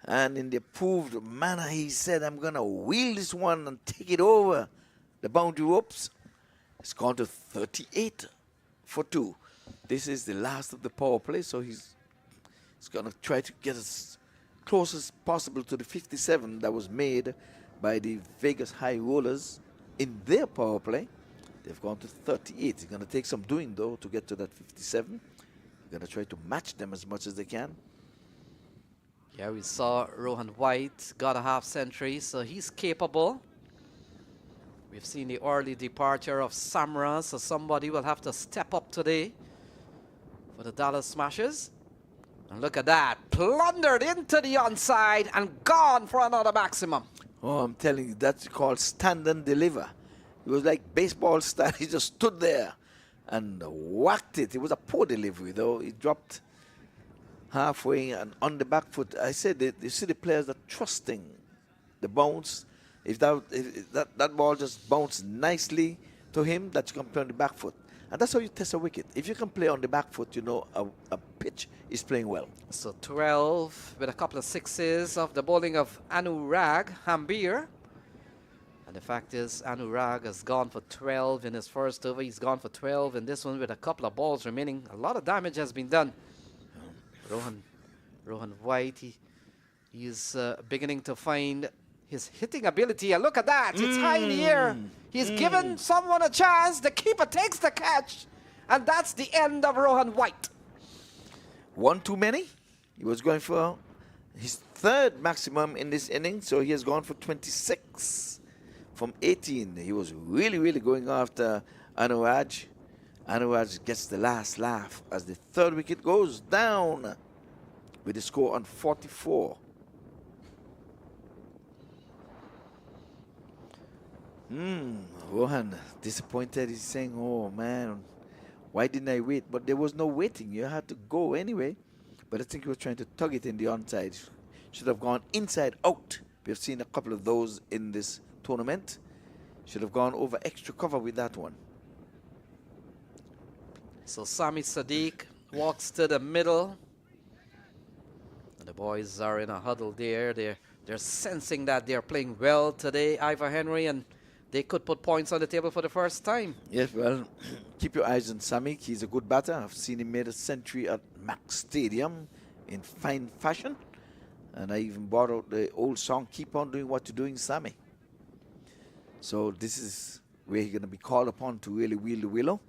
And in the approved manner, he said, I'm going to wheel this one and take it over the boundary ropes. It's gone to 38 for 2. This is the last of the power play, so he's going to try to get as close as possible to the 57 that was made by the Vegas High Rollers in their power play. They've gone to 38. It's going to take some doing, though, to get to that 57. They're going to try to match them as much as they can. Yeah, we saw Rohan White got a half century, so he's capable. We've seen the early departure of Samra, so somebody will have to step up today for the Dallas Smashers. And look at that, plundered into the onside and gone for another maximum. Oh, I'm telling you, that's called stand and deliver. It was like baseball style. He just stood there and whacked it. It was a poor delivery, though. He dropped halfway and on the back foot. I said that you see the players that trusting the bounce. If that ball just bounced nicely to him, that you can play on the back foot. And that's how you test a wicket. If you can play on the back foot, you know a pitch is playing well. So 12 with a couple of sixes of the bowling of Anurag Hambir. And the fact is, Anurag has gone for 12 in his first over. He's gone for 12 in this one with a couple of balls remaining. A lot of damage has been done. Rohan White, he is beginning to find his hitting ability. And look at that, it's high in the air. He's given someone a chance. The keeper takes the catch. And that's the end of Rohan White. One too many. He was going for his 3rd maximum in this inning, so he has gone for 26 from 18. He was really, really going after Anurag. Anurag gets the last laugh as the 3rd wicket goes down with the score on 44. Rohan disappointed. He's saying, oh man, why didn't I wait? But there was no waiting. You had to go anyway. But I think he was trying to tug it in the onside. Should have gone inside out. We've seen a couple of those in this tournament. Should have gone over extra cover with that one. So Sami Sadiq walks to the middle. And the boys are in a huddle there. They're sensing that they're playing well today, Ivor Henry, and they could put points on the table for the first time. Yes, well, keep your eyes on Sammy. He's a good batter. I've seen him made a century at MAQ Stadium in fine fashion. And I even brought out the old song, Keep On Doing What You're Doing, Sammy. So this is where he's going to be called upon to really wheel the willow.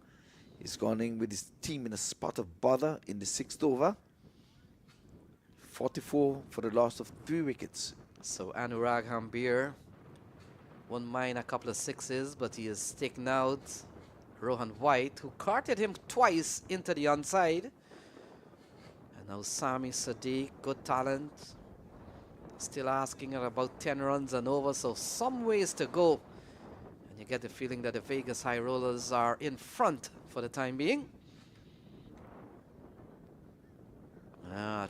He's gone in with his team in a spot of bother in the 6th over. 44 for the loss of 3 wickets. So Anurag Hambir won't mind a couple of sixes, but he is taken out Rohan White, who carted him twice into the onside. And now Sami Sadiq, good talent. Still asking at about 10 runs and over, so some ways to go. And you get the feeling that the Vegas High Rollers are in front for the time being.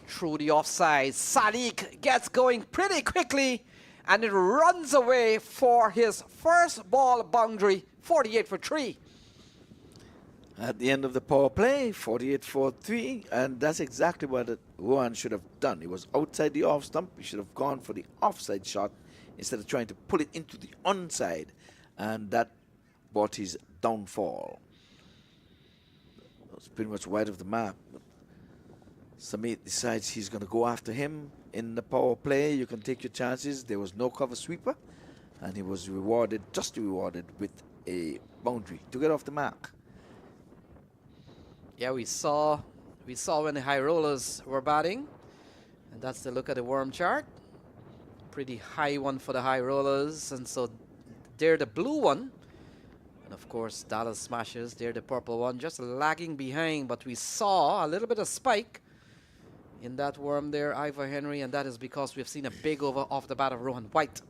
Through the offside, Sadiq gets going pretty quickly, and it runs away for his first ball boundary, 48 for 3. At the end of the power play, 48 for 3, and that's exactly what Rohan should have done. He was outside the off stump. He should have gone for the offside shot instead of trying to pull it into the onside, and that brought his downfall. It was pretty much wide of the mark. Samit decides he's going to go after him in the power play. You can take your chances. There was no cover sweeper, and he was rewarded, justly rewarded, with a boundary to get off the mark. Yeah, we saw when the High Rollers were batting, and that's the look at the worm chart. Pretty high one for the High Rollers, and so they're the blue one. And of course, Dallas Smashers, they're the purple one, just lagging behind, but we saw a little bit of spike in that worm there, Ivor Henry, and that is because we've seen a big over off the bat of Rohan White.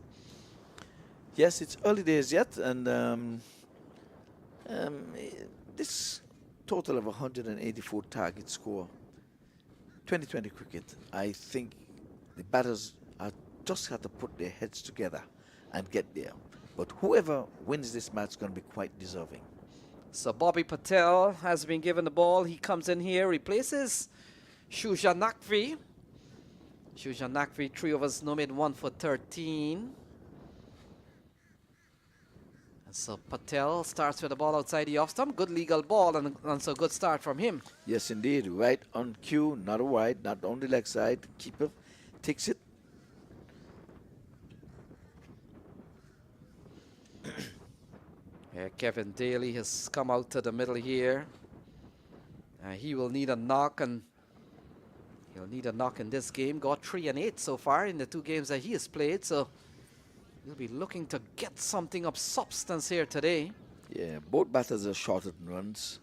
Yes, it's early days yet, and this total of 184 target score, 2020 cricket, I think the batters are just have to put their heads together and get there. But whoever wins this match is going to be quite deserving. So Bobby Patel has been given the ball. He comes in here, replaces Shuja Naqvi. Shuja Naqvi, 3 overs, no made, 1 for 13. And so Patel starts with the ball outside the off stump. Good legal ball, and so good start from him. Yes, indeed. Right on cue, not a wide, not on the leg side. Keeper takes it. Yeah, Kevin Daly has come out to the middle here. He will need a knock, and he'll need a knock in this game. Got 3 and 8 so far in the 2 games that he has played, so he'll be looking to get something of substance here today. Yeah, both batters are shorter than runs.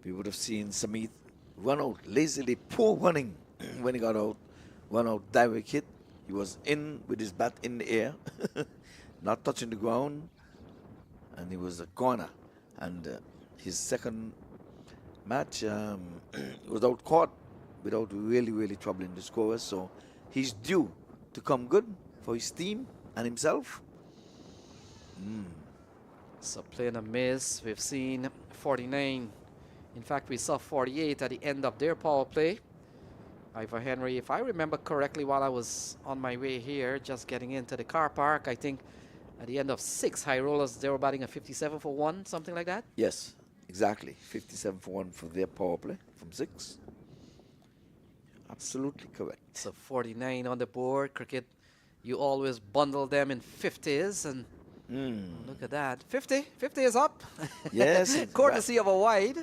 We would have seen Samit run out lazily, poor running when he got out. Run out, direct hit. He was in with his bat in the air, not touching the ground, and he was a corner. And his second match was out caught without really troubling the scorers. So he's due to come good for his team and himself. So playing a miss, we've seen 49. In fact, we saw 48 at the end of their power play. Ivor Henry, if I remember correctly, while I was on my way here, just getting into the car park, I think at the end of 6 High Rollers, they were batting a 57 for 1, something like that. Yes, exactly. 57 for 1 for their power play from 6. Absolutely correct. So 49 on the board. Cricket, you always bundle them in 50s, and look at that. 50 is up. Yes. Courtesy of a wide.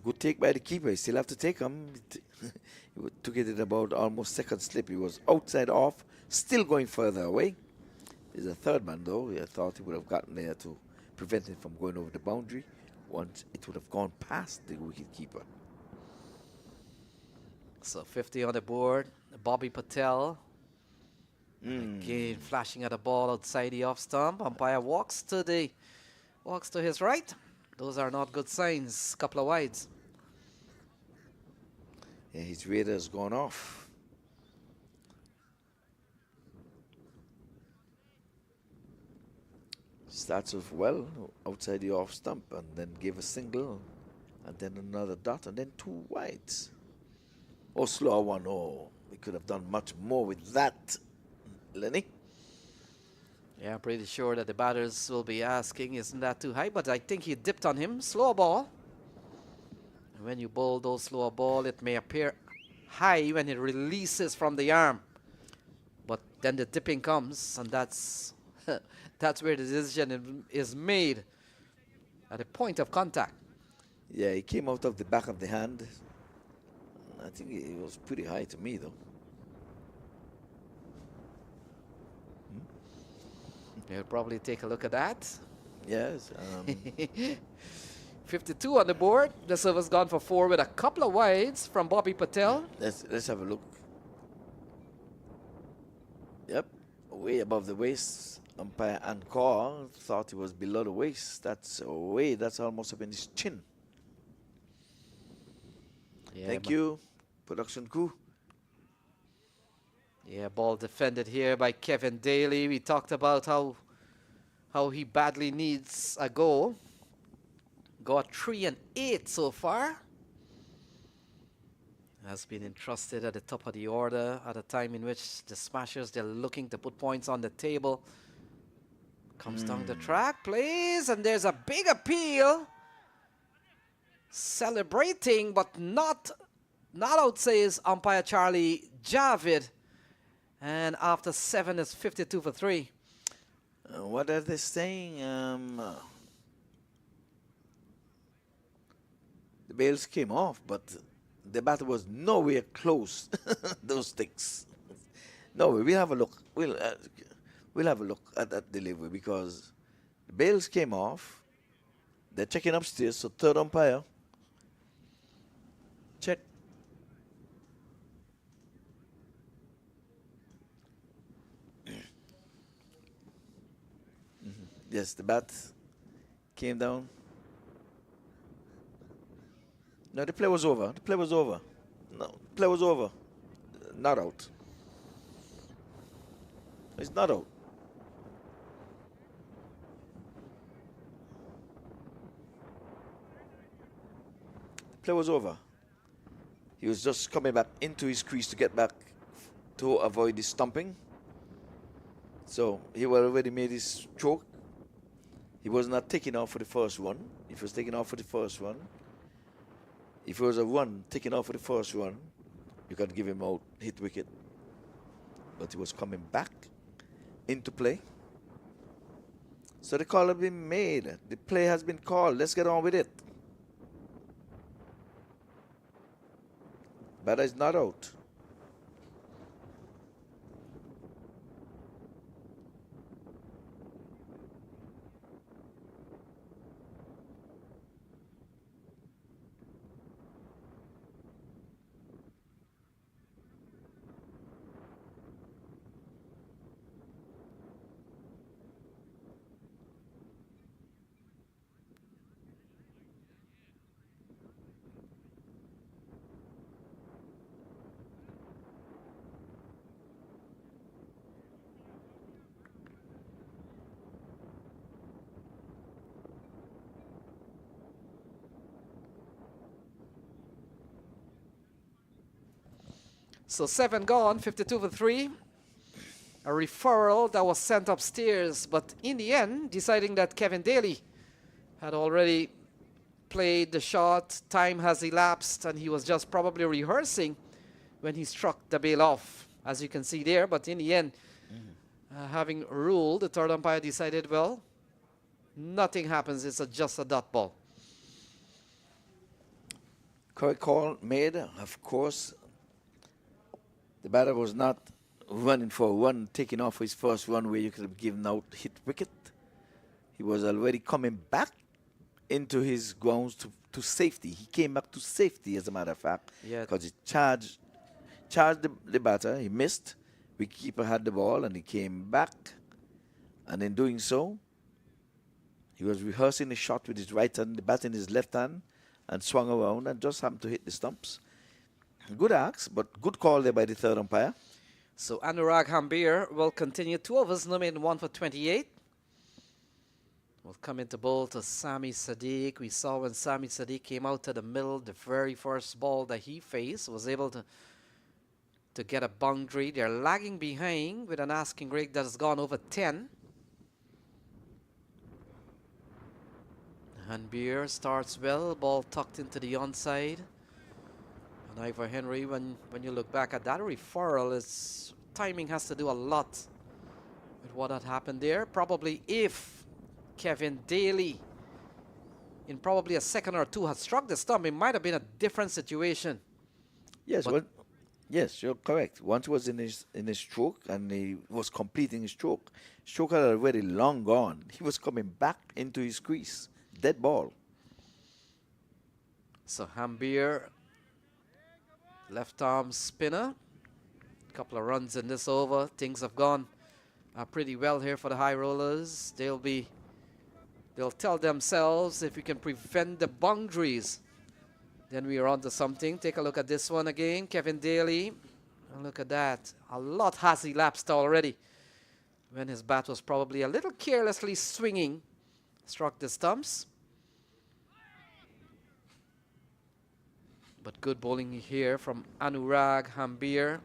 Good take by the keeper. He still have to take him. He took it at about almost second slip. He was outside off, still going further away. There's a third man, though. I thought he would have gotten there to prevent it from going over the boundary. Once it would have gone past the wicket keeper. So 50 on the board. Bobby Patel. Again, flashing at the ball outside the off stump. Umpire walks to his right. Those are not good signs. Couple of wides. Yeah, his radar has gone off. Starts off well outside the off stump and then gave a single And then another dot, and then 2 wides. Oh, slower one. Oh, we could have done much more with that, Lenny. Yeah, I'm pretty sure that the batters will be asking, isn't that too high? But I think he dipped on him. Slower ball. And when you bowl those slower ball, it may appear high when it releases from the arm. But then the dipping comes, and that's that's where the decision is made at the point of contact. Yeah, he came out of the back of the hand. I think it was pretty high to me, though. You'll probably take a look at that. Yes. 52 on the board. The server's gone for 4 with a couple of wides from Bobby Patel. Let's have a look. Yep, way above the waist. Umpire Ankor thought it was below the waist. That's way. That's almost up in his chin. Yeah, Thank you, production crew. Yeah, ball defended here by Kevin Daly. We talked about how he badly needs a goal. Got 3 and 8 so far. Has been entrusted at the top of the order at a time in which the Smashers, they're looking to put points on the table. Comes down the track, plays, and there's a big appeal. Celebrating, but not out, says umpire Charlie Javid. And after 7, it's 52 for 3. What are they saying? The bails came off, but the batter was nowhere close. Those sticks. No, we'll have a look. We'll have a look at that delivery because the bails came off. They're checking upstairs, so third umpire. Check. Yes, the bat came down. No, the play was over. The play was over. No, the play was over. Not out. It's not out. The play was over. He was just coming back into his crease to get back to avoid the stumping. So he already made his stroke. He was not taking off for the first one. If he was taking off for the first one, if it was a run taking off for the first one, you could give him out, hit wicket. But he was coming back into play. So the call has been made. The play has been called. Let's get on with it. Batter is not out. So 7 gone, 52 for 3. A referral that was sent upstairs, but in the end, deciding that Kevin Daly had already played the shot, time has elapsed, and he was just probably rehearsing when he struck the bail off, as you can see there. But in the end, having ruled, the third umpire decided, well, nothing happens, it's just a dot ball. Correct call made, of course. The batter was not running for one, taking off his first run where you could have given out hit wicket. He was already coming back into his grounds to safety. He came back to safety, as a matter of fact, because he charged the batter. He missed. Wicketkeeper had the ball, and he came back. And in doing so, he was rehearsing the shot with his right hand, the bat in his left hand, and swung around and just happened to hit the stumps. Good axe, but good call there by the third umpire. So Anurag Hambir will continue 2 overs, no more than 1 for 28. Will come into bowl to Sami Sadiq. We saw when Sami Sadiq came out to the middle, the very first ball that he faced, was able to get a boundary. They're lagging behind with an asking rate that has gone over 10. Hanbir starts well, ball tucked into the onside. And Ivor Henry, when you look back at that referral, its timing has to do a lot with what had happened there. Probably if Kevin Daly, in probably a second or two, had struck the stump, it might have been a different situation. Yes, yes, you're correct. Once he was in his stroke and he was completing his stroke, stroke had already long gone. He was coming back into his crease, dead ball. So Hanbir, left arm spinner, couple of runs in this over. Things have gone pretty well here for the high rollers. They'll tell themselves, if we can prevent the boundaries, then we are onto something. Take a look at this one again. Kevin Daly. And look at that. A lot has elapsed already. When his bat was probably a little carelessly swinging, struck the stumps. But good bowling here from Anurag Hanbir.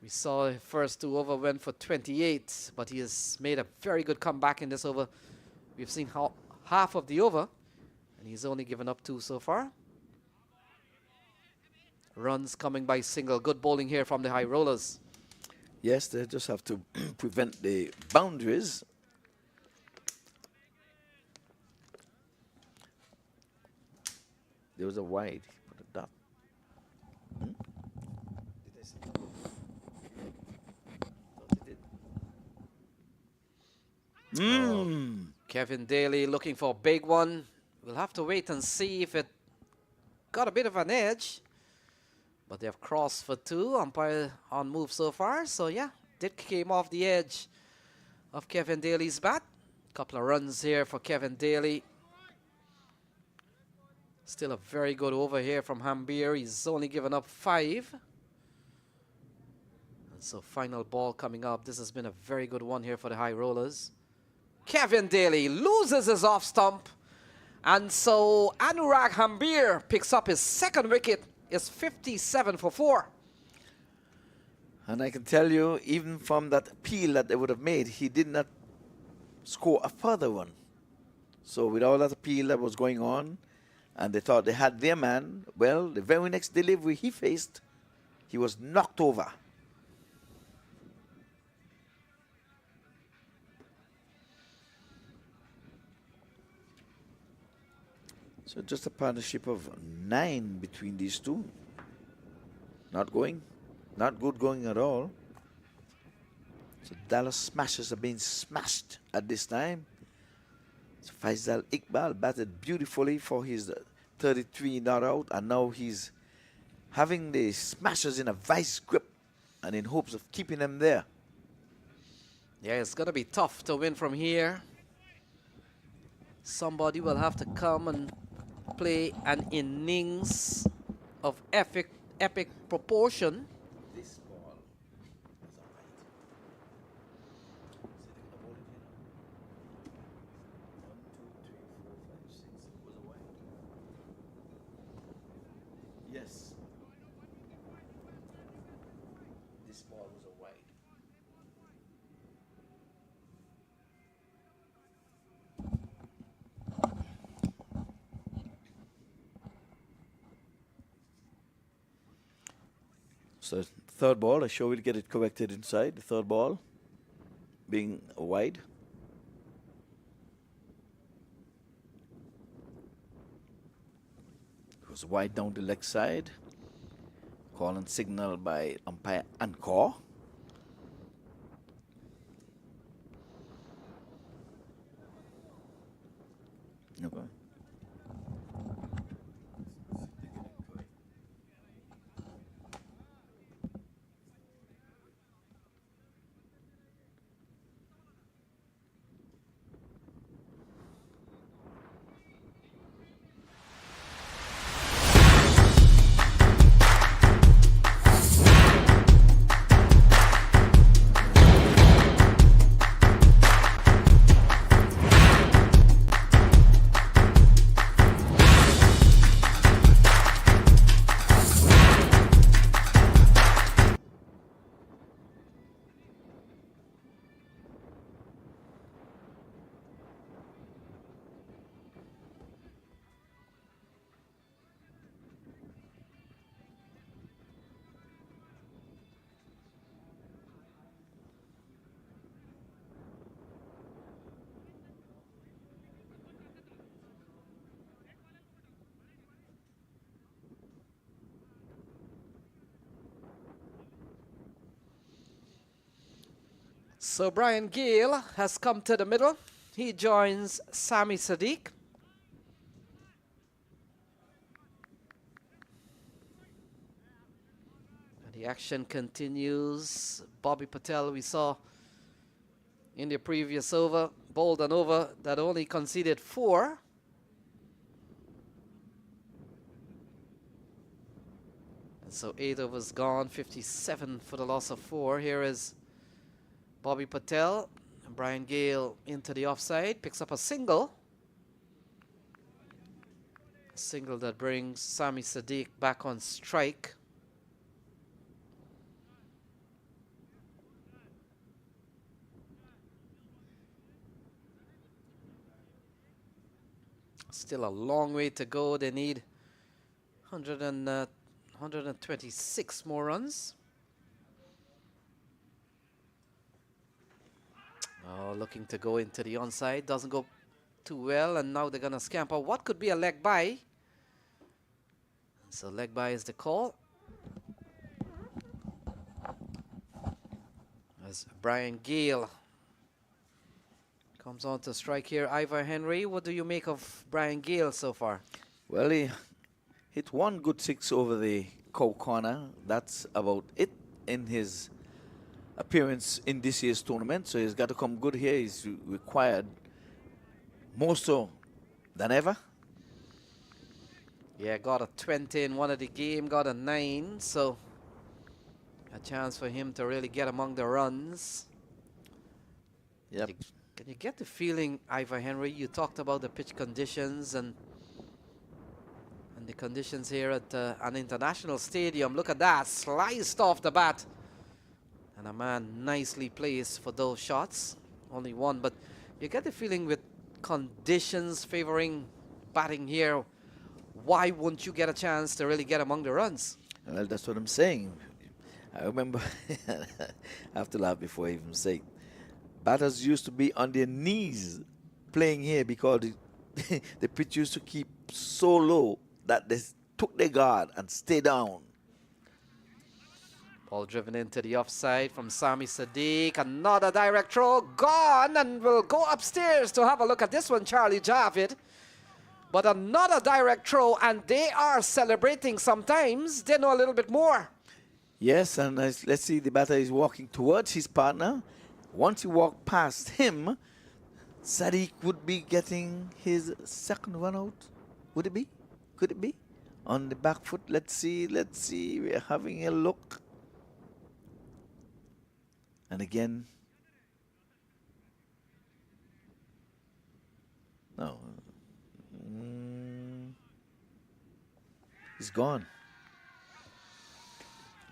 We saw the first two over went for 28, but he has made a very good comeback in this over. We've seen half of the over, and he's only given up 2 so far. Runs coming by single. Good bowling here from the high rollers. Yes, they just have to prevent the boundaries. There was a wide. Put a dot. Kevin Daly looking for a big one. We'll have to wait and see if it got a bit of an edge. But they've crossed for 2. Umpire on move so far. So yeah, did came off the edge of Kevin Daly's bat. Couple of runs here for Kevin Daly. Still a very good over here from Hanbir. He's only given up 5. And so final ball coming up. This has been a very good one here for the high rollers. Kevin Daly loses his off stump. And so Anurag Hanbir picks up his second wicket. It's 57 for 4. And I can tell you, even from that appeal that they would have made, he did not score a further one. So with all that appeal that was going on, and they thought they had their man, well, the very next delivery he faced, he was knocked over. So just a partnership of 9 between these two. Not good going at all. So Dallas Smashers are being smashed at this time. So Faisal Iqbal batted beautifully for his 33 not out, and now he's having the Smashers in a vice grip and in hopes of keeping them there. Yeah, it's going to be tough to win from here. Somebody will have to come and play an innings of epic proportion. This ball was a wide. Yes. This ball was a wide. So third ball, I sure will get it corrected inside. The third ball being a wide. It was wide down the leg side. Call and signal by umpire Ancor. Okay. So Brian Gale has come to the middle. He joins Sami Sadiq. And the action continues. Bobby Patel, we saw in the previous over, bowled an over that only conceded 4. And so 8 overs gone, 57 for the loss of 4. Here is Bobby Patel. And Brian Gale into the offside, picks up a single. A single that brings Sami Sadiq back on strike. Still a long way to go. They need 126 more runs. Oh, looking to go into the onside. Doesn't go too well, and now they're going to scamper. What could be a leg by? So leg by is the call. As Brian Gale comes on to strike here. Ivor Henry, what do you make of Brian Gale so far? Well, he hit one good 6 over the cow corner. That's about it in his appearance in this year's tournament. So he's got to come good here. He's required more so than ever. Yeah, got a 20 in one of the game, got a 9. So a chance for him to really get among the runs. Yep. Can you get the feeling, Ivor Henry, you talked about the pitch conditions and the conditions here at an international stadium. Look at that, sliced off the bat. And a man nicely placed for those shots. Only one, but you get the feeling with conditions favoring batting here, why wouldn't you get a chance to really get among the runs? Well, that's what I'm saying. I remember, I have to laugh before I even say it. Batters used to be on their knees playing here because the pitch used to keep so low that they took their guard and stay down. Ball driven into the offside from Sami Sadiq. Another direct throw, gone, and we'll go upstairs to have a look at this one, Charlie Javid. But another direct throw, and they are celebrating sometimes. They know a little bit more. Yes, and let's see, the batter is walking towards his partner. Once he walked past him, Sadiq would be getting his second run out. Would it be? Could it be? On the back foot, let's see. We're having a look. And again, no. He's gone.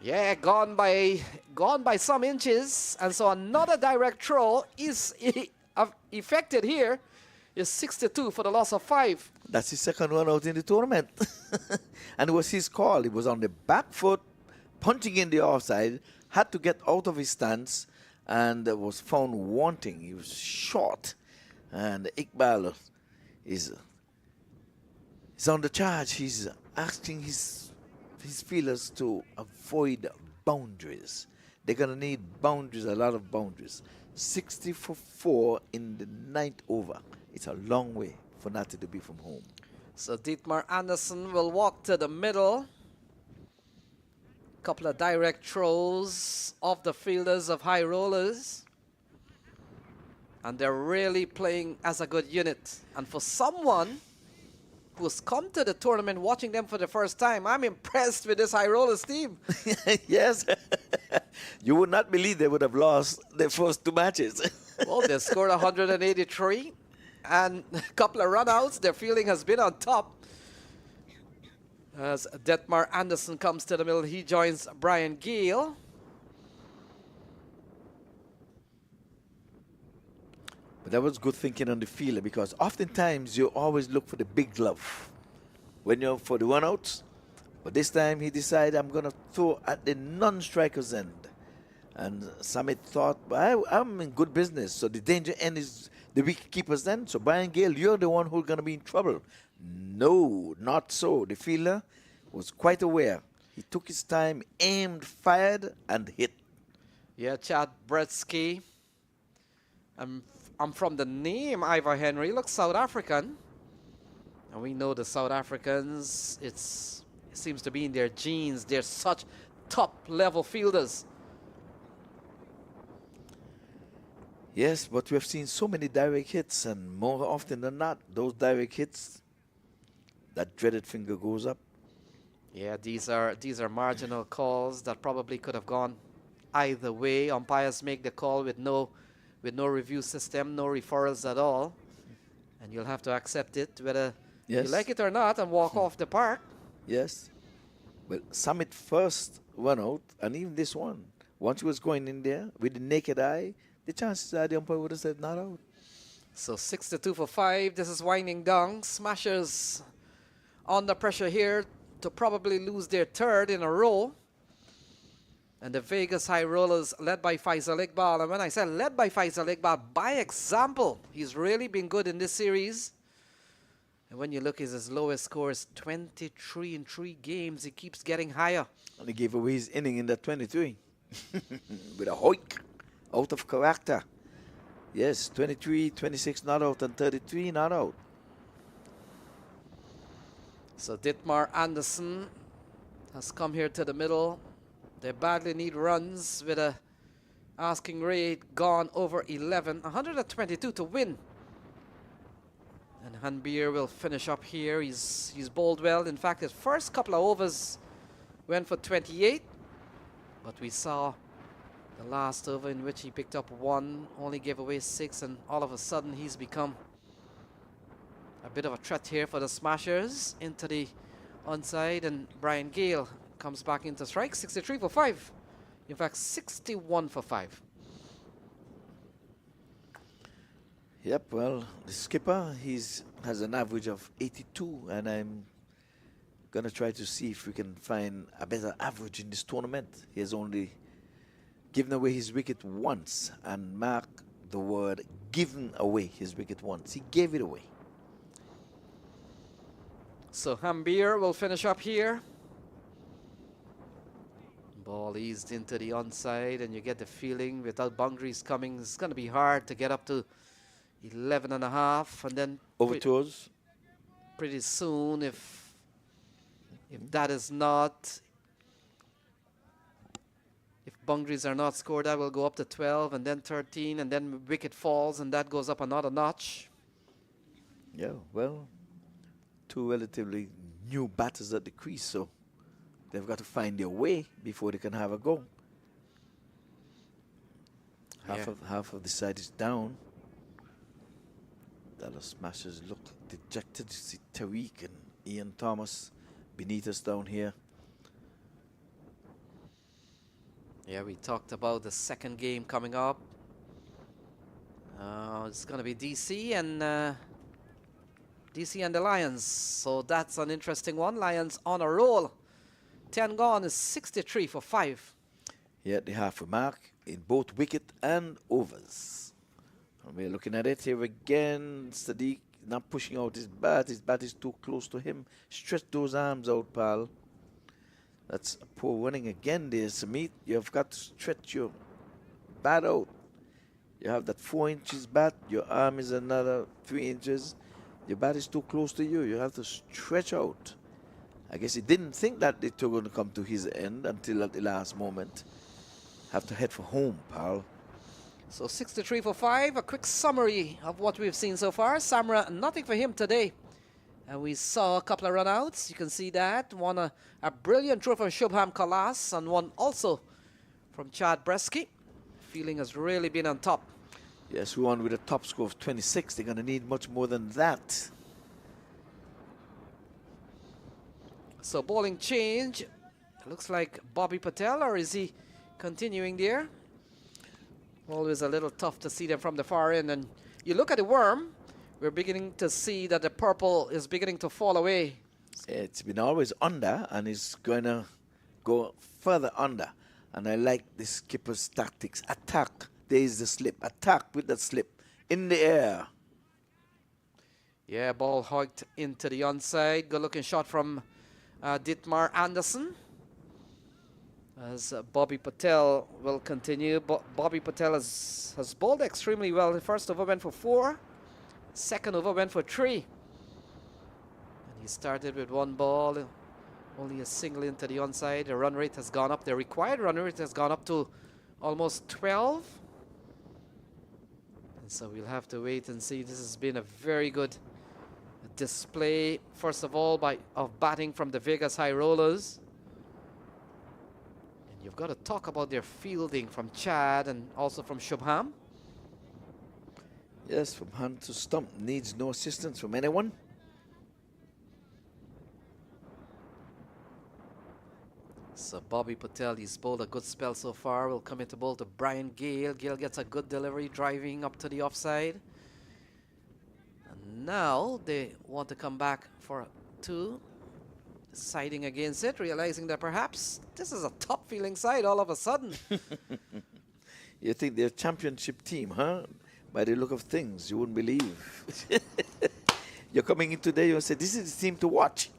Yeah, gone by some inches, and so another direct throw is effected here. Is 62 for the loss of 5. That's his second run out in the tournament. And it was his call. He was on the back foot, punching in the offside, had to get out of his stance, and was found wanting. He was short. And Iqbal is on the charge. He's asking his fielders to avoid boundaries. They're going to need boundaries, a lot of boundaries. 60 for 4 in the 9th over. It's a long way for Natty to be from home. So Dietmar Anderson will walk to the middle. Couple of direct throws off the fielders of high rollers. And they're really playing as a good unit. And for someone who's come to the tournament watching them for the first time, I'm impressed with this high rollers team. Yes. You would not believe they would have lost their first 2 matches. Well, they scored 183 and a couple of runouts. Their fielding has been on top. As Dietmar Anderson comes to the middle, he joins Brian Gale. But that was good thinking on the fielder, because oftentimes you always look for the big glove when you're for the run-outs. But this time he decided, I'm going to throw at the non-striker's end. And Samit thought, I'm in good business, so the danger end is the wicket-keeper's end. So Brian Gale, you're the one who's going to be in trouble. No, not so. The fielder was quite aware. He took his time, aimed, fired, and hit. Yeah, Chad Bretsky I'm from the name Ivor Henry, looks South African. And we know the South Africans, it seems to be in their genes. They're such top-level fielders. Yes, but we have seen so many direct hits, and more often than not, those direct hits, that dreaded finger goes up. Yeah, these are marginal calls that probably could have gone either way. Umpires make the call with no review system, no referrals at all, and you'll have to accept it whether you like it or not and walk off the park. Yes. Well, Summit first went out, and even this one, once he was going in there with the naked eye, the chances are the umpire would have said not out. So 6-2 for 5. This is winding down. Smashers under pressure here to probably lose their third in a row. And the Vegas High Rollers led by Faisal Iqbal. And when I said led by Faisal Iqbal, by example, he's really been good in this series. And when you look at his lowest score is 23 in 3 games. He keeps getting higher. And he gave away his inning in that 23 with a hoik out of character. Yes, 23, 26 not out, and 33 not out. So Dietmar Anderson has come here to the middle. They badly need runs with a asking rate gone over 11. 122 to win. And Hanbir will finish up here. He's bowled well. In fact, his first couple of overs went for 28. But we saw the last over in which he picked up 1, only gave away 6, and all of a sudden he's become a bit of a threat here for the Smashers into the onside, and Brian Gale comes back into strike. 63 for 5. In fact, 61 for 5. Yep, well, the skipper, has an average of 82, and I'm going to try to see if we can find a better average in this tournament. He has only given away his wicket once, and mark the word given away his wicket once. He gave it away. So Hanbir will finish up here. Ball eased into the onside, and you get the feeling without boundaries coming, it's going to be hard to get up to 11.5, and then Over to us. pretty soon, if that is not, if boundaries are not scored, that will go up to 12 and then 13, and then wicket falls, and that goes up another notch. Yeah, well, 2 relatively new batters at the crease, so they've got to find their way before they can have a go. Half of the side is down. Dallas Smashers look dejected. You see Tariq and Ian Thomas beneath us down here. Yeah, we talked about the second game coming up. It's going to be DC and the Lions. So that's an interesting one. Lions on a roll. 10 gone is 63 for 5. Yeah, the halfway mark in both wicket and overs. And we're looking at it here again. Sadiq not pushing out his bat. His bat is too close to him. Stretch those arms out, pal. That's a poor running again there, Samit. You've got to stretch your bat out. You have that 4 inches bat. Your arm is another 3 inches. Your bat is too close to you. You have to stretch out. I guess he didn't think that it was going to come to his end until at the last moment. Have to head for home, pal. So 63 for 5. A quick summary of what we've seen so far. Samra, nothing for him today. And we saw a couple of runouts. You can see that. One, a brilliant throw from Shubham Kalas, and one also from Chad Bresky. Feeling has really been on top. Yes, we won with a top score of 26. They're going to need much more than that. So bowling change. It looks like Bobby Patel, or is he continuing there? Always a little tough to see them from the far end. And you look at the worm, we're beginning to see that the purple is beginning to fall away. It's been always under, and it's going to go further under. And I like the skipper's tactics. Attack. There is the slip. Attack with that slip. In the air. Yeah, ball hooked into the onside. Good looking shot from Dietmar Anderson. As Bobby Patel will continue. Bobby Patel has bowled extremely well. The first over went for 4. Second over went for 3. And he started with 1 ball. Only a single into the onside. The run rate has gone up. The required run rate has gone up to almost 12. And so we'll have to wait and see. This has been a very good display, first of all, of batting from the Vegas High Rollers. And you've got to talk about their fielding from Chad and also from Shubham. Yes, from hand to stump, needs no assistance from anyone. So Bobby Patel, he's bowled a good spell so far. Will come into bowl to Brian Gale. Gale gets a good delivery, driving up to the offside. And now they want to come back for 2. Deciding against it, realizing that perhaps this is a top feeling side all of a sudden. You think they're a championship team, huh? By the look of things, you wouldn't believe. You're coming in today, you say, this is the team to watch.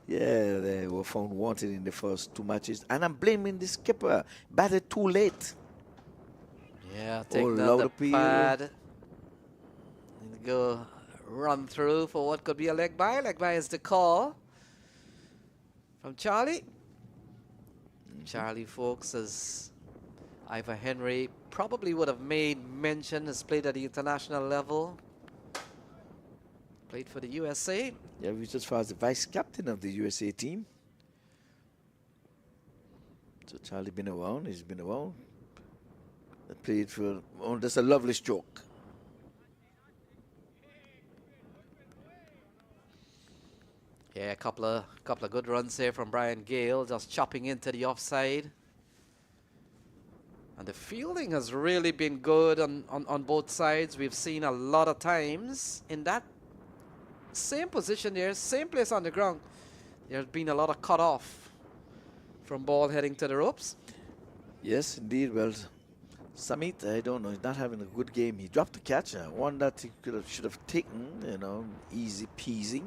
Yeah, they were found wanted in the first 2 matches. And I'm blaming the skipper. Batted too late. Yeah, take down the appeal. pad. And go run through for what could be a leg bye. Leg bye is the call from Charlie. Charlie, folks, as Ivor Henry probably would have made mention, has played at the international level. Played for the USA. Yeah, he was as far as the vice captain of the USA team. So Charlie been around, he's been around. Played for, oh, that's a lovely stroke. Yeah, a couple of good runs here from Brian Gale, just chopping into the offside. And the fielding has really been good on both sides. We've seen a lot of times in that same position there, same place on the ground, there's been a lot of cut off from ball heading to the ropes. Yes, indeed. Well, Samit, I don't know, he's not having a good game. He dropped the catch, one that he should have taken, you know, easy peasy.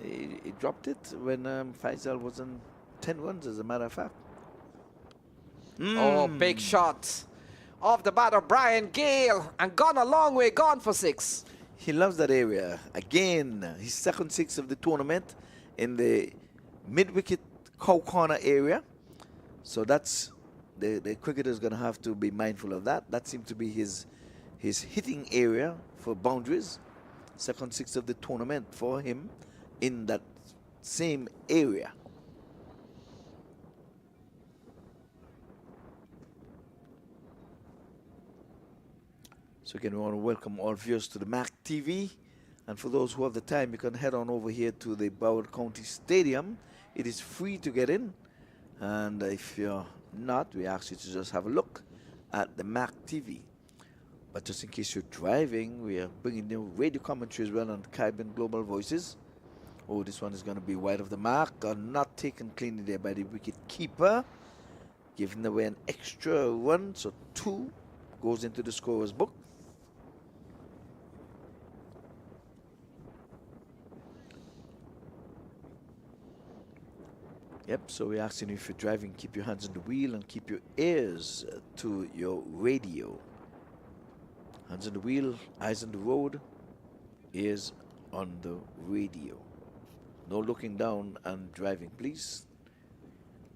He dropped it when Faisal was on 10 runs, as a matter of fact. Oh, big shot off the bat of Brian Gale and gone a long way, gone for 6. He loves that area. Again, his second 6 of the tournament in the mid-wicket cow corner area. So that's the cricketer's going to have to be mindful of that. That seems to be his hitting area for boundaries. Second 6 of the tournament for him in that same area. So again, we want to welcome all viewers to the MAQ TV. And for those who have the time, you can head on over here to the Broward County Stadium. It is free to get in. And if you're not, we ask you to just have a look at the MAQ TV. But just in case you're driving, we are bringing new radio commentary as well on Caribbean Global Voices. Oh, this one is going to be wide of the mark. Not taken cleanly there by the wicket keeper. Giving away an extra run, so 2 goes into the scorer's book. Yep, so we're asking you, if you're driving, keep your hands on the wheel and keep your ears to your radio. Hands on the wheel, eyes on the road, ears on the radio. No looking down and driving, please.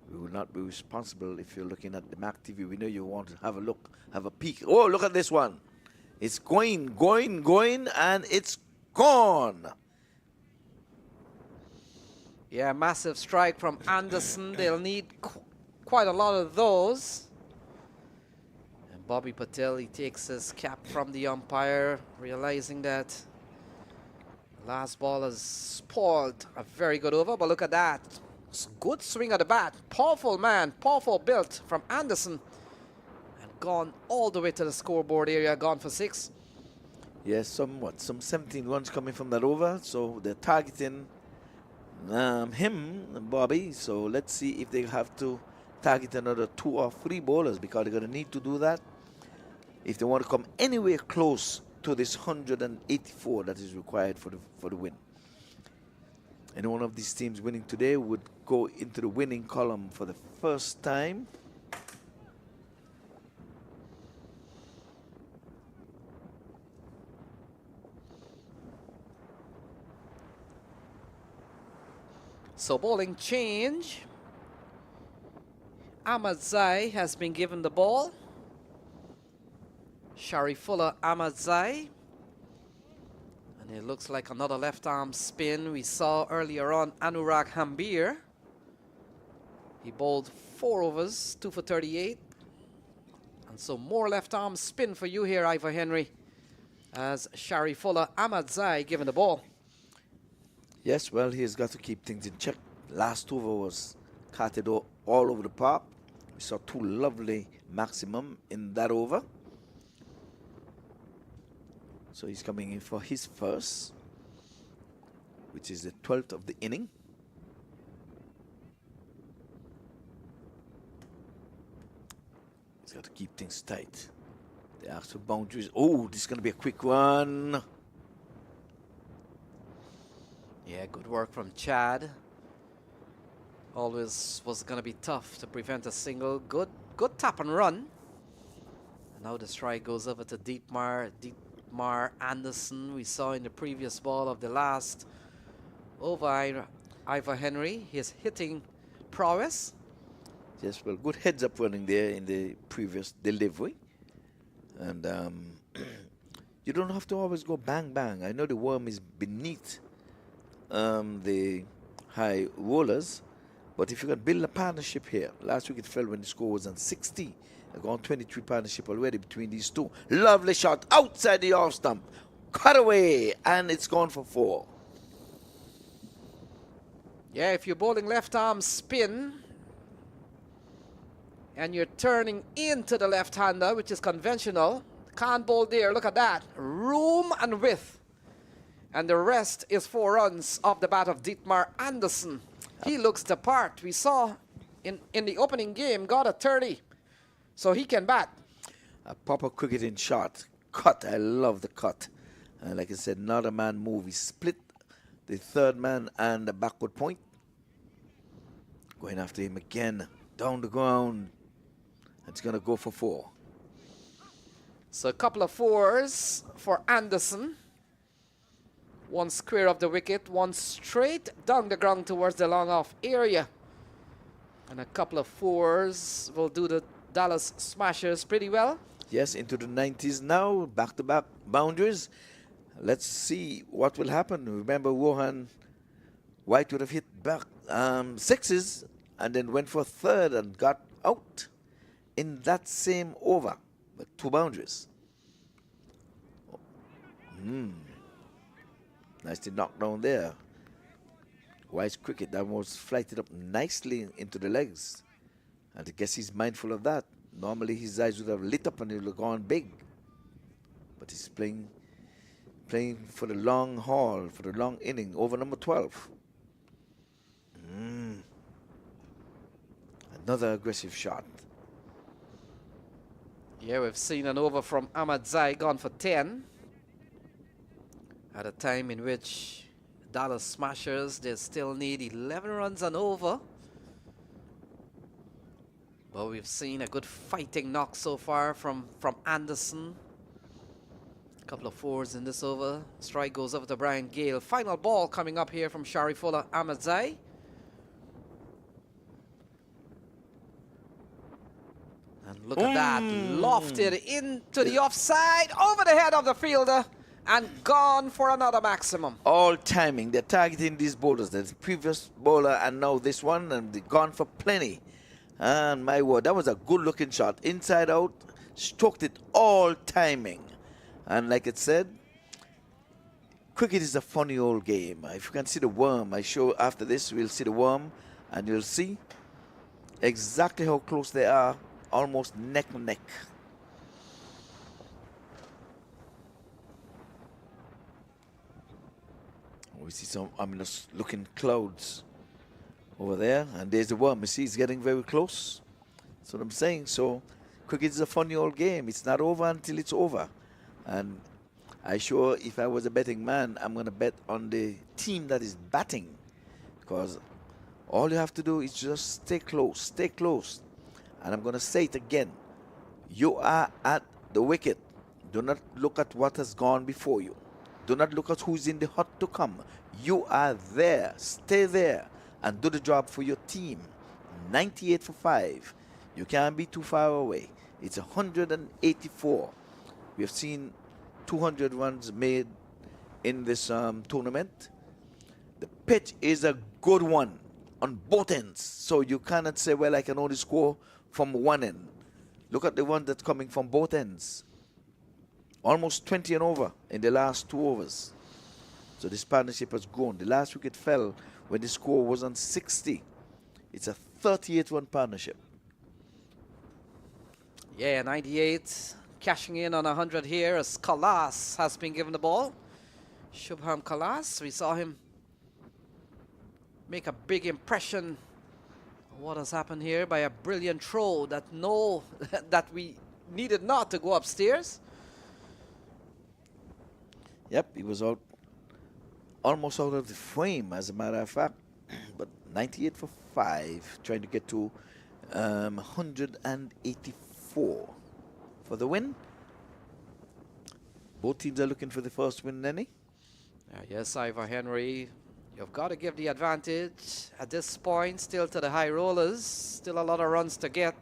We will not be responsible if you're looking at the MAQ TV. We know you want to have a look, have a peek. Oh, look at this one. It's going, and it's gone. Yeah, massive strike from Anderson. They'll need quite a lot of those. And Bobby Patel, he takes his cap from the umpire, realizing that last ball has spoiled a very good over. But look at that. Good swing of the bat. Powerful man, powerful built from Anderson. And gone all the way to the scoreboard area, gone for 6. Yes, some 17 runs coming from that over. So they're targeting him, Bobby. So let's see if they have to target another 2 or 3 bowlers, because they're going to need to do that if they want to come anywhere close to this 184 that is required for the win. Any one of these teams winning today would go into the winning column for the first time. So bowling change. Ahmadzai has been given the ball. Sharifullah Ahmadzai. And it looks like another left arm spin. We saw earlier on Anurag Hambir. He bowled 4 overs, 2 for 38. And so more left arm spin for you here, Ivor Henry, as Sharifullah Ahmadzai given the ball. Yes, well, he's got to keep things in check. Last over was carted all over the park. We saw 2 lovely maximum in that over. So he's coming in for his first, which is the 12th of the inning. He's got to keep things tight. They ask for boundaries. Oh, this is going to be a quick one. Yeah, good work from Chad. Always was going to be tough to prevent a single. Good tap and run. And now the strike goes over to Dietmar Anderson. We saw in the previous ball of the last over Ivor Henry, his hitting prowess. Yes, well, good heads up running there in the previous delivery. And you don't have to always go bang, bang. I know the worm is beneath the high rollers, but if you can build a partnership here. Last week it fell when the score was on 60. I've gone 23 partnership already between these two. Lovely shot outside the off stump. Cut away, and it's gone for 4. Yeah, if you're bowling left arm spin and you're turning into the left-hander, which is conventional, can't bowl there. Look at that. Room and width. And the rest is 4 runs off the bat of Dietmar Anderson. He looks the part. We saw in the opening game, got a 30. So he can bat. A proper cricketing shot. Cut. I love the cut. And like I said, not a man move. He split the third man and the backward point. Going after him again. Down the ground. It's going to go for 4. So a couple of 4s for Anderson. 1 square of the wicket, 1 straight down the ground towards the long off area. And a couple of 4s will do the Dallas Smashers pretty well. Yes, into the 90s now. Back-to-back boundaries. Let's see what will happen. Remember, Rohan White would have hit back 6s and then went for 3rd and got out in that same over. But 2 boundaries. Nicely knocked down there. White's cricket, that was flighted up nicely into the legs. And I guess he's mindful of that. Normally his eyes would have lit up and he would have gone big. But he's playing for the long haul, for the long inning, over number 12. Another aggressive shot. Yeah, we've seen an over from Ahmadzai gone for 10. At a time in which Dallas Smashers, they still need 11 runs and over. But we've seen a good fighting knock so far from Anderson. A couple of 4s in this over. Strike goes over to Brian Gale. Final ball coming up here from Sharifullah Ahmadzai. And look at that, lofted into the offside, over the head of the fielder, and gone for another maximum. All timing. They're targeting these bowlers. The previous bowler and now this one, and they've gone for plenty. And my word, that was a good-looking shot. Inside out, stroked it all timing. And like it said, cricket is a funny old game. If you can see the worm, I show after this, we'll see the worm, and you'll see exactly how close they are, almost neck and neck. We see some ominous looking clouds over there, and there's the worm. You see, it's getting very close. That's what I'm saying. So, cricket is a funny old game. It's not over until it's over. And I sure, if I was a betting man, I'm going to bet on the team that is batting. because all you have to do is just stay close, stay close. And I'm going to say it again. You are at the wicket. Do not look at what has gone before you. Do not look at who's in the hut to come. You are there. Stay there and do the job for your team. 98 for 5. You can't be too far away. It's 184. We have seen 200 runs made in this tournament. The pitch is a good one on both ends. So you cannot say, well, I can only score from one end. Look at the one that's coming from both ends. Almost 20 and over in the last 2 overs. So this partnership has grown. The last wicket fell when the score was on 60. It's a 38-run partnership. Yeah, 98 cashing in on 100 here as Kalas has been given the ball. Shubham Kalas, we saw him make a big impression. What has happened here by a brilliant throw that that we needed not to go upstairs. Yep, he was out, almost out of the frame, as a matter of fact. But 98 for 5, trying to get to 184 for the win. Both teams are looking for the first win, Nenny. Yes, Ivor Henry, you've got to give the advantage at this point still to the high rollers. Still a lot of runs to get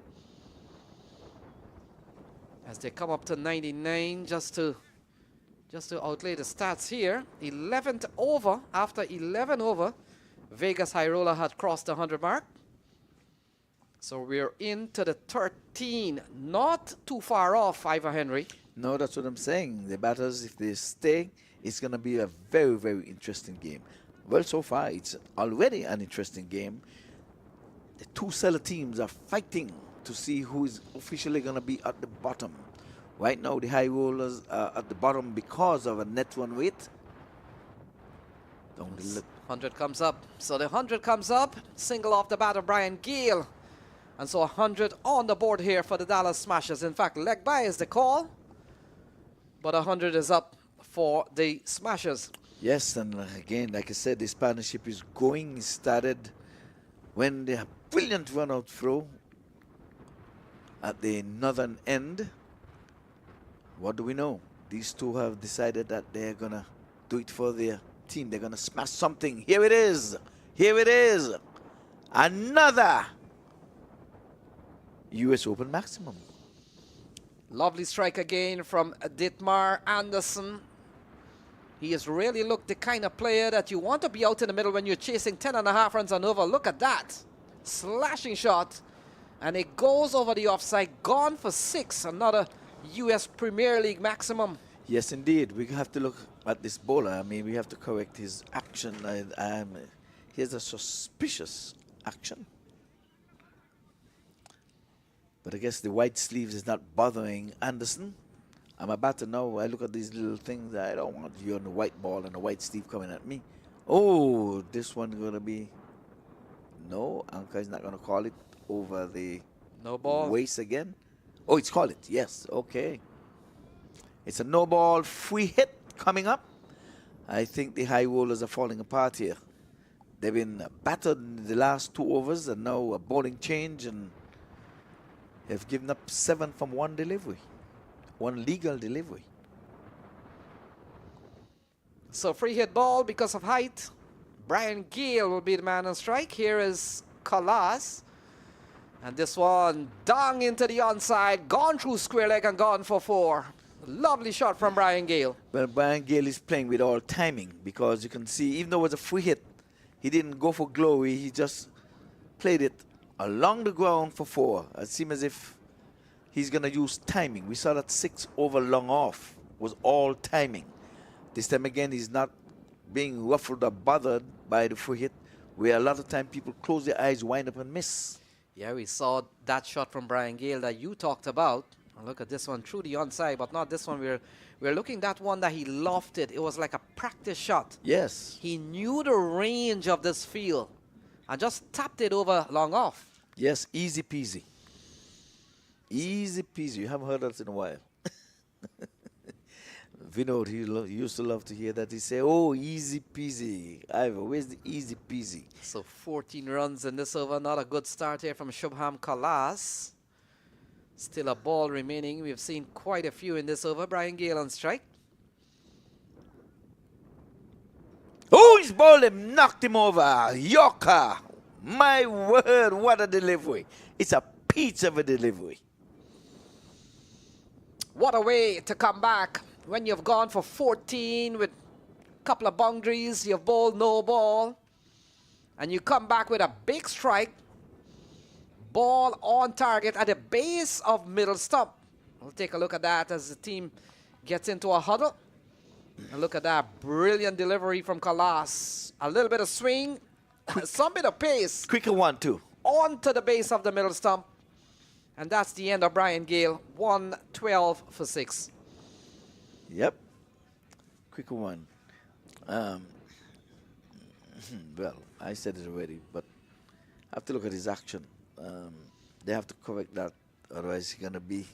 as they come up to 99 just to outlay the stats here. 11th over, after 11 over, Vegas High Roller had crossed the 100 mark. So we're into the 13, not too far off, Ivor Henry. No, that's what I'm saying. The batters, if they stay, it's going to be a very, very interesting game. Well, so far, it's already an interesting game. The two seller teams are fighting to see who is officially going to be at the bottom. Right now, the high rollers are at the bottom because of a net run rate. 100 comes up. So the 100 comes up. Single off the bat of Brian Gale. And so 100 on the board here for the Dallas Smashers. In fact, leg by is the call. But 100 is up for the Smashers. Yes, and again, like I said, this partnership is going. It started when they have brilliant run-out throw at the northern end. What do we know? These two have decided that they're going to do it for their team. They're going to smash something. Here it is. Here it is. Another US Open maximum. Lovely strike again from Dietmar Anderson. He has really looked the kind of player that you want to be out in the middle when you're chasing 10.5 runs and over. Look at that. Slashing shot. And it goes over the offside. Gone for 6. Another US Premier League maximum. Yes, indeed. We have to look at this bowler. I mean, we have to correct his action. He has a suspicious action. But I guess the white sleeves is not bothering Anderson. I'm about to know. I look at these little things. I don't want you on the white ball and the white sleeve coming at me. Oh, this one going to be... No, Anka is not going to call it over the no ball waist again. Oh, it's called it. Yes, okay. It's a no ball free hit coming up. I think the high rollers are falling apart here. They've been battered in the last 2 overs and now a bowling change and have given up 7 from 1 delivery. 1 legal delivery. So free hit ball because of height. Brian Gale will be the man on strike. Here is Kalas. And this one down into the onside. Gone through square leg and gone for 4. Lovely shot from Brian Gale. Well, Brian Gale is playing with all timing because you can see, even though it was a free hit, he didn't go for glory. He just played it along the ground for 4. It seemed as if he's going to use timing. We saw that 6 over long off was all timing. This time again, he's not being ruffled or bothered by the free hit, where a lot of time people close their eyes, wind up and miss. Yeah, we saw that shot from Brian Gale that you talked about. And look at this one through the onside, but not this one. We're looking at that one that he lofted. It was like a practice shot. Yes. He knew the range of this field and just tapped it over long off. Yes, easy peasy. Easy peasy. You haven't heard that in a while. Vinod, he used to love to hear that. He say, "Oh, easy peasy." Ivor, where's the easy peasy? So 14 runs in this over. Not a good start here from Shubham Kalas. Still a ball remaining. We've seen quite a few in this over. Brian Gale on strike. Oh, he's bowled him, knocked him over. Yorker. My word, what a delivery. It's a peach of a delivery. What a way to come back when you've gone for 14 with a couple of boundaries. You've bowled no ball. And you come back with a big strike. Ball on target at the base of middle stump. We'll take a look at that as the team gets into a huddle. And look at that brilliant delivery from Kalas. A little bit of swing, some bit of pace. Quicker one, too. On to the base of the middle stump. And that's the end of Brian Gale. 112 for 6. Yep. Quicker one. Well, I said it already, but I have to look at his action. They have to correct that, otherwise he's going to be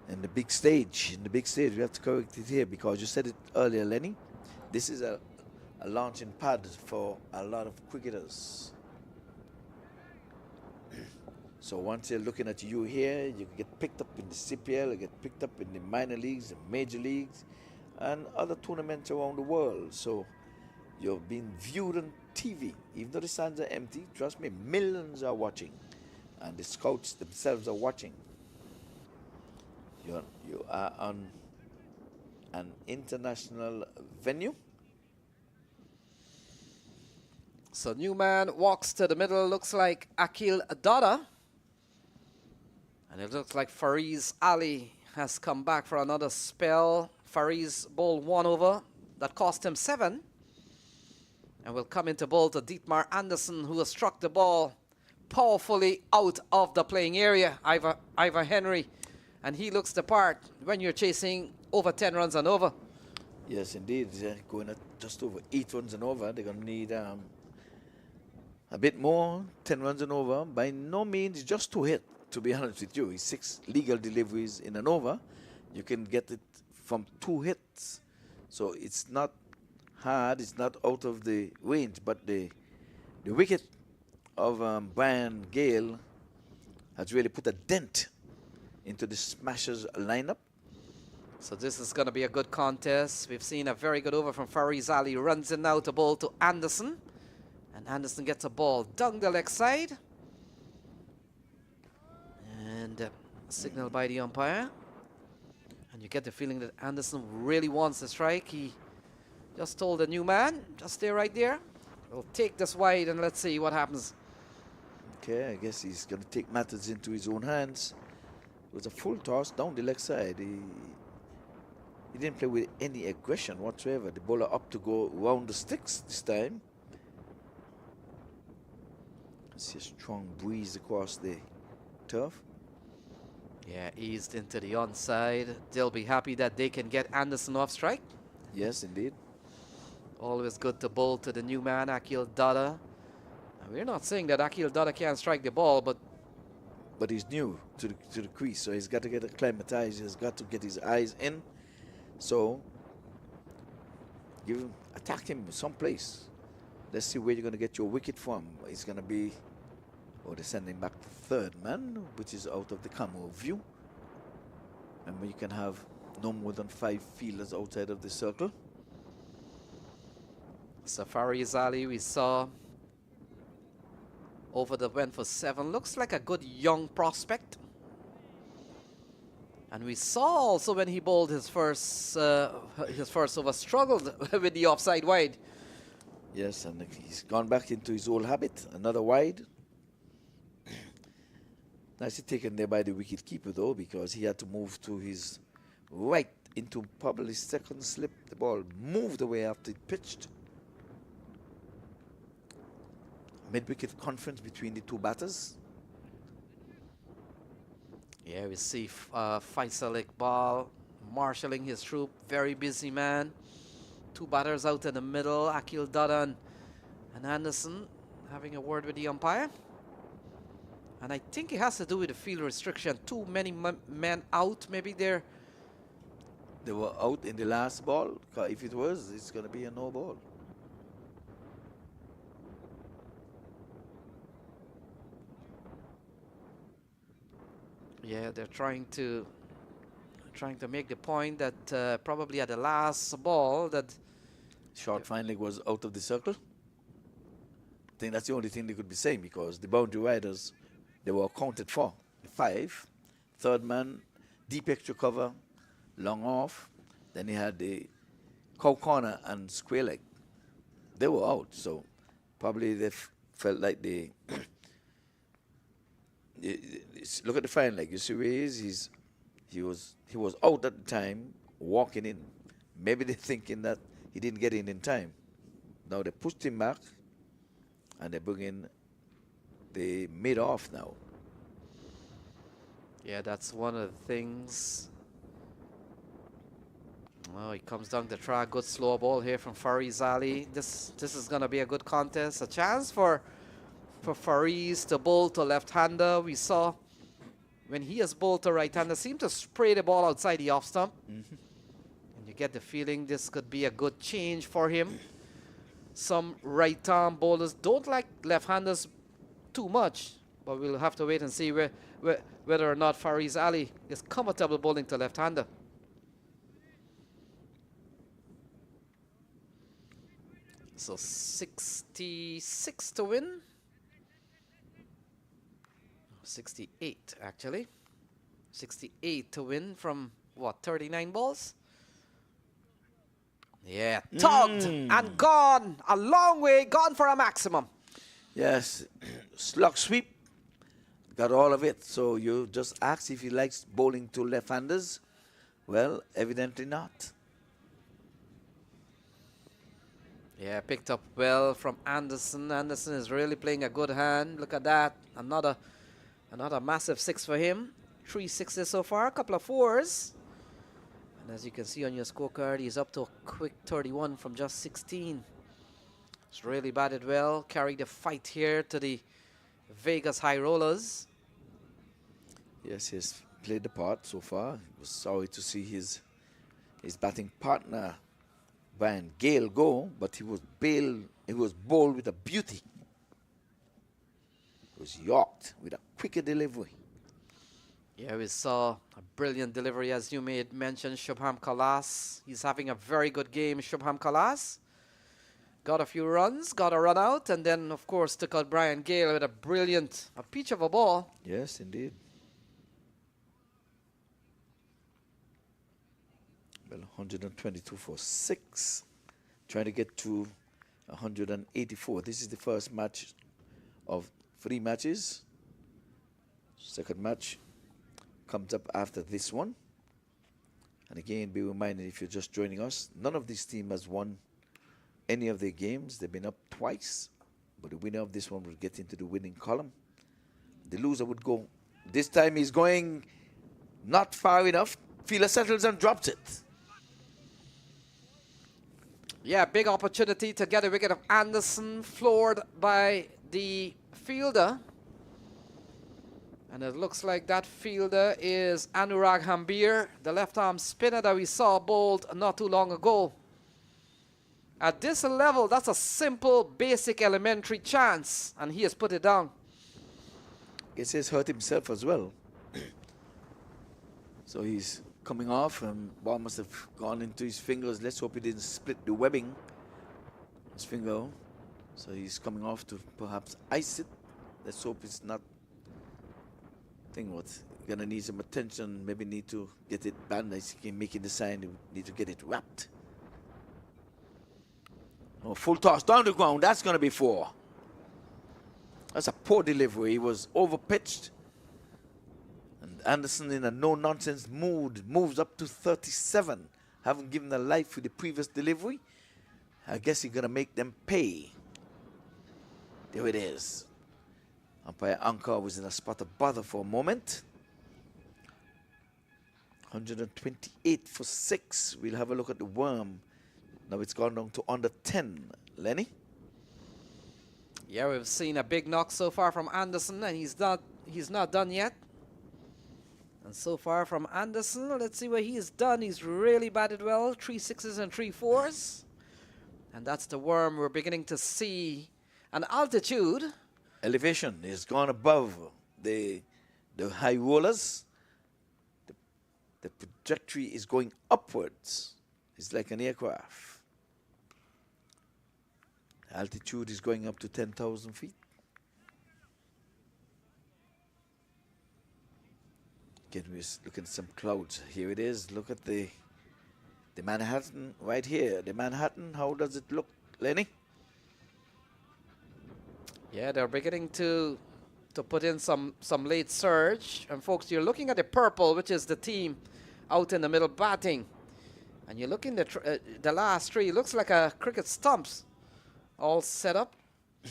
in the big stage. In the big stage, we have to correct it here because you said it earlier, Lenny. This is a launching pad for a lot of cricketers. So once they're looking at you here, you get picked up in the CPL, you get picked up in the minor leagues, the major leagues, and other tournaments around the world. So you're being viewed on TV. Even though the stands are empty, trust me, millions are watching. And the scouts themselves are watching. You are on an international venue. So Newman walks to the middle, looks like Akil Dada. And it looks like Fariz Ali has come back for another spell. Fariz bowled 1 over. That cost him 7. And will come into bowl to Dietmar Anderson, who has struck the ball powerfully out of the playing area. Ivor Henry. And he looks the part when you're chasing over 10 runs and over. Yes, indeed. They're going at just over 8 runs and over. They're going to need a bit more, 10 runs and over. By no means just to hit, to be honest with you. It's 6 legal deliveries in an over. You can get it from 2 hits. So it's not hard, it's not out of the range. But the wicket of Brian Gale has really put a dent into the Smashers lineup. So this is going to be a good contest. We've seen a very good over from Fariz Ali. Runs in now to bowl to Anderson. And Anderson gets a ball down the leg side. And signal by the umpire. And you get the feeling that Anderson really wants the strike. He just told the new man, just stay right there. We'll take this wide and let's see what happens. Okay, I guess he's going to take matters into his own hands. It was a full toss down the leg side. He didn't play with any aggression whatsoever. The bowler up to go round the sticks this time. I see a strong breeze across the turf. Yeah, eased into the onside. They'll be happy that they can get Anderson off strike. Yes, indeed. Always good to bowl to the new man, Akil Dada. And we're not saying that Akil Dada can't strike the ball, but he's new to the crease, so he's got to get acclimatized. He's got to get his eyes in. So, attack him someplace. Let's see where you're going to get your wicket from. It's going to be, they're sending back the third man, which is out of the camera view. Remember, you can have no more than 5 fielders outside of the circle. Safari Ali, we saw over the went for 7. Looks like a good young prospect. And we saw also when he bowled his first over, struggled with the offside wide. Yes, and he's gone back into his old habit. Another wide. Nicely taken there by the wicket keeper though, because he had to move to his right into probably second slip. The ball moved away after it pitched. Mid-wicket conference between the 2 batters. Yeah, we see Faisal Iqbal marshalling his troop. Very busy man. 2 batters out in the middle. Akil Dada and Anderson having a word with the umpire. And I think it has to do with the field restriction. Too many men out. Maybe they're they were out in the last ball. 'Cause if it was, it's going to be a no ball. Yeah, they're trying to make the point that probably at the last ball that Short fine leg was out of the circle. I think that's the only thing they could be saying, because the boundary riders, they were accounted for. 5, third man, deep extra cover, long off. Then he had the cow corner and square leg. They were out, so probably they felt like they look at the fine leg. You see where he is? He was out at the time, walking in. Maybe they're thinking that he didn't get in time. Now they pushed him back, and they bring in the mid-off now. yeah, that's one of the things. Oh, he comes down the track. Good slow ball here from Fariz Ali. This is gonna be a good contest. A chance for Fariz to bowl to left-hander. We saw when he has bowled to right-hander, seem to spray the ball outside the off stump. And you get the feeling this could be a good change for him. Some right-arm bowlers don't like left-handers too much, but we'll have to wait and see whether or not Fariz Ali is comfortable bowling to left-hander. So 66 to win. 68 actually. 68 to win from what, 39 balls? Yeah, tugged and gone. A long way, gone for a maximum. Yes, slug sweep, got all of it. So you just ask if he likes bowling to left-handers. Well, evidently not. Yeah, picked up well from Anderson. Anderson is really playing a good hand. Look at that. Another massive 6 for him. 3 6s so far, a couple of 4s. And as you can see on your scorecard, he's up to a quick 31 from just 16. He's really batted well. Carried the fight here to the Vegas High Rollers. Yes, he's played the part so far. Was sorry to see his batting partner Brian Gale go, but he was bowled with a beauty. He was yorked with a quicker delivery. Yeah, we saw a brilliant delivery, as you made mention, Shubham Kalas. He's having a very good game, Shubham Kalas. Got a few runs, got a run out, and then, of course, took out Brian Gale with a peach of a ball. Yes, indeed. Well, 122 for 6. Trying to get to 184. This is the first match of 3 matches. Second match comes up after this one. And again, be reminded, if you're just joining us, none of this team has won any of their games. They've been up twice, but the winner of this one will get into the winning column. The loser would go. This time he's going not far enough. Fielder settles and drops it. Yeah, big opportunity to get a wicket of Anderson, floored by the fielder. And it looks like that fielder is Anurag Hambir, the left-arm spinner that we saw bowled not too long ago. At this level, that's a simple, basic, elementary chance, and he has put it down. Guess he's hurt himself as well. So he's coming off, and ball must have gone into his fingers. Let's hope he didn't split the webbing, his finger. So he's coming off to perhaps ice it. Let's hope it's not. Thing what's gonna need some attention. Maybe need to get it bandaged. He can making the sign. You need to get it wrapped. Oh, full toss down the ground. That's gonna be 4. That's a poor delivery. He was over pitched. And Anderson, in a no-nonsense mood, moves up to 37. Haven't given a life with the previous delivery. I guess he's going to make them pay. There it is. Umpire Anka was in a spot of bother for a moment. 128 for 6. We'll have a look at the worm. Now it's gone down to under 10. Lenny? Yeah, we've seen a big knock so far from Anderson, and he's not done yet. And so far from Anderson, let's see what he's done. He's really batted well, 3 sixes and 3 fours. And that's the worm. We're beginning to see an altitude. Elevation is gone above the high rollers. The trajectory is going upwards. It's like an aircraft. Altitude is going up to 10,000 feet. Again, we're looking at some clouds. Here it is. Look at the Manhattan right here. The Manhattan, how does it look, Lenny? Yeah, they're beginning to put in some late surge. And folks, you're looking at the purple, which is the team out in the middle batting. And you're looking at the last three. It looks like a cricket stumps all set up.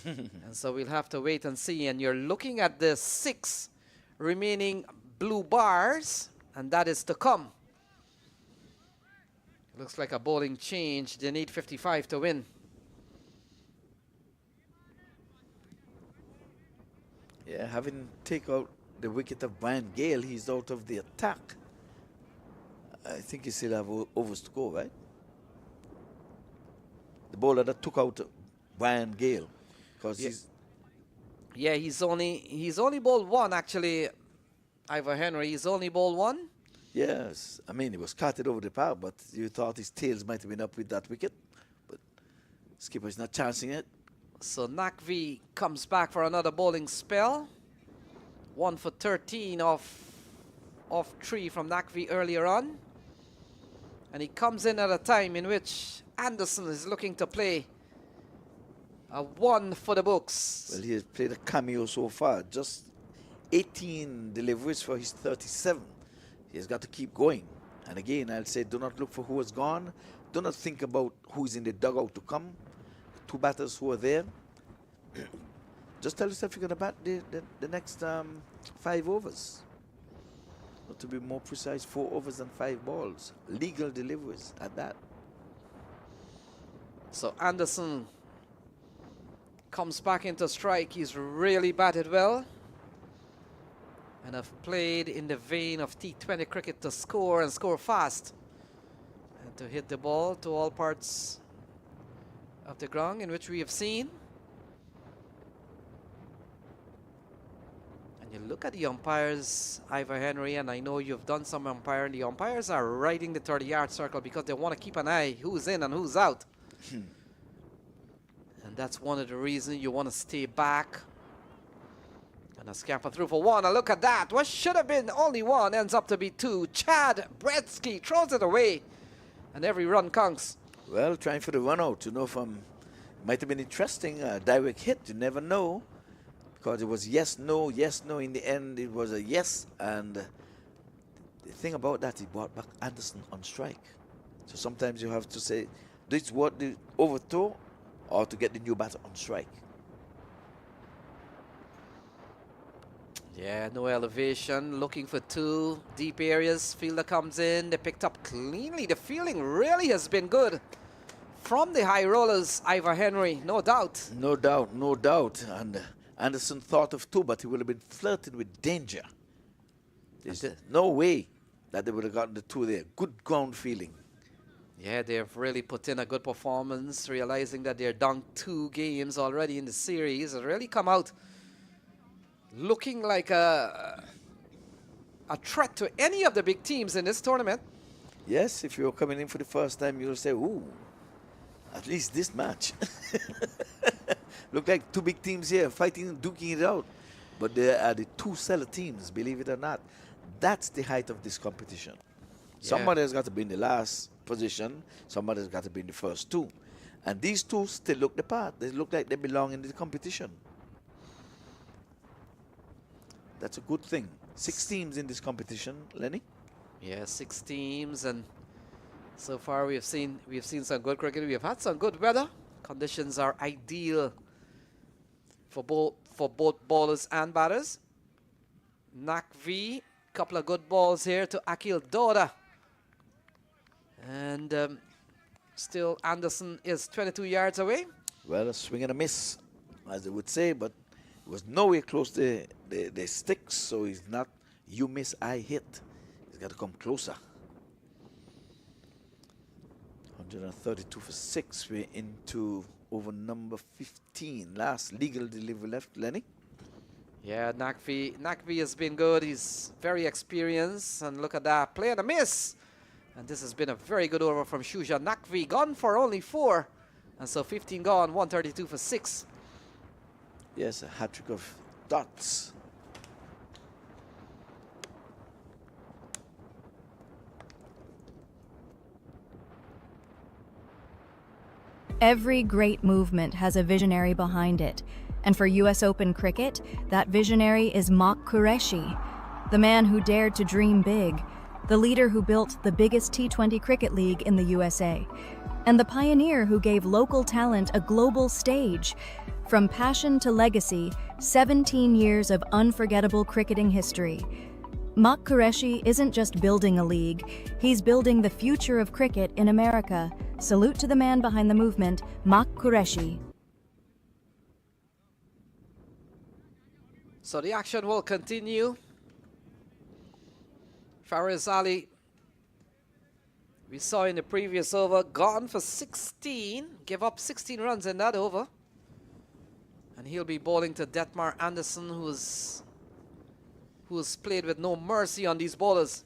And so we'll have to wait and see. And you're looking at the 6 remaining blue bars, and that is to come. Looks like a bowling change. They need 55 to win. Yeah, having take out the wicket of Brian Gale, he's out of the attack. I think he still have overs to go, right? The bowler that took out Brian Gale, because he's only bowled one actually. Ivor Henry, he's only bowled one. Yes, I mean, he was carted over the park, but you thought his tails might have been up with that wicket. But skipper is not chancing it. So MAQTV comes back for another bowling spell. 1 for 13 off 3 from MAQTV earlier on. And he comes in at a time in which Anderson is looking to play a 1 for the books. Well, he has played a cameo so far, just 18 deliveries for his 37. He has got to keep going. And again, I'll say, do not look for who has gone. Do not think about who's in the dugout to come. The 2 batters who are there. Just tell yourself you're going to bat the next 5 overs. Or to be more precise, 4 overs and 5 balls. Legal deliveries at that. So Anderson comes back into strike. He's really batted well. And have played in the vein of T20 cricket to score and score fast. And to hit the ball to all parts of the ground in which we have seen. And you look at the umpires, Ivor Henry, and I know you've done some umpiring. The umpires are riding the 30-yard circle because they want to keep an eye who's in and who's out. And that's one of the reasons you want to stay back. And a scamper through for 1. And look at that. What should have been only 1 ends up to be 2. Chad Bretsky throws it away. And every run counts. Well, trying for the run out, might have been interesting. Direct hit, you never know. Because it was yes, no. In the end, it was a yes. And the thing about that, he brought back Anderson on strike. So sometimes you have to say, this is what the overthrow or to get the new batter on strike. Yeah, no elevation, looking for 2 deep areas. Fielder comes in, they picked up cleanly. The fielding really has been good from the high rollers, Ivor Henry, no doubt. No doubt. And Anderson thought of 2, but he would have been flirting with danger. There's no way that they would have gotten the 2 there. Good ground feeling. Yeah, they've really put in a good performance, realizing that they're down 2 games already in the series. It really come out looking like a threat to any of the big teams in this tournament. Yes, if you're coming in for the first time, you'll say, ooh, at least this match. Look like 2 big teams here fighting and duking it out. But they are the 2 stellar teams, believe it or not. That's the height of this competition. Yeah. Somebody has got to be in the last position. Somebody has got to be in the first 2. And these 2 still look the part. They look like they belong in the competition. That's a good thing. 6 teams in this competition, Lenny. Yeah, 6 teams, and so far we have seen some good cricket. We have had some good weather. Conditions are ideal for both bowlers and batters. MAQTV, couple of good balls here to Akil Doda, and still Anderson is 22 yards away. Well, a swing and a miss, as they would say, but it was nowhere close to the sticks, so it's not you miss, I hit. They got to come closer. 132 for 6. We're into over number 15. Last legal delivery left, Lenny. Yeah, MAQTV has been good. He's very experienced. And look at that. Play and a miss. And this has been a very good over from Shuja. MAQTV gone for only 4. And so 15 gone, 132 for 6. Yes, a hat-trick of dots. Every great movement has a visionary behind it. And for US Open cricket, that visionary is MAQ Qureshi, the man who dared to dream big, the leader who built the biggest T20 cricket league in the USA, and the pioneer who gave local talent a global stage. From passion to legacy, 17 years of unforgettable cricketing history. MAQ Qureshi isn't just building a league, he's building the future of cricket in America. Salute to the man behind the movement, MAQ Qureshi. So the action will continue. Faris Ali, we saw in the previous over, gone for 16, give up 16 runs in that over. And he'll be bowling to Detmar Anderson, who's played with no mercy on these bowlers.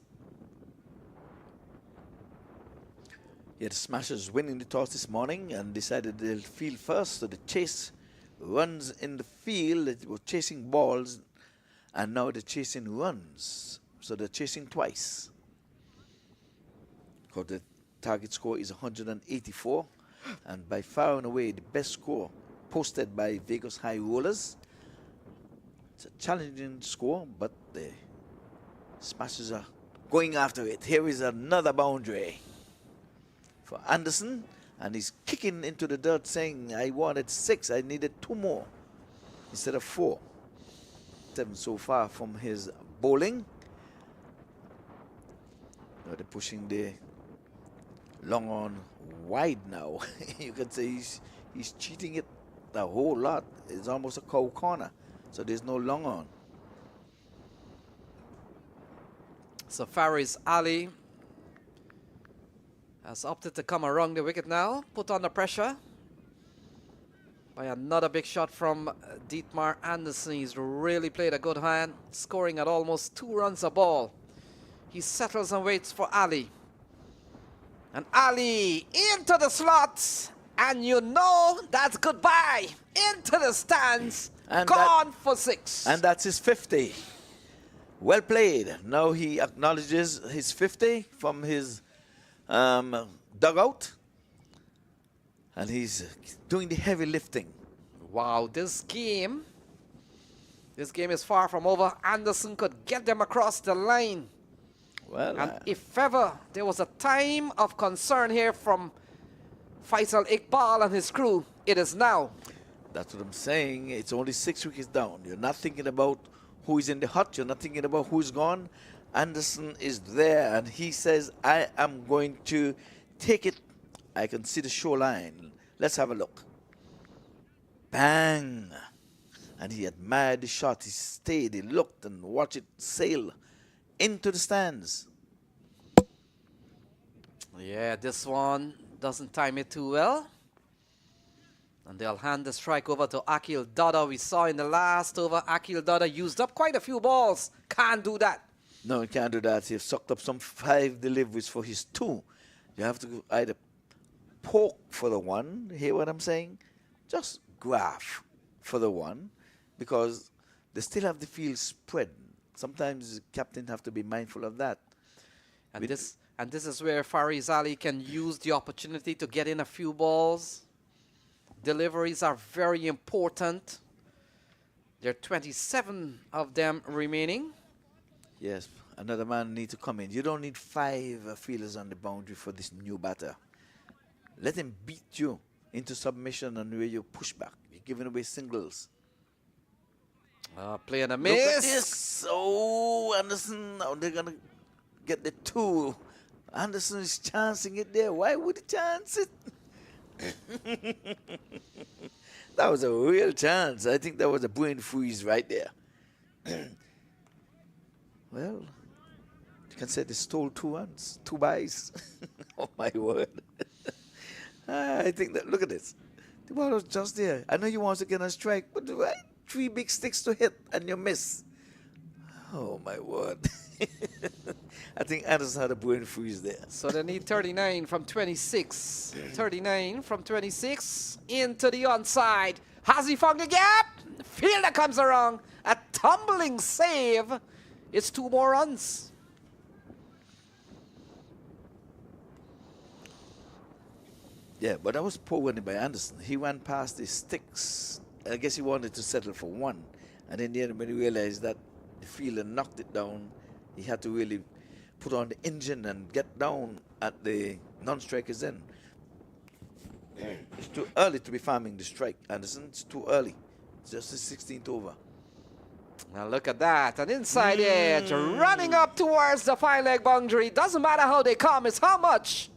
Yeah, the Smashers winning the toss this morning and decided they'll field first, so the chase runs in the field. They were chasing balls, and now they're chasing runs. So they're chasing twice. Because the target score is 184, and by far and away the best score posted by Vegas High Rollers. It's a challenging score, but the Smashers are going after it. Here is another boundary for Anderson, and he's kicking into the dirt saying, I wanted 6, I needed 2 more instead of 4. 7 so far from his bowling. Now they're pushing the long on wide now. You can say he's cheating it a whole lot. It's almost a cow corner, so there's no long on. So Faris Ali has opted to come around the wicket now, put under pressure by another big shot from Detmar Anderson. He's really played a good hand, scoring at almost 2 runs a ball. He settles and waits for Ali. And Ali into the slots, and you know that's goodbye. Into the stands, and gone for 6. And that's his 50. Well played. Now he acknowledges his 50 from his dugout, and he's doing the heavy lifting. Wow, this game is far from over. Anderson could get them across the line. Well, And if ever there was a time of concern here from Faisal Iqbal and his crew, it is now. that's what I'm saying. It's only 6 wickets down. You're not thinking about who is in the hut. You're not thinking about who's gone. Anderson is there, and he says, I am going to take it. I can see the shoreline. Let's have a look. Bang! And he admired the shot. He stayed, he looked, and watched it sail into the stands. Yeah, this one doesn't time it too well. And they'll hand the strike over to Akil Dada. We saw in the last over, Akil Dada used up quite a few balls. Can't do that. No, he can't do that. He's sucked up some 5 deliveries for his 2. You have to either poke for the 1, hear what I'm saying? Just graph for the 1, because they still have the field spread. Sometimes the captain have to be mindful of that. And this is where Faris Ali can use the opportunity to get in a few balls. Deliveries are very important. There are 27 of them remaining. Yes, another man needs to come in. You don't need 5 fielders on the boundary for this new batter. Let him beat you into submission, and where you push back. You're giving away singles. Playing a Look at miss. this. Oh, Anderson, now they're going to get the 2. Anderson is chancing it there. Why would he chance it? That was a real chance. I think that was a brain freeze right there. Well, you can say they stole 2 runs, 2 byes. Oh my word. I think that, look at this. The ball was just there. I know you want to get a strike, but 3 big sticks to hit and you miss. Oh my word. I think Anderson had a brain freeze there. So they need 39 from 26. 39 from 26 into the onside. Has he found the gap? Fielder comes around. A tumbling save. It's 2 more runs. Yeah, but that was poor winning by Anderson. He ran past the sticks. I guess he wanted to settle for 1. And in the end, when he realized that the fielder knocked it down, he had to really put on the engine and get down at the non-striker's end. It's too early to be farming the strike, Anderson. It's too early. It's just the 16th over. Now look at that. An inside edge running up towards the 5-leg boundary. Doesn't matter how they come, it's how much.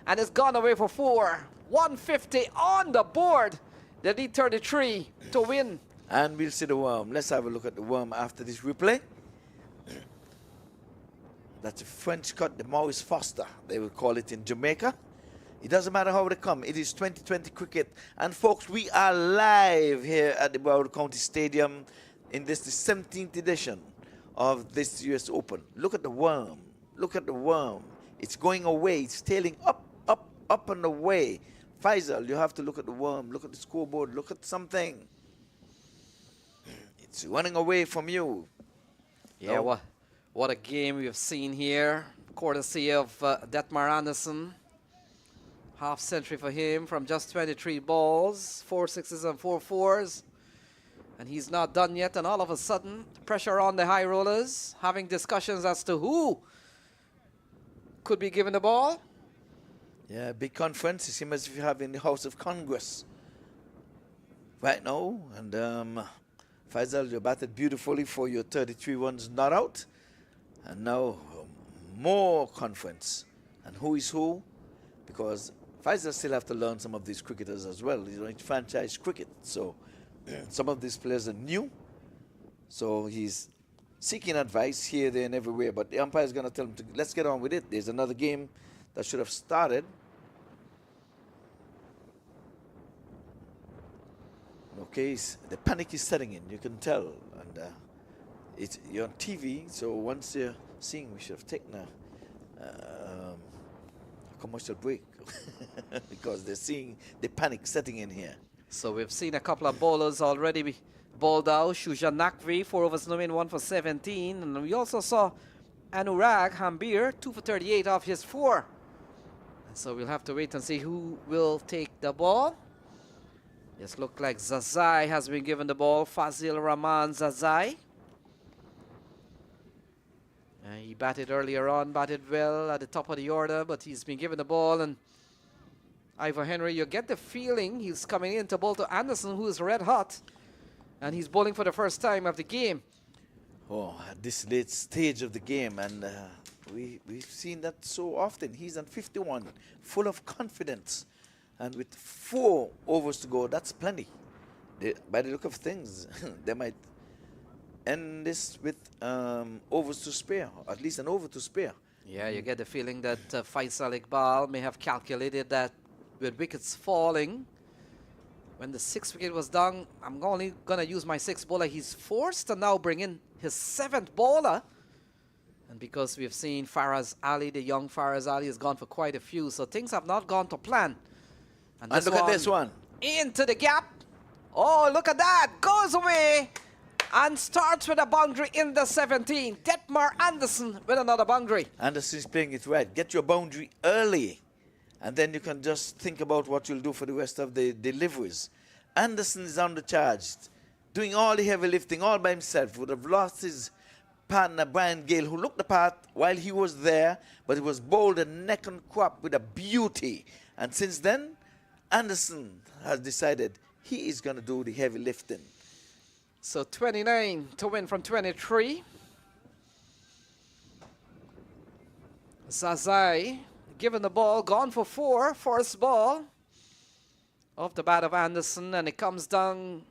And it's gone away for 4. 150 on the board. They need 33 to win. And we'll see the worm. Let's have a look at the worm after this replay. That's a French cut, the Maurice Foster, they will call it in Jamaica. It doesn't matter how they come. It is 2020 cricket. And folks, we are live here at the Broward County Stadium in this, the 17th edition of this US Open. Look at the worm. Look at the worm. It's going away. It's tailing up, up, up and away. Faisal, you have to look at the worm. Look at the scoreboard. Look at something. It's running away from you. Yeah, what a game we've seen here. Courtesy of Detmar Anderson. Half century for him from just 23 balls. 4 sixes and 4 fours. And he's not done yet. And all of a sudden, pressure on the high rollers. Having discussions as to who could be given the ball. Yeah, big conference. It seems as if you have in the House of Congress right now. And Faisal, you batted beautifully for your 33 runs not out. And now more conference. And who is who? Because Faisal still have to learn some of these cricketers as well. You know, it's franchise cricket. So some of these players are new. So he's seeking advice here, there, and everywhere. But the umpire is going to tell him, let's get on with it. There's another game that should have started. Okay, the panic is setting in. You can tell. And you're on TV, so once you're seeing, we should have taken a commercial break because they're seeing the panic setting in here. So we've seen a couple of bowlers already be bowled out. Shuja Nakvi, 4 overs no win, 1 for 17. And we also saw Anurag Hambir, 2 for 38 off his 4. And so we'll have to wait and see who will take the ball. It looks like Zazai has been given the ball. Fazil Rahman Zazai. He batted earlier on, batted well at the top of the order, but he's been given the ball. And Ivor Henry, you get the feeling he's coming in to bowl to Anderson, who is red hot. And he's bowling for the first time of the game. Oh, at this late stage of the game. And we've seen that so often. He's on 51, full of confidence. And with 4 overs to go, that's plenty. By the look of things, they might end this with overs to spare, or at least an over to spare. Yeah, you get the feeling that Faisal Iqbal may have calculated that with wickets falling, when the 6th wicket was down, I'm only going to use my 6th bowler. He's forced to now bring in his 7th bowler. And because we've seen Faraz Ali, the young Faraz Ali, has gone for quite a few, so things have not gone to plan. And look at this one. Into the gap. Oh, look at that. Goes away and starts with a boundary in the 17. Detmar Anderson with another boundary. Anderson's playing it right. Get your boundary early. And then you can just think about what you'll do for the rest of the deliveries. Anderson is undercharged, doing all the heavy lifting all by himself. Would have lost his partner, Brian Gale, who looked the part while he was there, but he was bowled a neck and crop with a beauty. And since then, Anderson has decided he is going to do the heavy lifting. So 29 to win from 23. Zazai given the ball, gone for 4, first ball off the bat of Anderson, and it comes down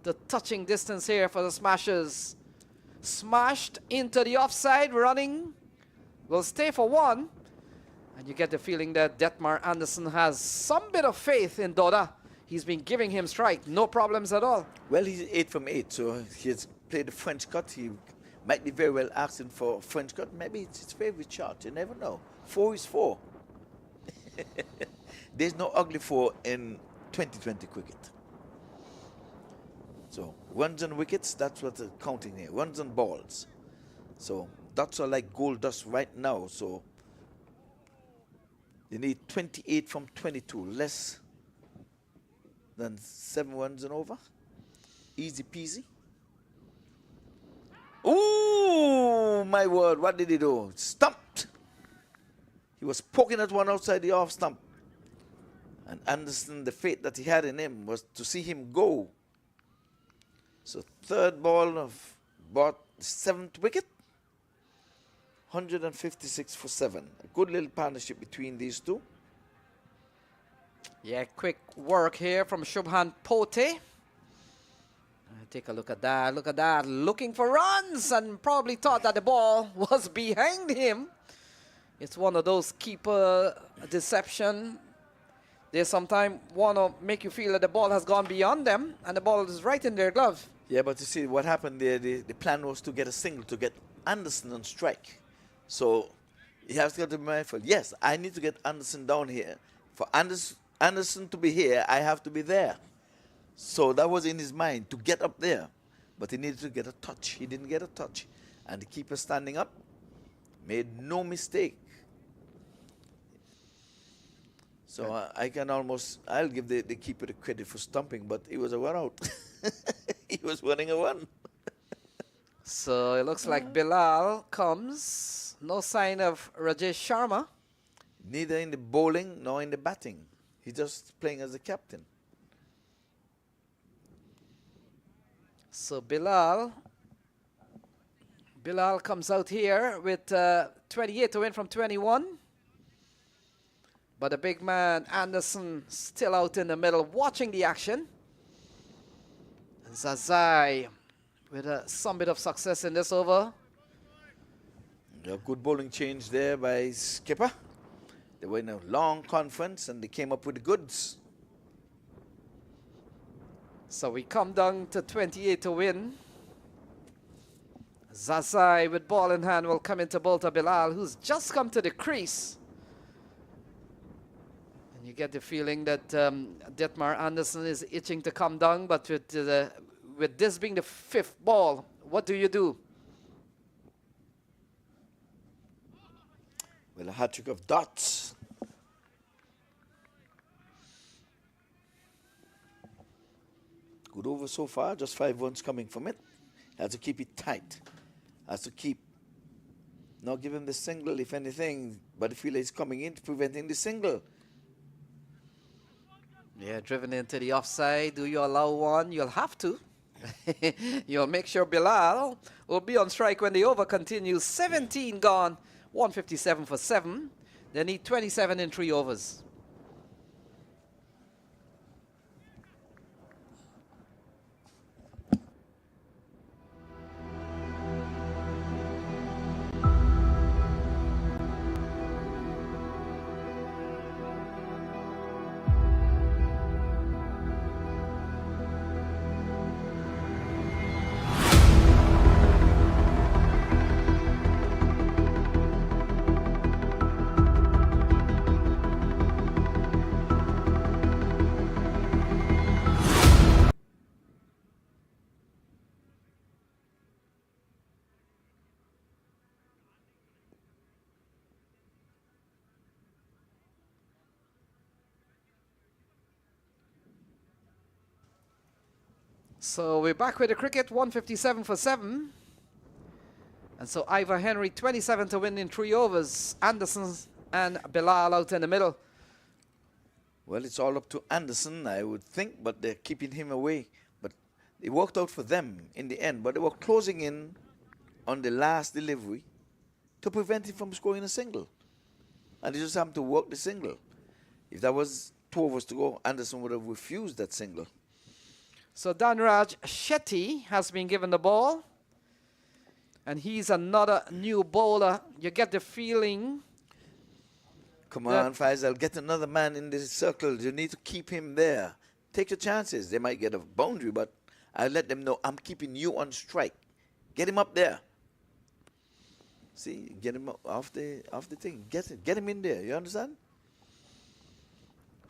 the touching distance here for the smashers. Smashed into the offside, running will stay for one. And you get the feeling that Detmar Anderson has some bit of faith in Doda. He's been giving him strike, no problems at all. Well, he's 8 from 8, so he has played the French cut. He might be very well asking for French cut. Maybe it's his favorite shot. You never know. 4 is 4. There's no ugly 4 in 2020 cricket. So runs and wickets, that's what they're counting here. Runs and balls. So that's all like gold dust right now. So you need 28 from 22, less than 7 runs and over. Easy peasy. Ooh, my word, what did he do? Stumped. He was poking at one outside the off stump. And Anderson, the faith that he had in him was to see him go. So third ball of about 7th wicket. 156 for 7. A good little partnership between these two. Yeah, quick work here from Shubhan Pote. Take a look at that. Look at that. Looking for runs and probably thought that the ball was behind him. It's one of those keeper deception. They sometimes want to make you feel that the ball has gone beyond them and the ball is right in their glove. Yeah, but you see what happened there, the plan was to get a single, to get Anderson on strike. So you have to be mindful. Yes, I need to get Anderson down here. For Anderson to be here, I have to be there. So that was in his mind, to get up there. But he needed to get a touch. He didn't get a touch. And the keeper standing up made no mistake. So I'll give the keeper the credit for stumping, but it was a run out. He was running a run. So it looks like Bilal comes. No sign of Rajesh Sharma. Neither in the bowling nor in the batting. He's just playing as a captain. So Bilal comes out here with 28 to win from 21. But the big man, Anderson, still out in the middle, watching the action. Zazai with some bit of success in this over. A good bowling change there by skipper. They were in a long conference and they came up with the goods. So we come down to 28 to win. Zazai with ball in hand will come into Bolta Bilal, who's just come to the crease. And you get the feeling that Detmar Anderson is itching to come down, but with this being the 5th ball, what do you do? Well, a hat-trick of dots. Good over so far, just 5 runs coming from it. Has to keep it tight. Has to keep, not give him the single, if anything, but the fielder is coming in, preventing the single. Yeah, driven into the offside. Do you allow one? You'll have to. You'll make sure Bilal will be on strike when the over continues. 17 gone, 157 for 7. They need 27 in 3 overs. So we're back with the cricket, 157 for 7. And so Ivor Henry, 27 to win in 3 overs. Anderson and Bilal out in the middle. Well, it's all up to Anderson, I would think, but they're keeping him away. But it worked out for them in the end. But they were closing in on the last delivery to prevent him from scoring a single. And they just happened to work the single. If that was 2 overs to go, Anderson would have refused that single. So Dhanraj Shetty has been given the ball. And he's another new bowler. You get the feeling. Come on, Faisal, get another man in this circle. You need to keep him there. Take your chances. They might get a boundary, but I let them know I'm keeping you on strike. Get him up there. See, get him off the thing. Get him in there. You understand?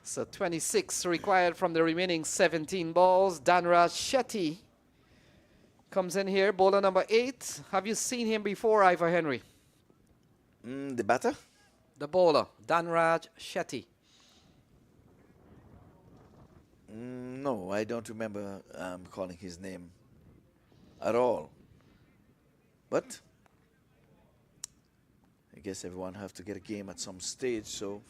So 26 required from the remaining 17 balls. Danraj Shetty comes in here, bowler number 8. Have you seen him before, Ivor Henry? The batter? The bowler, Danraj Shetty. No, I don't remember calling his name at all. But I guess everyone have to get a game at some stage, so...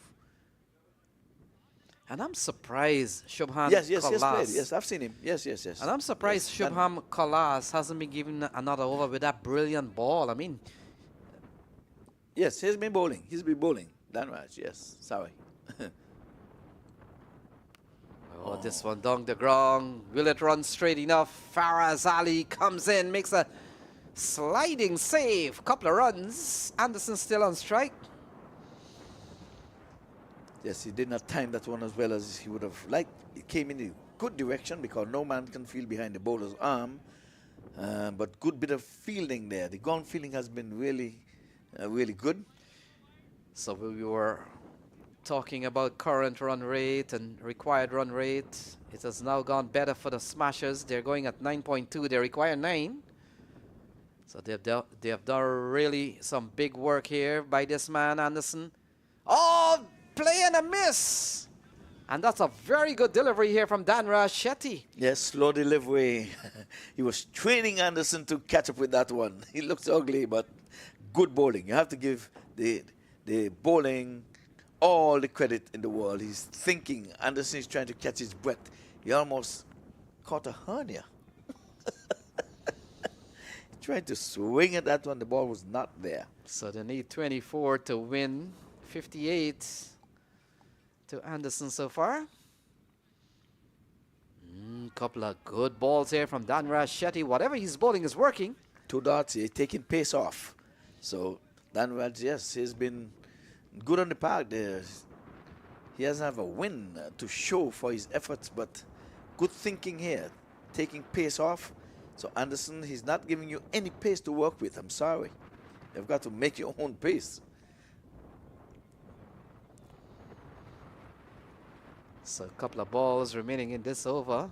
And I'm surprised Shubham Yes, Kalas. played. Yes, I've seen him. Yes. And I'm surprised Shubham Kalas hasn't been given another over with that brilliant ball. I mean... Yes, he's been bowling. He's been bowling. Danraj, yes. Sorry. Oh, this one down the ground. Will it run straight enough? Faraz Ali comes in, makes a sliding save. Couple of runs. Anderson still on strike. Yes, he did not time that one as well as he would have liked. It came in a good direction because no man can feel behind the bowler's arm. But good bit of fielding there. The ground fielding has been really, really good. So we were talking about current run rate and required run rate. It has now gone better for the Smashers. They're going at 9.2. They require 9. So they have done really some big work here by this man, Anderson. Oh, play and a miss. And that's a very good delivery here from Danraj Shetty. Yes, slow delivery. He was training Anderson to catch up with that one. He looks ugly, but good bowling. You have to give the bowling all the credit in the world. He's thinking. Anderson is trying to catch his breath. He almost caught a hernia. Trying to swing at that one. The ball was not there. So they need 24 to win. 58 to Anderson so far. Couple of good balls here from Danraj Shetty. Whatever he's bowling is working. 2 dots. He's taking pace off. So Danraj, yes, he's been good on the park there. He doesn't have a win to show for his efforts, but good thinking here. Taking pace off. So Anderson, he's not giving you any pace to work with. I'm sorry. You've got to make your own pace. So a couple of balls remaining in this over.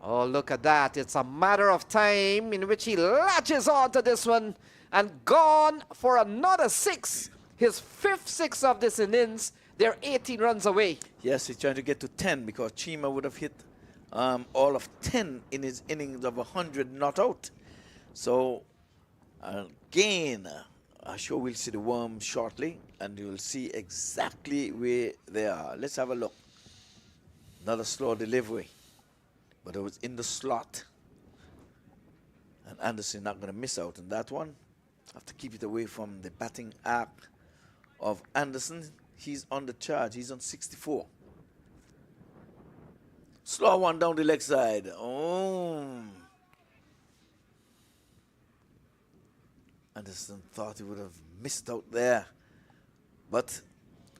Oh, look at that. It's a matter of time in which he latches on to this one and gone for another 6. His 5th 6 of this innings. They're 18 runs away. Yes, he's trying to get to 10 because Chima would have hit all of 10 in his innings of 100 not out. So, again, I'm sure we'll see the worm shortly and you'll see exactly where they are. Let's have a look. Another slow delivery, but it was in the slot. And Anderson not going to miss out on that one. Have to keep it away from the batting arc of Anderson. He's on the charge. He's on 64. Slow one down the leg side. Oh. Anderson thought he would have missed out there. But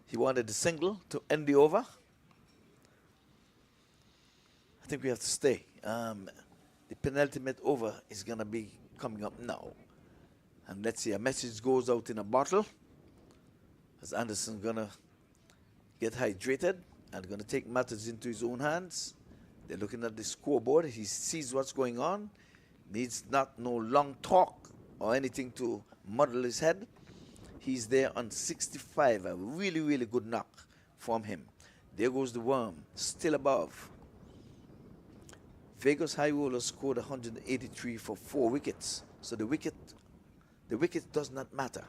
he wanted the single to end the over. I think we have to stay. The penultimate over is going to be coming up now. And let's see, a message goes out in a bottle. As Anderson going to get hydrated and going to take matters into his own hands. They're looking at the scoreboard. He sees what's going on. Needs no long talk or anything to muddle his head. He's there on 65. A really, really good knock from him. There goes the worm, still above. Vegas High Rollers scored 183 for 4 wickets. So the wicket does not matter.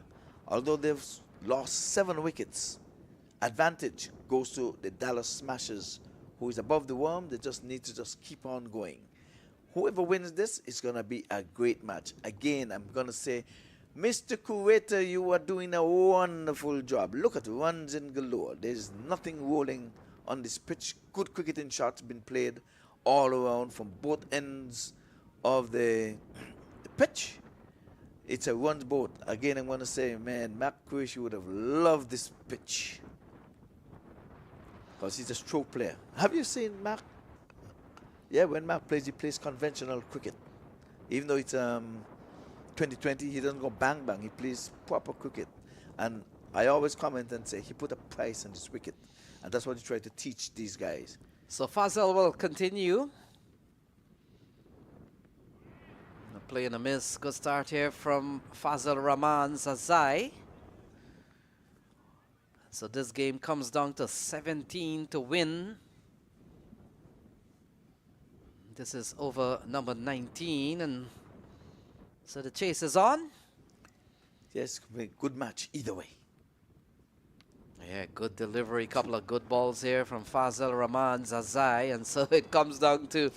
Although they've lost 7 wickets, advantage goes to the Dallas Smashers, who is above the worm. They just need to just keep on going. Whoever wins this is going to be a great match. Again, I'm going to say, Mr. Curator, you are doing a wonderful job. Look at the runs in galore. There's nothing rolling on this pitch. Good cricketing shots been played all around from both ends of the pitch. It's a one boat. Again, I'm going to say, man, Mac Croatia would have loved this pitch. Because he's a stroke player. Have you seen Mac? Yeah, when Mac plays, he plays conventional cricket. Even though it's 2020, he doesn't go bang bang. He plays proper cricket. And I always comment and say he put a price on this wicket. And that's what he tried to teach these guys. So Fazal will continue. Play and a miss. Good start here from Fazal Rahman Zazai. So this game comes down to 17 to win. This is over number 19, and so the chase is on. Yes, good match either way. Yeah, good delivery, couple of good balls here from Fazal Rahman Zazai, and so it comes down to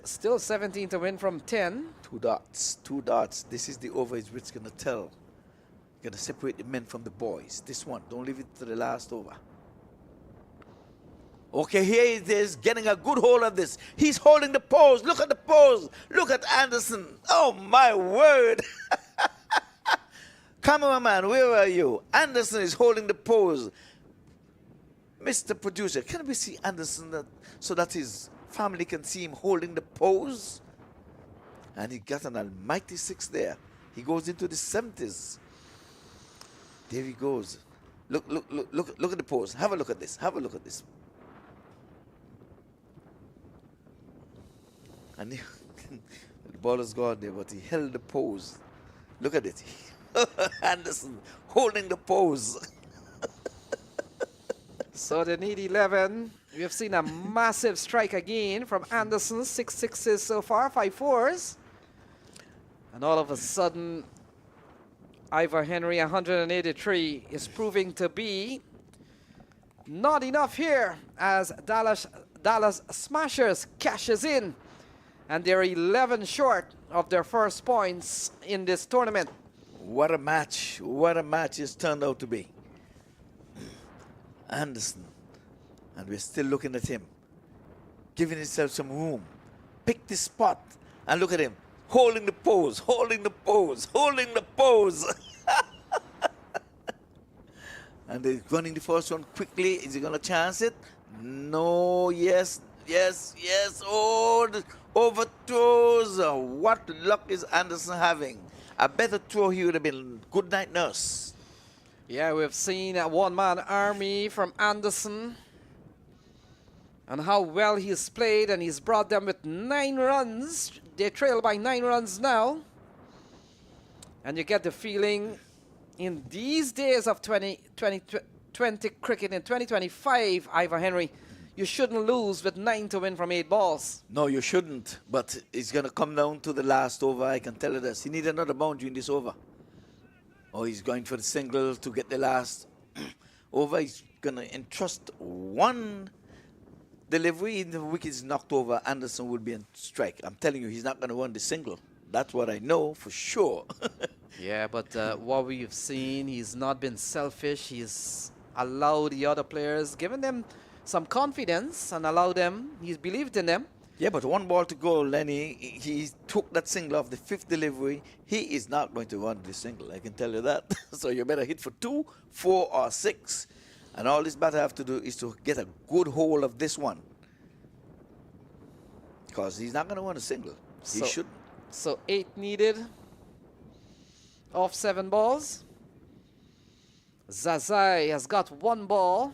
still 17 to win from 10. 2 dots, 2 dots. This is the over is which going to tell. Going to separate the men from the boys. This one, don't leave it to the last over. Okay, here it is, getting a good hold of this. He's holding the pose. Look at the pose. Look at Anderson. Oh, my word. Cameraman, where are you? Anderson is holding the pose. Mr. Producer, can we see Anderson so that his family can see him holding the pose? And he got an almighty 6 there. He goes into the 70s. There he goes. Look at the pose. Have a look at this. Have a look at this. And the ball is gone there, but he held the pose. Look at it. Anderson holding the pose. So they need 11. We have seen a massive strike again from Anderson. 6 sixes so far, 5 fours. And all of a sudden, Ivor Henry 183 is proving to be not enough here as Dallas Smashers cashes in. And they're 11 short of their first points in this tournament. What a match. What a match it's turned out to be. Anderson. And we're still looking at him. Giving himself some room. Pick the spot. And look at him. Holding the pose. Holding the pose. Holding the pose. And they're running the first one quickly. Is he going to chance it? No. Yes. Yes. Yes. Oh, the overthrows. What luck is Anderson having? A better throw he would have been. Good night, nurse. Yeah, we've seen a one-man army from Anderson and how well he's played, and he's brought them with 9 runs. They trail by 9 runs now. And you get the feeling in these days of 2020 cricket in 2025, Ivor Henry, you shouldn't lose with 9 to win from 8 balls. No, you shouldn't. But it's going to come down to the last over. I can tell you this. He needs another boundary in this over. Or he's going for the single to get the last over. He's going to entrust one delivery. If the wicket is knocked over, Anderson will be on strike. I'm telling you, he's not going to run the single. That's what I know for sure. Yeah, but what we've seen, he's not been selfish. He's allowed the other players, given them some confidence and allowed them, he's believed in them. Yeah, but 1 ball to go, Lenny. He took that single off the 5th delivery. He is not going to run the single, I can tell you that. So you better hit for 2, 4, or 6. And all this batter have to do is to get a good hold of this one. Because he's not going to run a single. He shouldn't. So 8 needed off 7 balls. Zazai has got 1 ball.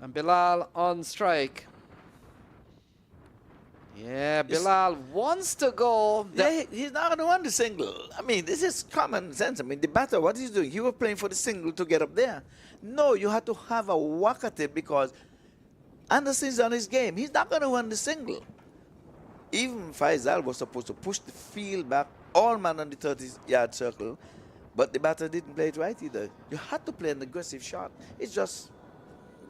And Bilal on strike. Yeah, Bilal wants to go. Yeah, he's not going to run the single. I mean, this is common sense. I mean, the batter, what he's doing, he was playing for the single to get up there. No, you have to have a whack at it because Anderson's on his game. He's not going to run the single. Even Faisal was supposed to push the field back, all man on the 30-yard circle, but the batter didn't play it right either. You had to play an aggressive shot. It's just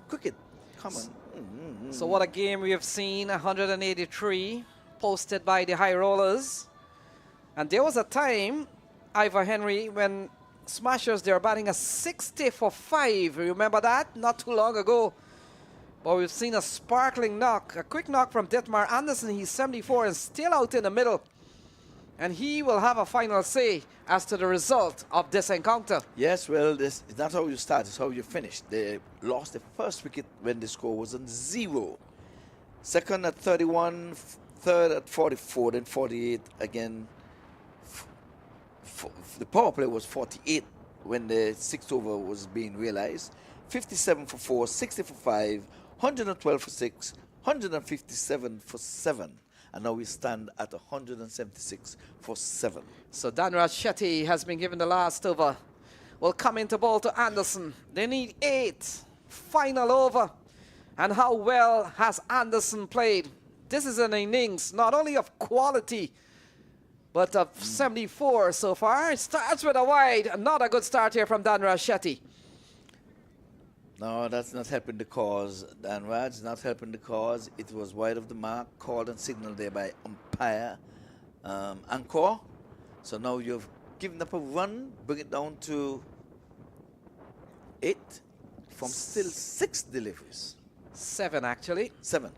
cricket. Come on. So what a game we have seen. 183 posted by the high rollers. And there was a time, Ivor Henry, when Smashers, they were batting a 60 for 5. Remember that? Not too long ago. But we've seen a sparkling knock, a quick knock from Detmar Anderson. He's 74 and still out in the middle. And he will have a final say as to the result of this encounter. Yes, well, this is not how you start, it's how you finish. They lost the first wicket when the score was on 0. Second at 31, third at 44, then 48 again. The power play was 48 when the 6th over was being realized. 57 for 4, 60 for 5, 112 for 6, 157 for 7. And now we stand at 176 for 7. So Dhanraj Shetty has been given the last over. Will come into ball to Anderson. They need 8. Final over. And how well has Anderson played? This is an innings not only of quality, but of 74 so far. It starts with a wide. Not a good start here from Dhanraj Shetty. No, that's not helping the cause. Dhanraj not helping the cause. It was wide of the mark, called and signaled there by umpire Angkor. So now you've given up a run, bring it down to 8 from still 6 deliveries. 7 actually. 7.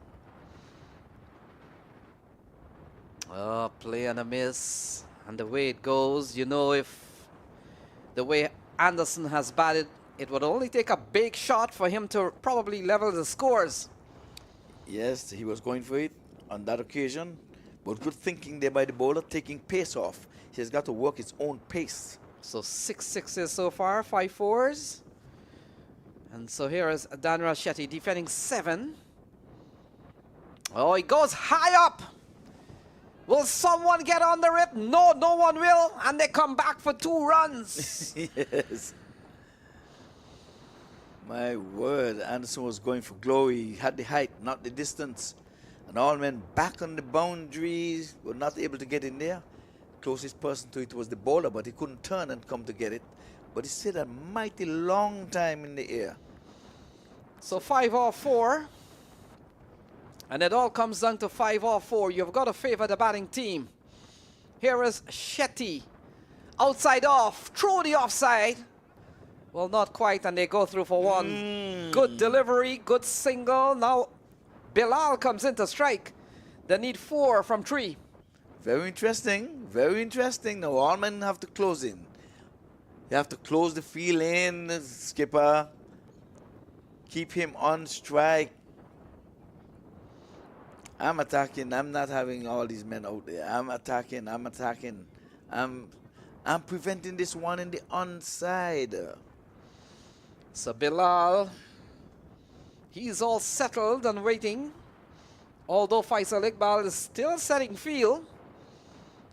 Oh, play and a miss. And the way it goes, you know, if the way Anderson has batted, it would only take a big shot for him to probably level the scores. Yes, he was going for it on that occasion. But good thinking there by the bowler, taking pace off. He has got to work his own pace. So 6 sixes so far, 5 fours. And so here is Dhanraj Shetty defending 7. Oh, he goes high up. Will someone get on the rip? No, no one will. And they come back for 2 runs. Yes. My word, Anderson was going for glory. He had the height, not the distance. And all men back on the boundaries were not able to get in there. Closest person to it was the bowler, but he couldn't turn and come to get it. But he stayed a mighty long time in the air. So 5 off 4. And it all comes down to 5 off 4. You've got to favor the batting team. Here is Shetty. Outside off, through the offside. Well, not quite, and they go through for 1. Good delivery, good single. Now Bilal comes in to strike. They need 4 from 3. Very interesting, very interesting. Now all men have to close in. You have to close the field in, skipper. Keep him on strike. I'm attacking. I'm not having all these men out there. I'm attacking. I'm attacking. I'm preventing this one in the onside. So Bilal, he's all settled and waiting. Although Faisal Iqbal is still setting field.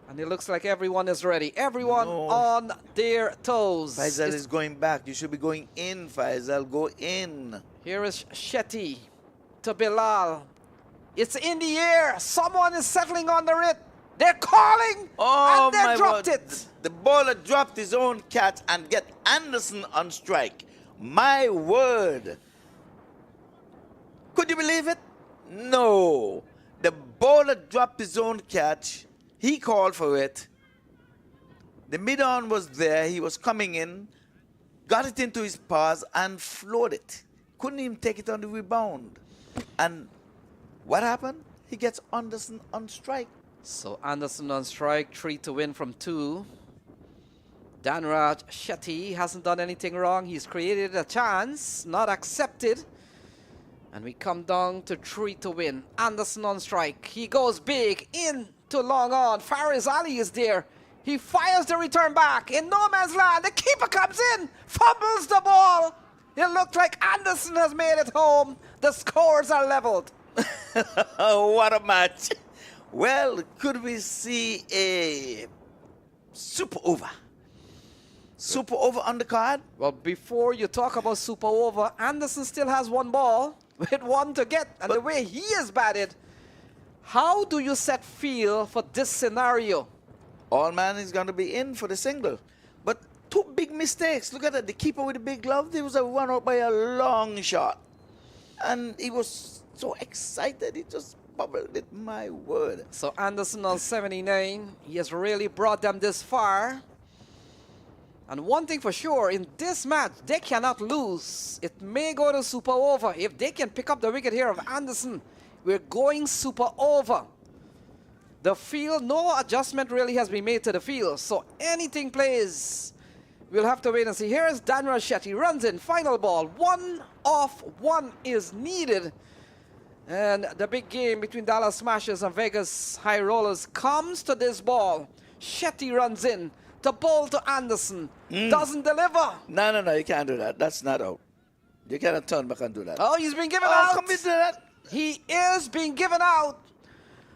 And it looks like everyone is ready. Everyone on their toes. Faisal is going back. You should be going in, Faisal. Go in. Here is Shetty to Bilal. It's in the air. Someone is settling on the rip. They're calling. Oh, and they my dropped word. it. The bowler dropped his own catch and get Anderson on strike. My word. Could you believe it? No. The bowler dropped his own catch. He called for it. The mid-on was there. He was coming in, got it into his paws and floored it. Couldn't even take it on the rebound. And what happened? He gets Anderson on strike. So Anderson on strike, 3 to win from 2. Dhanraj Shetty hasn't done anything wrong. He's created a chance, not accepted. And we come down to 3 to win. Anderson on strike. He goes big into long on. Faris Ali is there. He fires the return back in no man's land. The keeper comes in, fumbles the ball. It looked like Anderson has made it home. The scores are leveled. What a match. Well, could we see a super over? Super over on the card? Well, before you talk about super over, Anderson still has 1 ball with 1 to get. And the way he is batted, how do you set field for this scenario? All man is going to be in for the single. But 2 big mistakes. Look at that. The keeper with the big glove, there was a run out by a long shot. And he was so excited, he just bubbled it. My word. So Anderson on 79, he has really brought them this far. And one thing for sure, in this match, they cannot lose. It may go to super over. If they can pick up the wicket here of Anderson, we're going super over. The field, no adjustment really has been made to the field. So anything plays, we'll have to wait and see. Here is Dhanraj Shetty, runs in, final ball. 1 off, 1 is needed. And the big game between Dallas Smashers and Vegas High Rollers comes to this ball. Shetty runs in, the ball to Anderson. Doesn't deliver. No, you can't do that. That's not out. You cannot turn back and do that. Oh, he's been given Oh, out. come into that. He is being given out.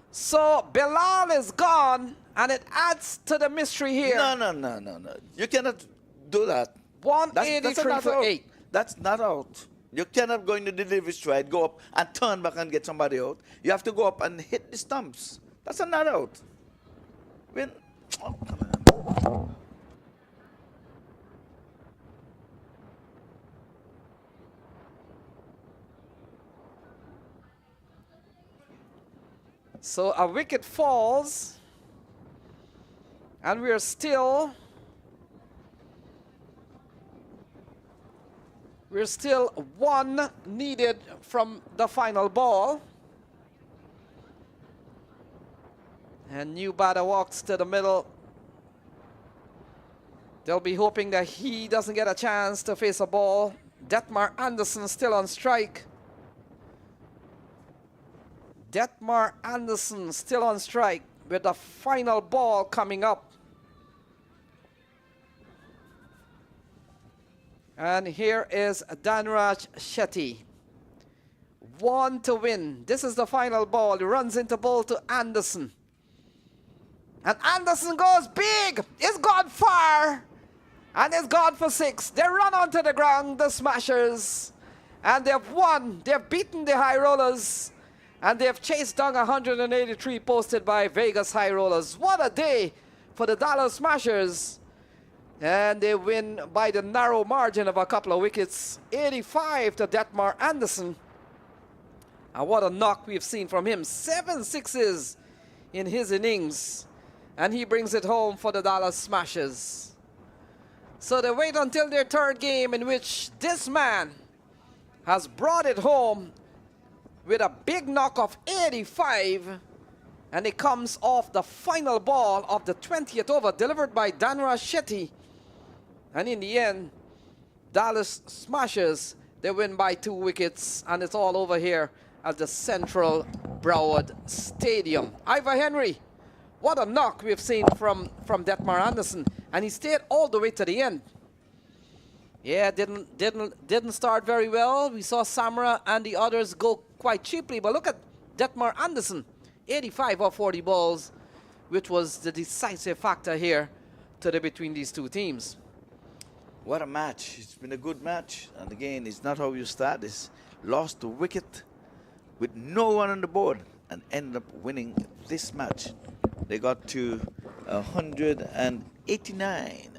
So Bilal is gone, and it adds to the mystery here. No. You cannot do that. 183 not for out. 8. That's not out. You cannot go into the delivery stride, go up and turn back and get somebody out. You have to go up and hit the stumps. That's a not out. Oh, come on. So a wicket falls, and we're still one needed from the final ball. And new batter walks to the middle. They'll be hoping that he doesn't get a chance to face a ball. Detmar Anderson still on strike. Detmar Anderson still on strike with the final ball coming up. And here is Dhanraj Shetty. 1 to win. This is the final ball. He runs into ball to Anderson. And Anderson goes big. It's gone far. And it's gone for 6. They run onto the ground, the Smashers. And they've won. They've beaten the High Rollers. And they've chased down 183 posted by Vegas High Rollers. What a day for the Dallas Smashers. And they win by the narrow margin of a couple of wickets. 85 to Detmar Anderson. And what a knock we've seen from him. 7 sixes in his innings. And he brings it home for the Dallas Smashers. So they wait until their third game, in which this man has brought it home with a big knock of 85, and it comes off the final ball of the 20th over, delivered by Dhanraj Shetty. And in the end, Dallas Smashers, they win by 2 wickets, and it's all over here at the Central Broward Stadium. Ivor Henry, what a knock we've seen from Detmar Anderson, and he stayed all the way to the end. Yeah, didn't start very well. We saw Samra and the others go quite cheaply, but look at Detmar Anderson, 85 of 40 balls, which was the decisive factor here today between these two teams. What a match. It's been a good match. And again, it's not how you start. It's lost the wicket with no one on the board and ended up winning this match. They got to 189.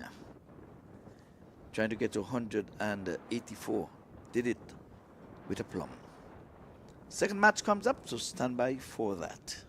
Trying to get to 184. Did it with a plum. Second match comes up, so stand by for that.